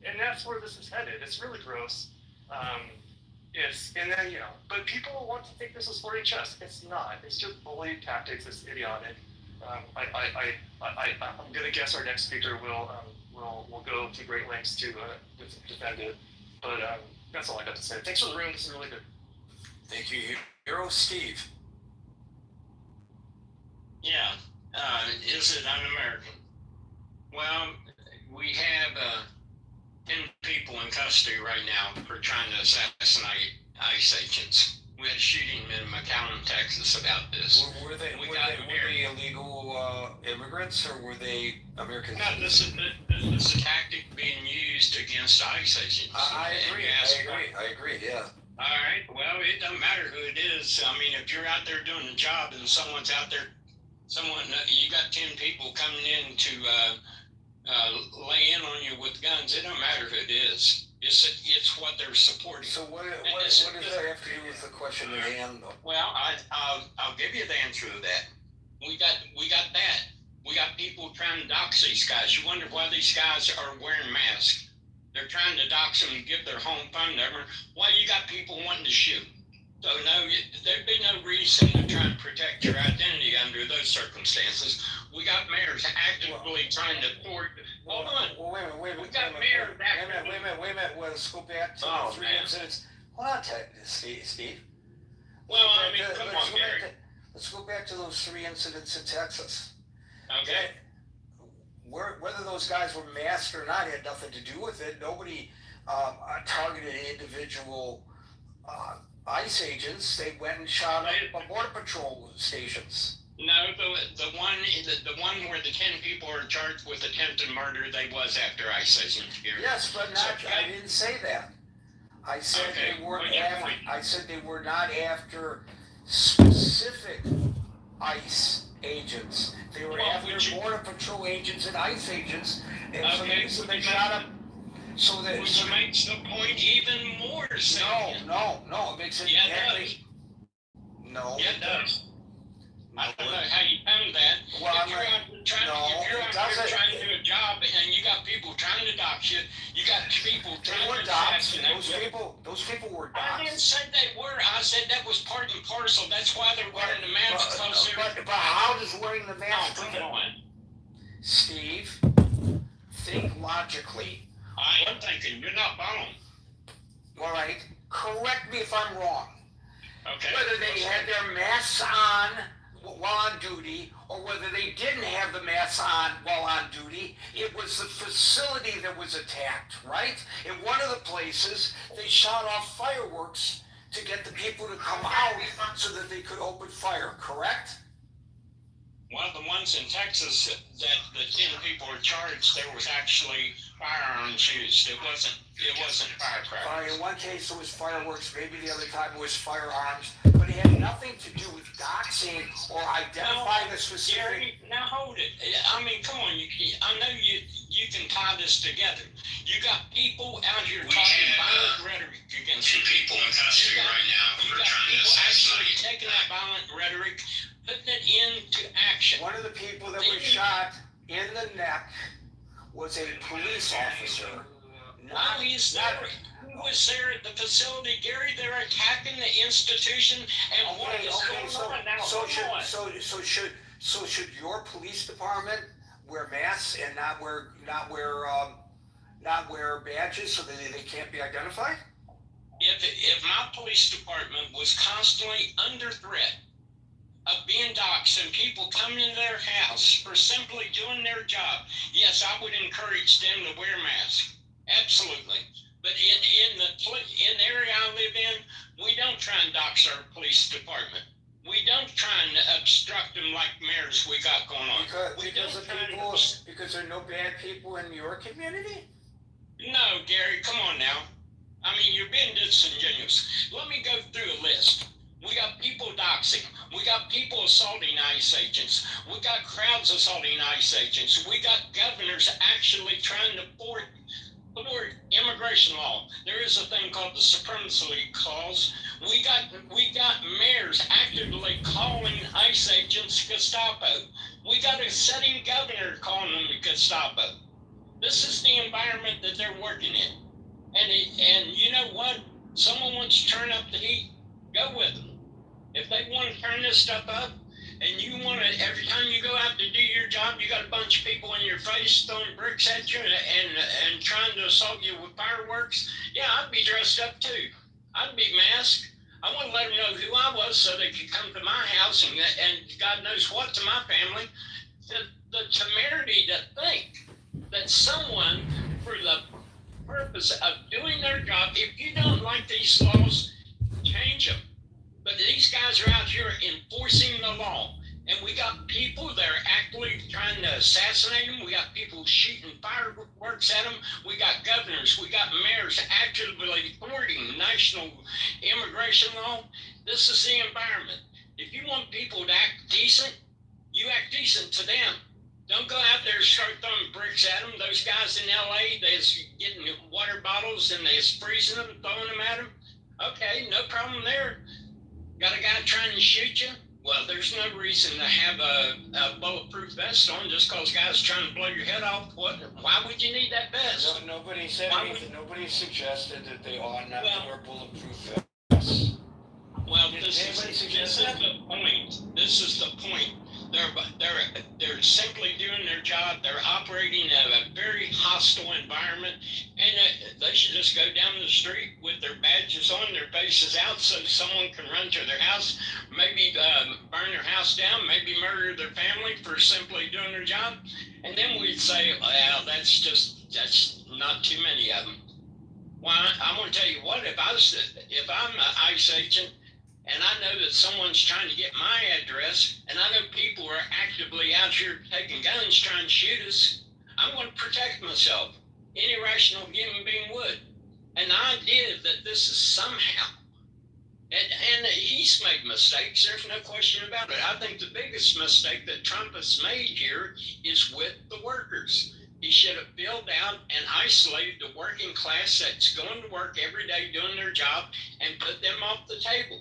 and that's where this is headed. It's really gross. But people want to think this is flirty chess. It's not. It's just bully tactics. It's idiotic. I'm gonna guess our next speaker will go to great lengths to defend it. But that's all I got to say. Thanks for the room. This is really good. Thank you, Hero. Steve. Yeah. Is it un-American? Well, we have 10 people in custody right now for trying to assassinate ICE agents. We had a shooting in McAllen, Texas about this. Were they illegal immigrants or were they Americans? No, this is a tactic being used against ICE agents. I agree, yeah. All right, well, it doesn't matter who it is. I mean, if you're out there doing a job and someone's out there, you got 10 people coming in to lay in on you with guns, it don't matter who it is. It's what they're supporting. So what does that have to do with the question at hand, though? Well, I'll give you the answer to that. We got that. We got people trying to dox these guys. You wonder why these guys are wearing masks. They're trying to dox them and give their home phone number. Why you got people wanting to shoot? So no, there'd be no reason to try and protect your identity under those circumstances. We got mayors actively trying to thwart. Hold on. Wait a minute. Wait a minute. Let's go back to the three incidents. Hold on, Steve. Well, I mean, come on, Gary. Let's go back to those 3 incidents in Texas. Okay. Whether those guys were masked or not had nothing to do with it. Nobody targeted individual ICE agents. They went and shot up border patrol stations. No, the one where the 10 people are charged with attempted murder, they was after ICE agents. Yes, but I didn't say that. I said they weren't. I said they were not after specific ICE agents. They were after border patrol agents and ICE agents, and so they shot up. So that which makes the point even more salient. No, it makes it. Yeah, it does. No, yeah, it does. I don't know how you found that. Well, if you're out there trying to do a job and you got people trying to dox you, you got people trying to assassinate you. Those people were doxed. I didn't say they were. I said that was part and parcel. That's why they're wearing the mask. But how does wearing the mask? Steve, think logically. I am thinking, you're not bound. All right, correct me if I'm wrong. Okay. Whether they had their masks on while on duty, or whether they didn't have the masks on while on duty, it was the facility that was attacked, right? In one of the places, they shot off fireworks to get the people to come out so that they could open fire, correct? Well, the ones in Texas that the 10 people were charged, there was actually firearms used. It wasn't firecrackers. In one case it was fireworks, maybe the other time it was firearms, but it had nothing to do with doxing or identifying a specific. Gary, now hold it. I mean, come on. I know you can tie this together. You got people out here talking violent rhetoric against the people. You got people actually taking that violent rhetoric, putting it into action. One of the people that was shot in the neck was a police officer. Who was there at the facility, Gary? They're attacking the institution, and what is going on now? So should your police department wear masks and not wear badges so that they can't be identified? If my police department was constantly under threat of being doxxed and people coming into their house for simply doing their job, yes, I would encourage them to wear masks. Absolutely. But in the area I live in, we don't try and dox our police department. We don't try and obstruct them like mayors we got going on. Because there are no bad people in your community? No, Gary, come on now. I mean, you're being disingenuous. Let me go through a list. We got people doxing. We got people assaulting ICE agents. We got crowds assaulting ICE agents. We got governors actually trying to thwart immigration law. There is a thing called the Supremacy Clause. We got mayors actively calling ICE agents Gestapo. We got a sitting governor calling them Gestapo. This is the environment that they're working in. And you know what? Someone wants to turn up the heat, go with them. If they want to turn this stuff up, and you want to, every time you go out to do your job, you got a bunch of people in your face throwing bricks at you and trying to assault you with fireworks, yeah, I'd be dressed up too. I'd be masked. I want to let them know who I was so they could come to my house and God knows what to my family. The temerity to think that someone, for the purpose of doing their job, if you don't like these laws, change them. But these guys are out here enforcing the law. And we got people that are actively trying to assassinate them. We got people shooting fireworks at them. We got governors. We got mayors actively thwarting national immigration law. This is the environment. If you want people to act decent, you act decent to them. Don't go out there and start throwing bricks at them. Those guys in LA, they're getting water bottles and they're freezing them, throwing them at them. Okay, no problem there. Got a guy trying to shoot you? Well, there's no reason to have a bulletproof vest on just because guys trying to blow your head off. Why would you need that vest? No, nobody said anything. Nobody suggested that they ought not to wear bulletproof vests. Well, this is the point. This is the point. They're simply doing their job. They're operating in a very hostile environment, and they should just go down the street with their badges on, their faces out, so someone can run to their house, maybe burn their house down, maybe murder their family for simply doing their job, and then we'd say, well, that's not too many of them. Well, I'm going to tell you what, if I'm an ICE agent, and I know that someone's trying to get my address, and I know people are actively out here taking guns trying to shoot us, I'm going to protect myself. Any rational human being would. And the idea that this is somehow, and he's made mistakes, there's no question about it. I think the biggest mistake that Trump has made here is with the workers. He should have filled out and isolated the working class that's going to work every day doing their job and put them off the table.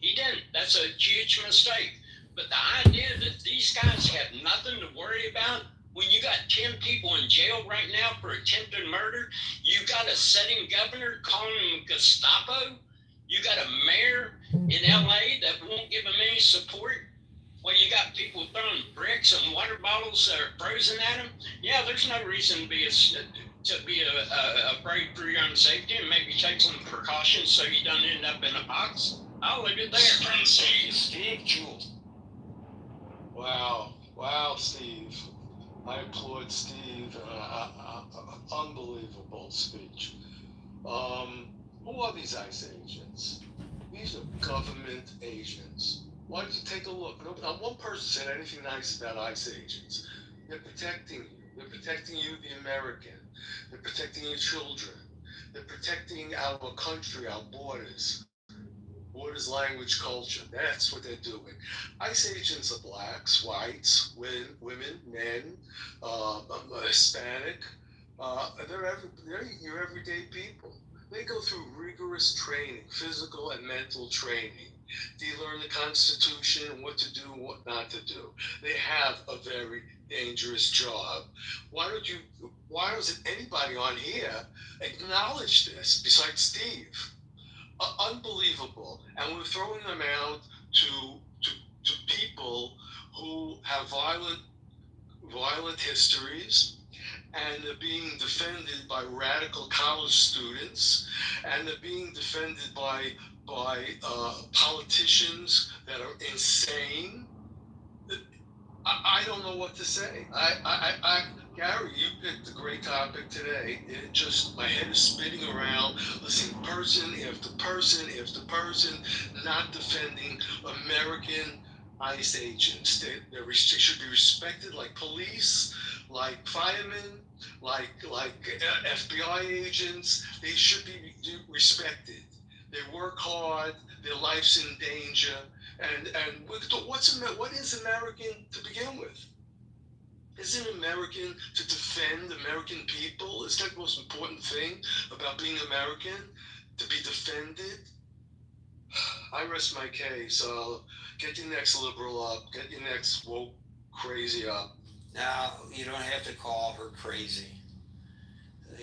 He didn't. That's a huge mistake. But the idea that these guys have nothing to worry about, when you got 10 people in jail right now for attempted murder, you got a sitting governor calling them Gestapo, you got a mayor in LA that won't give them any support. Well, you got people throwing bricks and water bottles that are frozen at them. Yeah, there's no reason to be afraid for your own safety, and maybe take some precautions so you don't end up in a box. I'll leave it there. Steve Jules. Wow, Steve. I applaud Steve. Unbelievable speech. Who are these ICE agents? These are government agents. Why don't you take a look? Not one person said anything nice about ICE agents. They're protecting you. They're protecting you, the American. They're protecting your children. They're protecting our country, our borders. Borders, language, culture. That's what they're doing. ICE agents are blacks, whites, women, men, Hispanic. They're your everyday people. They go through rigorous training, physical and mental training. They learn the Constitution and what to do and what not to do. They have a very dangerous job. Why doesn't anybody on here acknowledge this besides Steve? Unbelievable. And we're throwing them out to people who have violent histories, and they're being defended by radical college students, and they're being defended by politicians that are insane. I don't know what to say. Gary, you picked a great topic today. It just, my head is spinning around, listening person after person after person, not defending American ICE agents. They should be respected like police, like firemen, like FBI agents. They should be respected. They work hard. Their life's in danger. And what is American to begin with? Isn't American to defend American people? Is that the most important thing about being American? To be defended? I rest my case. Get your next liberal up. Get your next woke crazy up. Now, you don't have to call her crazy.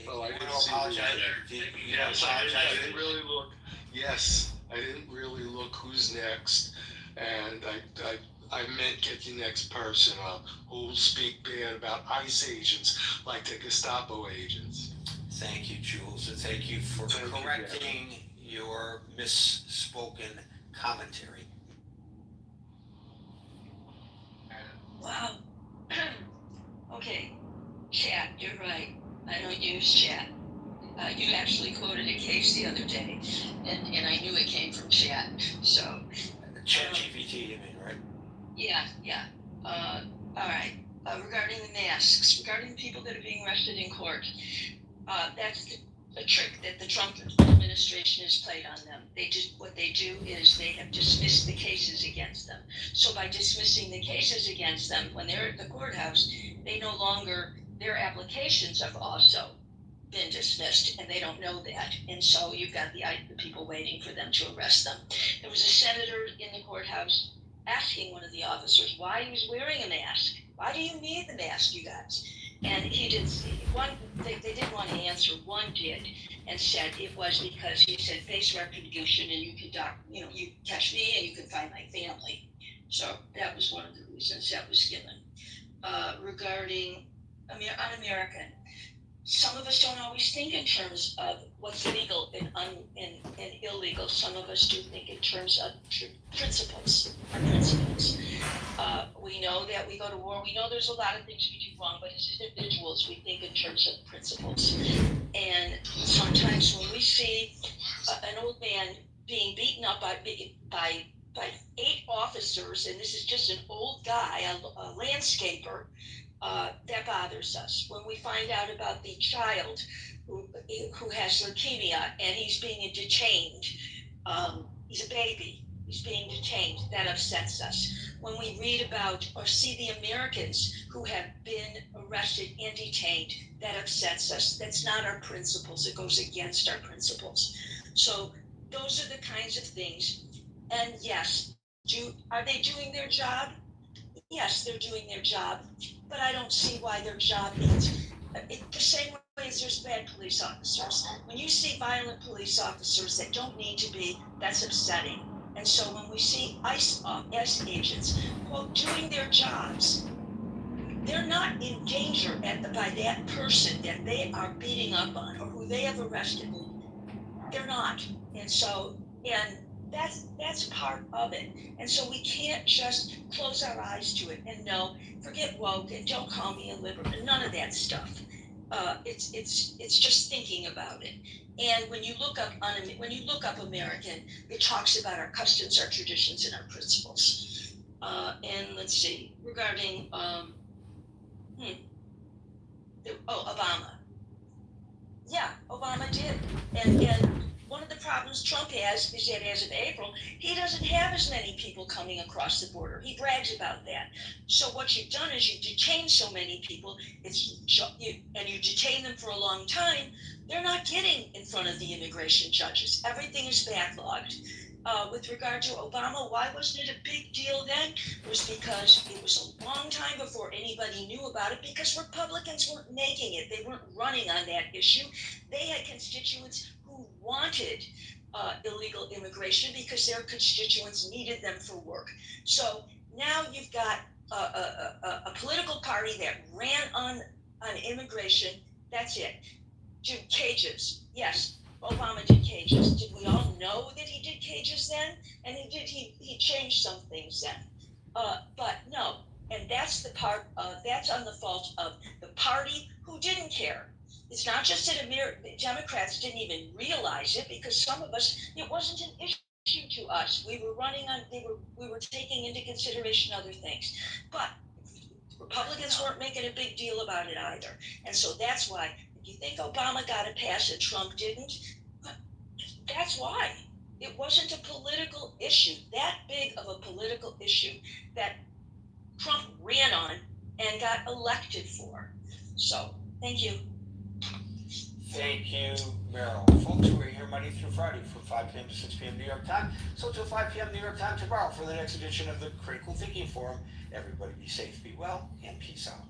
Oh, I You didn't don't see apologize. the- You Yes, don't I apologize. didn't really look. Yes, I didn't really look who's next, and I meant get your next person up who will speak bad about ICE agents like the Gestapo agents. Thank you, Jules, and thank you for correcting your misspoken commentary. Wow. Okay, chat, you're right. I don't use chat. You actually quoted a case the other day, and I knew it came from chat. So. ChatGPT, you mean, right? Yeah. All right. Regarding the masks, regarding the people that are being arrested in court, that's the trick that the Trump administration has played on them. What they do is they have dismissed the cases against them. So by dismissing the cases against them, when they're at the courthouse, their applications have also been dismissed, and they don't know that. And so you've got the people waiting for them to arrest them. There was a senator in the courthouse asking one of the officers why he was wearing a mask. Why do you need the mask, you guys? And he did. They didn't want to answer. One did, and said it was because he said face retribution, and you could you catch me and you could find my family. So that was one of the reasons that was given. Regarding un-American, some of us don't always think in terms of what's legal and illegal. Some of us do think in terms of principles. We know that we go to war. We know there's a lot of things we do wrong, but as individuals, we think in terms of principles. And sometimes when we see an old man being beaten up by 8 officers, and this is just an old guy, a landscaper, that bothers us. When we find out about the child who has leukemia and he's being detained, he's a baby, he's being detained, that upsets us. When we read about or see the Americans who have been arrested and detained, that upsets us. That's not our principles. It goes against our principles. So those are the kinds of things. And yes, are they doing their job? Yes, they're doing their job, but I don't see why their job is the same way as there's bad police officers. When you see violent police officers that don't need to be, that's upsetting. And so when we see ICE agents, quote, doing their jobs, they're not in danger by that person that they are beating up on or who they have arrested. They're not. And so, and that's part of it. And so we can't just close our eyes to it and no, forget woke and don't call me a liberal, none of that stuff. It's just thinking about it. And when you look up American, it talks about our customs, our traditions, and our principles. And let's see, regarding Obama. Yeah, Obama did. And one of the problems Trump has is that as of April, he doesn't have as many people coming across the border. He brags about that. So what you've done is you've detained so many people, and you detain them for a long time, they're not getting in front of the immigration judges. Everything is backlogged. With regard to Obama, why wasn't it a big deal then? It was because it was a long time before anybody knew about it because Republicans weren't making it. They weren't running on that issue. They had constituents who wanted illegal immigration because their constituents needed them for work. So now you've got a political party that ran on immigration. That's it. Do cages. Yes, Obama did cages. Did we all know that he did cages then? And he changed some things then. But no, and that's the part, that's on the fault of the party who didn't care. It's not just that Democrats didn't even realize it because some of us, it wasn't an issue to us. We were we were taking into consideration other things. But Republicans weren't making a big deal about it either. And so that's why, if you think Obama got it passed and Trump didn't, that's why. It wasn't a political issue, that big of a political issue that Trump ran on and got elected for. So, thank you. Thank you, Meryl. Folks, we're here Monday through Friday from 5 p.m. to 6 p.m. New York time. So till 5 p.m. New York time tomorrow for the next edition of the Critical Thinking Forum. Everybody be safe, be well, and peace out.